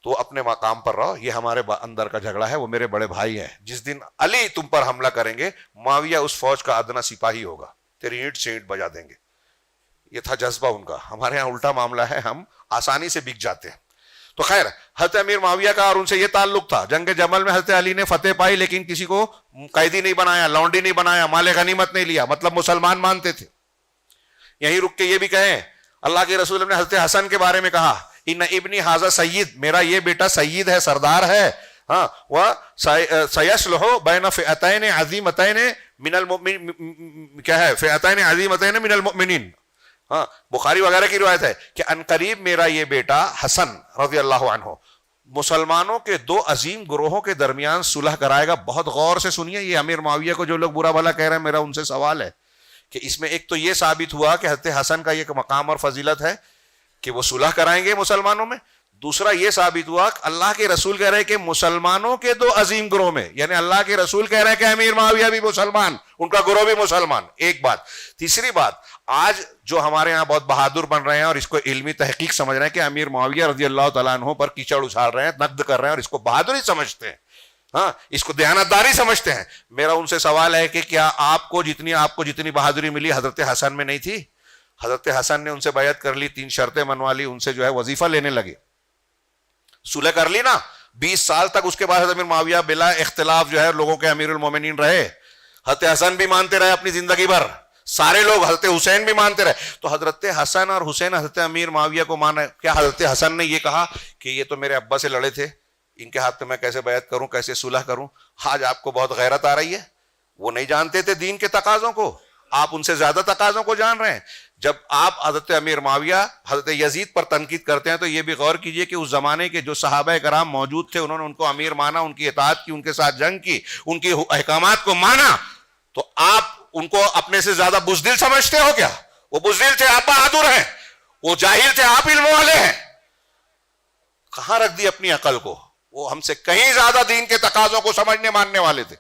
Speaker 2: تو اپنے مقام پر رہو, یہ ہمارے اندر کا جھگڑا ہے, وہ میرے بڑے بھائی ہیں. جس دن علی تم پر حملہ کریں گے معاویہ اس فوج کا ادنا سپاہی ہوگا, تیری اینٹ سے اینٹ بجا دیں گے. یہ تھا جذبہ ان کا. ہمارے ہاں الٹا معاملہ ہے, ہم آسانی سے بک جاتے ہیں. تو خیر, حضرت امیر معاویہ کا اور ان سے یہ تعلق تھا. جنگ جمل میں حضرت علی نے فتح پائی لیکن کسی کو قیدی نہیں بنایا, لونڈی نہیں بنایا, مال غنیمت نہیں لیا, مطلب مسلمان مانتے تھے. یہیں رک کے یہ بھی کہیں, اللہ کے رسول نے حضرت حسن کے بارے میں کہا ان ابنی ھذا سید, میرا یہ بیٹا سید ہے, سردار ہے. ہاں, وہ سیصلح بین فئتین عظیمتین من المؤمنین, کیا ہے, فئتین عظیمتین من المؤمنین. ہاں, بخاری وغیرہ کی روایت ہے کہ عنقریب میرا یہ بیٹا حسن رضی اللہ عنہ مسلمانوں کے دو عظیم گروہوں کے درمیان صلح کرائے گا. بہت غور سے سنیے, یہ امیر معاویہ کو جو لوگ برا بھلا کہہ رہے ہیں, میرا ان سے سوال ہے کہ اس میں ایک تو یہ ثابت ہوا کہ حضرت حسن کا یہ مقام اور فضیلت ہے کہ وہ صلح کرائیں گے مسلمانوں میں. دوسرا یہ ثابت ہوا کہ اللہ کے رسول کہہ رہے کہ مسلمانوں کے دو عظیم گروہ میں, یعنی اللہ کے رسول کہہ رہے کہ امیر معاویہ بھی مسلمان, ان کا گروہ بھی مسلمان. ایک بات. تیسری بات, آج جو ہمارے ہاں بہت بہادر بن رہے ہیں اور اس کو علمی تحقیق سمجھ رہے ہیں کہ امیر معاویہ رضی اللہ تعالیٰ عنہ پر کیچڑ اچھال رہے ہیں, نقد کر رہے ہیں اور اس کو بہادری سمجھتے ہیں, ہاں, اس کو دیانتداری سمجھتے ہیں. میرا ان سے سوال ہے کہ کیا آپ کو جتنی بہادری ملی حضرت حسن میں نہیں تھی؟ حضرت حسن نے ان سے بیعت کر لی, 3 شرطیں منوا لی, ان سے جو ہے وظیفہ لینے لگے, صلح کر لی نا. 20 سال تک اس کے بعد حضرت امیر معاویہ بلا اختلاف جو ہے لوگوں کے امیر المومنین رہے. حضرت حسن بھی مانتے رہے اپنی زندگی بھر, سارے لوگ, حضرت حسین بھی مانتے رہے. تو حضرت حسن اور حسین حضرت امیر معاویہ کو مانا. کیا حضرت حسن نے یہ کہا کہ یہ تو میرے ابا سے لڑے تھے, ان کے ہاتھ پہ میں کیسے بیعت کروں, کیسے صلح کروں؟ آج آپ کو بہت غیرت آ رہی ہے. وہ نہیں جانتے تھے دین کے تقاضوں کو, آپ ان سے زیادہ تقاضوں کو جان رہے ہیں. جب آپ حضرت امیر معاویہ حضرت یزید پر تنقید کرتے ہیں تو یہ بھی غور کیجئے کہ اس زمانے کے جو صحابہ کرام موجود تھے انہوں نے ان کو امیر مانا, ان کی اطاعت کی, ان کے ساتھ جنگ کی, ان کی احکامات کو مانا. تو آپ ان کو اپنے سے زیادہ بزدل سمجھتے ہو کیا؟ وہ بزدل تھے, آپ بہادر ہیں. وہ جاہل تھے, آپ علم والے ہیں. کہاں رکھ دی اپنی عقل کو؟ وہ ہم سے کہیں زیادہ دین کے تقاضوں کو سمجھنے ماننے والے تھے.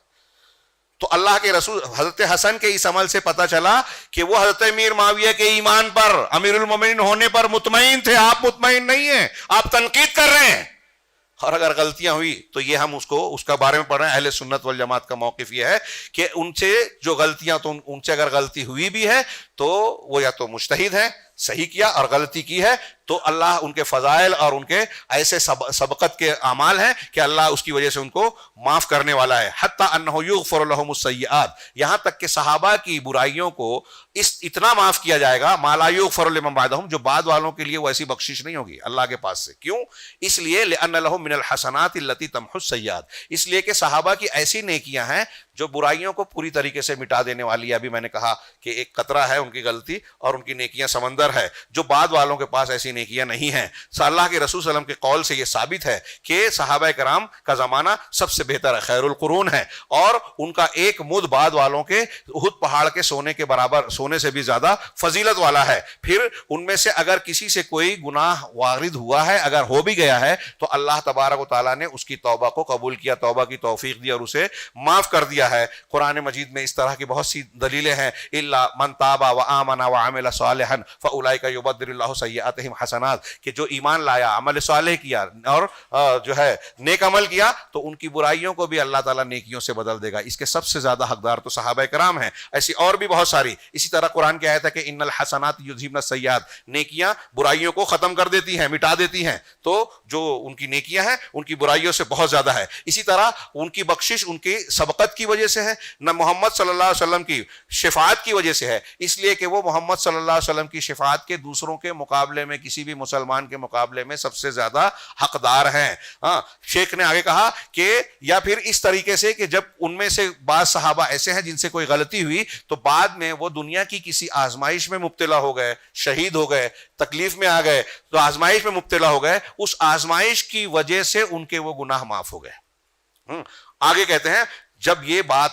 Speaker 2: تو اللہ کے رسول حضرت حسن کے اس عمل سے پتا چلا کہ وہ حضرت امیر معاویہ کے ایمان پر, امیر المومنین ہونے پر مطمئن تھے. آپ مطمئن نہیں ہیں, آپ تنقید کر رہے ہیں. اور اگر غلطیاں ہوئی تو یہ ہم اس کا بارے میں پڑھ رہے ہیں. اہل سنت والجماعت کا موقف یہ ہے کہ ان سے جو غلطیاں, تو ان سے اگر غلطی ہوئی بھی ہے تو وہ یا تو مجتہد ہے, صحیح کیا, اور غلطی کی ہے تو اللہ ان کے فضائل اور ان کے ایسے سبقت کے اعمال ہیں کہ اللہ اس کی وجہ سے ان کو معاف کرنے والا ہے. حتی انہ یغفر لهم السیئات, یہاں تک کہ صحابہ کی برائیوں کو اتنا معاف کیا جائے گا ما لا یغفر لمن بعدهم, جو بعد والوں کے لیے وہ ایسی بخشش نہیں ہوگی اللہ کے پاس سے. کیوں؟ اس لیے لأن لهم من الحسنات التي تمحو السیئات, اس لیے کہ صحابہ کی ایسی نیکیاں ہیں جو برائیوں کو پوری طریقے سے مٹا دینے والی ہے. ابھی میں نے کہا کہ ایک قطرہ ہے ان کی غلطی اور ان کی نیکیاں سمندر ہے, جو بعد والوں کے پاس ایسی نیکیاں نہیں ہیں. اللہ کے رسول صلی اللہ علیہ وسلم کے قول سے یہ ثابت ہے کہ صحابہ کرام کا زمانہ سب سے بہتر ہے, خیر القرون ہے, اور ان کا ایک مد بعد والوں کے احد پہاڑ کے سونے کے برابر, سونے سے بھی زیادہ فضیلت والا ہے. پھر ان میں سے اگر کسی سے کوئی گناہ وارد ہوا ہے, اگر ہو بھی گیا ہے, تو اللہ تبارک و تعالیٰ نے اس کی توبہ کو قبول کیا, توبہ کی توفیق دی اور اسے معاف کر دیا ہے. قرآن مجید میں اس طرح کی بہت سی دلیلیں ہیں. الا من تاب وآمن وعمل صالحا فاولئک یبدل اللہ سیئاتہم حسنات, کہ جو ایمان لایا, عمل صالح کیا اور جو ہے نیک عمل کیا, تو ان کی برائیوں کو بھی اللہ تعالیٰ نیکیوں سے بدل دے گا. اس کے سب سے زیادہ حقدار تو صحابہ کرام ہیں. ایسی اور بھی بہت ساری. اسی طرح قرآن کی آیت ہے کہ ان الحسنات یذہبن السیئات, نیکیاں برائیوں کو ختم کر دیتی ہیں, مٹا دیتی ہیں. تو جو ان کی نیکیاں ہیں ان کی برائیوں سے بہت زیادہ ہے. اسی طرح ان کی بخشش ان کی سبقت کی وجہ سے ہے, نہ محمد صلی اللہ علیہ وسلم کی شفاعت کی وجہ سے ہے, اس لیے کہ وہ محمد صلی اللہ علیہ وسلم کی شفاعت کے دوسروں کے مقابلے میں, کسی بھی مسلمان کے مقابلے میں سب سے زیادہ حقدار ہیں. ہاں, شیخ نے آگے کہا کہ یا پھر اس طریقے سے کہ جب ان میں سے بعض صحابہ ایسے ہیں جن سے کوئی غلطی ہوئی تو بعد میں وہ دنیا کی کسی آزمائش میں مبتلا ہو گئے, شہید ہو گئے, تکلیف میں آ گئے, تو آزمائش میں مبتلا ہو گئے, اس آزمائش کی وجہ سے ان کے وہ گناہ معاف ہو گئے. آگے کہتے ہیں جب یہ بات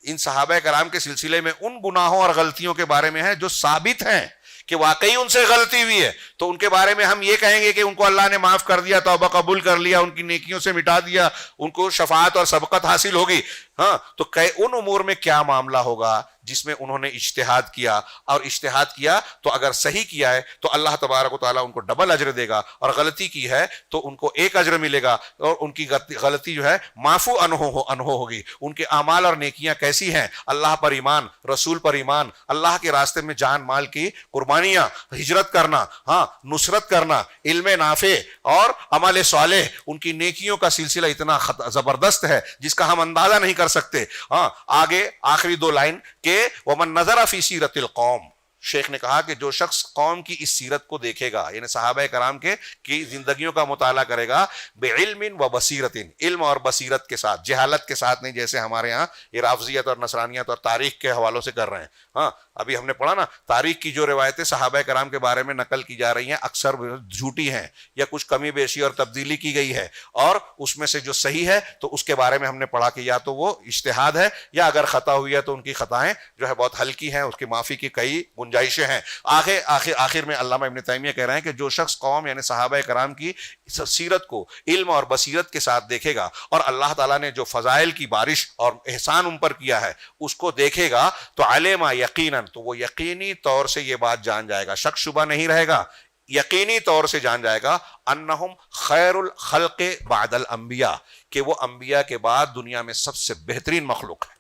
Speaker 2: ان صحابہ کرام کے سلسلے میں ان گناہوں اور غلطیوں کے بارے میں ہے جو ثابت ہیں کہ واقعی ان سے غلطی ہوئی ہے, تو ان کے بارے میں ہم یہ کہیں گے کہ ان کو اللہ نے معاف کر دیا, توبہ قبول کر لیا, ان کی نیکیوں سے مٹا دیا, ان کو شفاعت اور سبقت حاصل ہوگی. ہاں, تو ان امور میں کیا معاملہ ہوگا جس میں انہوں نے اجتہاد کیا, اور اجتہاد کیا تو اگر صحیح کیا ہے تو اللہ تبارک و تعالیٰ ان کو ڈبل اجر دے گا, اور غلطی کی ہے تو ان کو ایک اجر ملے گا, اور ان کی غلطی جو ہے معفو عنہ ہوگی. ان کے اعمال اور نیکیاں کیسی ہیں؟ اللہ پر ایمان, رسول پر ایمان, اللہ کے راستے میں جان مال کی قربانیاں, ہجرت کرنا, ہاں نصرت کرنا, علم نافع اور عمل صالح. ان کی نیکیوں کا سلسلہ اتنا زبردست ہے جس کا ہم اندازہ نہیں کر سکتے. ہاں, آگے آخری دو لائن کہ ومن نظر فی سیرت القوم, شیخ نے کہا کہ جو شخص قوم کی اس سیرت کو دیکھے گا, یعنی صحابہ کرام کی زندگیوں کا مطالعہ کرے گا, بعلم و بصیرت, علم اور بصیرت کے ساتھ, جہالت کے ساتھ نہیں, جیسے ہمارے ہاں یہ رافضیت اور نصرانیت اور تاریخ کے حوالوں سے کر رہے ہیں. ہاں, ابھی ہم نے پڑھا نا, تاریخ کی جو روایتیں صحابہ کرام کے بارے میں نقل کی جا رہی ہیں اکثر جھوٹی ہیں, یا کچھ کمی بیشی اور تبدیلی کی گئی ہے, اور اس میں سے جو صحیح ہے تو اس کے بارے میں ہم نے پڑھا کہ یا تو وہ اجتہاد ہے, یا اگر خطا ہوئی ہے تو ان کی خطائیں جو ہے بہت ہلکی ہیں, اس کی معافی کی کئی گنجائشیں ہیں. آخر میں علامہ ابن تیمیہ کہہ رہے ہیں کہ جو شخص قوم یعنی صحابہ کرام کی سیرت کو علم اور بصیرت کے ساتھ دیکھے گا, اور اللہ تعالیٰ نے جو فضائل کی بارش اور احسان ان پر کیا ہے اس کو دیکھے گا, تو علم یقیناً, تو وہ یقینی طور سے یہ بات جان جائے گا, شک شبہ نہیں رہے گا, یقینی طور سے جان جائے گا, انہم خیر الخلق بعد الانبیاء, کہ وہ انبیاء کے بعد دنیا میں سب سے بہترین مخلوق ہے.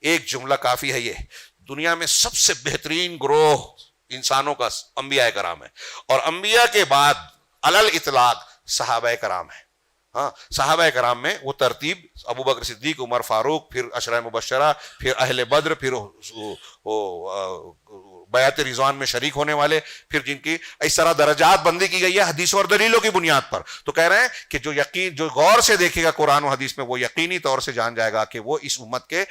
Speaker 2: ایک جملہ کافی ہے, یہ دنیا میں سب سے بہترین گروہ انسانوں کا انبیاء کرام ہے, اور انبیاء کے بعد علی الاطلاق صحابہ کرام ہیں. ہاں, صحابہ کرام میں وہ ترتیب ابو بکر صدیق, عمر فاروق, پھر عشرہ مبشرہ, پھر اہل بدر, پھر بیعت رضوان میں شریک ہونے والے, پھر جن کی اس طرح درجات بندی کی گئی ہے حدیثوں اور دلیلوں کی بنیاد پر. تو کہہ رہے ہیں کہ جو غور سے دیکھے گا قرآن و حدیث میں, وہ یقینی طور سے جان جائے گا کہ وہ اس امت کے,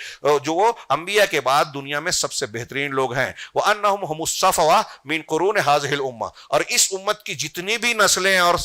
Speaker 2: جو وہ انبیاء کے بعد دنیا میں سب سے بہترین لوگ ہیں. وَأَنَّهُمْ هُمُ الصَّفْوَةُ مِنْ قُرُونِ هَذِهِ الْأُمَّةِ, اور اس امت کی جتنی بھی نسلیں اور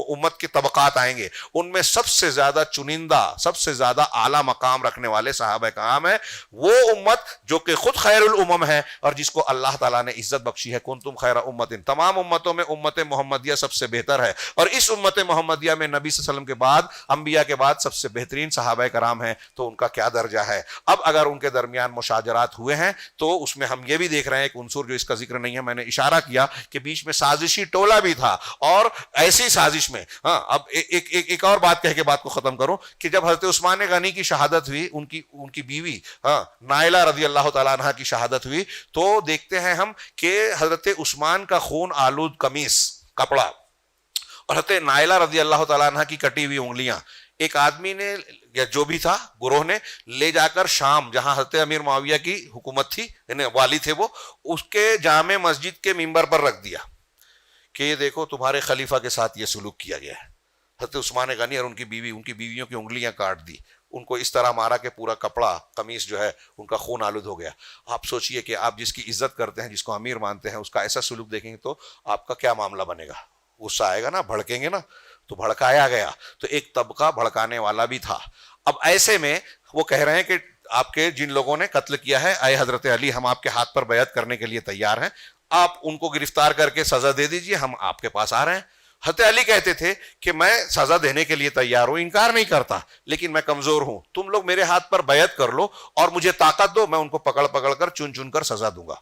Speaker 2: امت کے طبقات آئیں گے ان میں سب سے زیادہ چنندہ, سب سے زیادہ اعلیٰ مقام رکھنے والے صحابہ کرام ہیں. وہ امت جو کہ خود خیر الامم ہے اور جس کو اللہ تعالیٰ نے عزت بخشی ہے, کنتم خیر امت, تمام امتوں میں امت محمدیہ سب سے بہتر ہے, اور اس امت محمدیہ میں نبی صلی اللہ علیہ وسلم کے بعد, انبیاء کے بعد سب سے بہترین صحابہ کرام ہیں. تو ان کا کیا درجہ ہے؟ اب اگر ان کے درمیان مشاجرات ہوئے ہیں تو اس میں ہم یہ بھی دیکھ رہے ہیں ایک عنصر جو اس کا ذکر نہیں ہے, میں نے اشارہ کیا کہ بیچ میں سازشی ٹولہ بھی تھا, اور ایسی سازش میں, ہاں اب ایک اور بات کہہ کے بات کو ختم کروں کہ جب حضرت عثمان غنی کی شہادت ہوئی, ان کی بیوی نائلہ رضی اللہ تعالیٰ عنہ کی شہادت ہوئی, تو دیکھتے ہیں ہم کہ حضرت عثمان کا خون آلود قمیص کپڑا. اور حضرت نائلہ رضی اللہ تعالیٰ عنہ کی کٹی ہوئی انگلیاں ایک آدمی نے یا جو بھی تھا گروہ نے لے جا کر شام جہاں حضرت امیر معاویہ کی حکومت تھی یعنی والی تھے وہ, اس کے جامع مسجد کے ممبر پر رکھ دیا کہ یہ دیکھو تمہارے خلیفہ کے ساتھ یہ سلوک کیا گیا ہے. حضرت عثمان غنی اور ان کی بیویوں کی انگلیاں کاٹ دی, ان کو اس طرح مارا کہ پورا کپڑا قمیص جو ہے ان کا خون آلود ہو گیا. آپ سوچئے کہ آپ جس کی عزت کرتے ہیں, جس کو امیر مانتے ہیں, اس کا ایسا سلوک دیکھیں گے تو آپ کا کیا معاملہ بنے گا. غصہ آئے گا نا, بھڑکیں گے نا. تو بھڑکایا گیا تو ایک طبقہ بھڑکانے والا بھی تھا. اب ایسے میں وہ کہہ رہے ہیں کہ آپ کے جن لوگوں نے قتل کیا ہے اے حضرت علی, ہم آپ کے ہاتھ پر بیعت کرنے کے لیے تیار ہیں, آپ ان کو گرفتار کر کے سزا دے دیجئے, ہم آپ کے پاس آ رہے ہیں. حضرت علی کہتے تھے کہ میں سزا دینے کے لیے تیار ہوں, انکار نہیں کرتا, لیکن میں کمزور ہوں, تم لوگ میرے ہاتھ پر بیعت کر لو اور مجھے طاقت دو, میں ان کو پکڑ کر چن کر سزا دوں گا.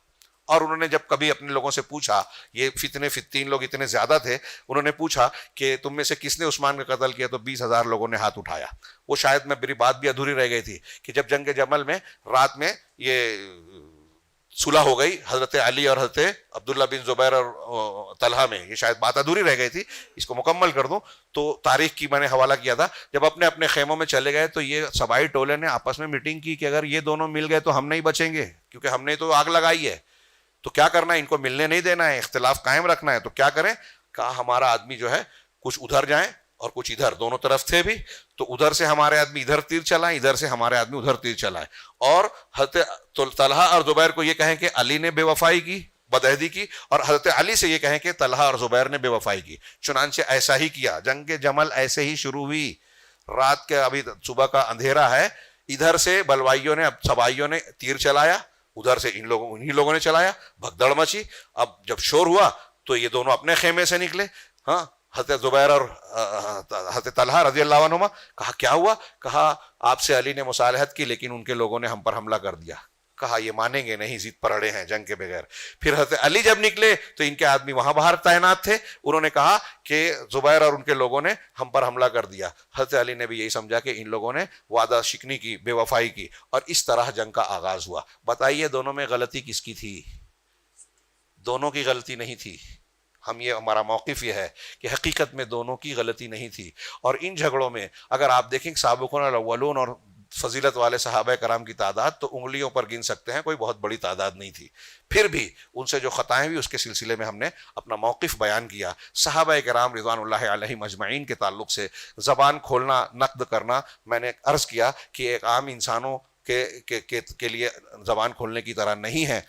Speaker 2: اور انہوں نے جب کبھی اپنے لوگوں سے پوچھا, یہ فتین لوگ اتنے زیادہ تھے, انہوں نے پوچھا کہ تم میں سے کس نے عثمان کا قتل کیا, تو 20,000 لوگوں نے ہاتھ اٹھایا. وہ شاید میری بات بھی ادھوری رہ گئی تھی کہ جب جنگ جمل میں رات میں یہ صلح ہو گئی حضرت علی اور حضرت عبداللہ بن زبیر اور طلحہ میں, یہ شاید بات ادھوری رہ گئی تھی, اس کو مکمل کر دوں. تو تاریخ کی میں نے حوالہ کیا تھا, جب اپنے اپنے خیموں میں چلے گئے تو یہ صبائی ٹولے نے آپس میں میٹنگ کی کہ اگر یہ دونوں مل گئے تو ہم نہیں بچیں گے, کیونکہ ہم نے تو آگ لگائی ہے, تو کیا کرنا ہے, ان کو ملنے نہیں دینا ہے, اختلاف قائم رکھنا ہے. تو کیا کریں, کہا ہمارا آدمی جو ہے کچھ ادھر جائیں اور کچھ ادھر, دونوں طرف تھے بھی, تو ادھر سے ہمارے آدمی ادھر تیر چلائیں, ادھر سے ہمارے آدمی ادھر تیر چلائیں, اور حضرت طلحہ اور زبیر کو یہ کہیں کہ علی نے بے وفائی کی, بدعہدی کی, اور حضرت علی سے یہ کہیں کہ طلحہ اور زبیر نے بے وفائی کی. چنانچہ ایسا ہی کیا, جنگ جمل ایسے ہی شروع ہوئی. رات کے ابھی صبح کا اندھیرا ہے, ادھر سے بلوائیوں نے سبائیوں نے تیر چلایا, ادھر سے انہی لوگوں نے چلایا, بھگدڑ مچی. اب جب شور ہوا تو یہ دونوں اپنے خیمے سے نکلے. ہاں, حضرت زبیر اور حضرت طلحہ رضی اللہ عنہما, کہا کیا ہوا, کہا آپ سے علی نے مصالحت کی لیکن ان کے لوگوں نے ہم پر حملہ کر دیا. کہا یہ مانیں گے نہیں, ضد پر اڑے ہیں جنگ کے بغیر. پھر حضرت علی جب نکلے تو ان کے آدمی وہاں باہر تعینات تھے, انہوں نے کہا کہ زبیر اور ان کے لوگوں نے ہم پر حملہ کر دیا. حضرت علی نے بھی یہی سمجھا کہ ان لوگوں نے وعدہ شکنی کی, بے وفائی کی, اور اس طرح جنگ کا آغاز ہوا. بتائیے دونوں میں غلطی کس کی تھی؟ دونوں کی غلطی نہیں تھی. ہمارا موقف یہ ہے کہ حقیقت میں دونوں کی غلطی نہیں تھی. اور ان جھگڑوں میں اگر آپ دیکھیں سابقون الاولون اور فضیلت والے صحابہ کرام کی تعداد تو انگلیوں پر گن سکتے ہیں, کوئی بہت بڑی تعداد نہیں تھی. پھر بھی ان سے جو خطائیں ہوئی اس کے سلسلے میں ہم نے اپنا موقف بیان کیا. صحابہ کرام رضوان اللہ علیہم اجمعین کے تعلق سے زبان کھولنا, نقد کرنا, میں نے عرض کیا کہ ایک عام انسانوں کے لیے زبان کھولنے کی طرح نہیں ہے.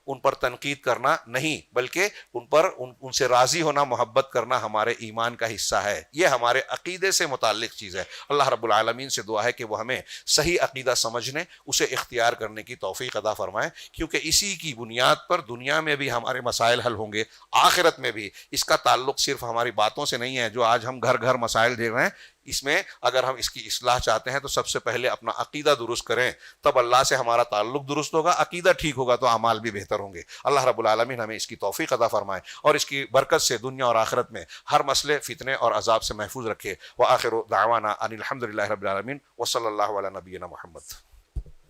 Speaker 2: ان پر تنقید کرنا نہیں, بلکہ ان سے راضی ہونا, محبت کرنا ہمارے ایمان کا حصہ ہے. یہ ہمارے عقیدے سے متعلق چیز ہے. اللہ رب العالمین سے دعا ہے کہ وہ ہمیں صحیح عقیدہ سمجھنے, اسے اختیار کرنے کی توفیق عطا فرمائے, کیونکہ اسی کی بنیاد پر دنیا میں بھی ہمارے مسائل حل ہوں گے, آخرت میں بھی. اس کا تعلق صرف ہماری باتوں سے نہیں ہے جو آج ہم گھر گھر مسائل دیکھ رہے ہیں. اس میں اگر ہم اس کی اصلاح چاہتے ہیں تو سب سے پہلے اپنا عقیدہ درست کریں, تب اللہ سے ہمارا تعلق درست ہوگا. عقیدہ ٹھیک ہوگا تو اعمال بھی بہتر ہوں گے. اللہ رب العالمین ہمیں اس کی توفیق عطا فرمائے اور اس کی برکت سے دنیا اور آخرت میں ہر مسئلے, فتنے اور عذاب سے محفوظ رکھے. وآخر دعوانا ان الحمد للہ رب العالمین وصلی اللہ علی نبینا محمد.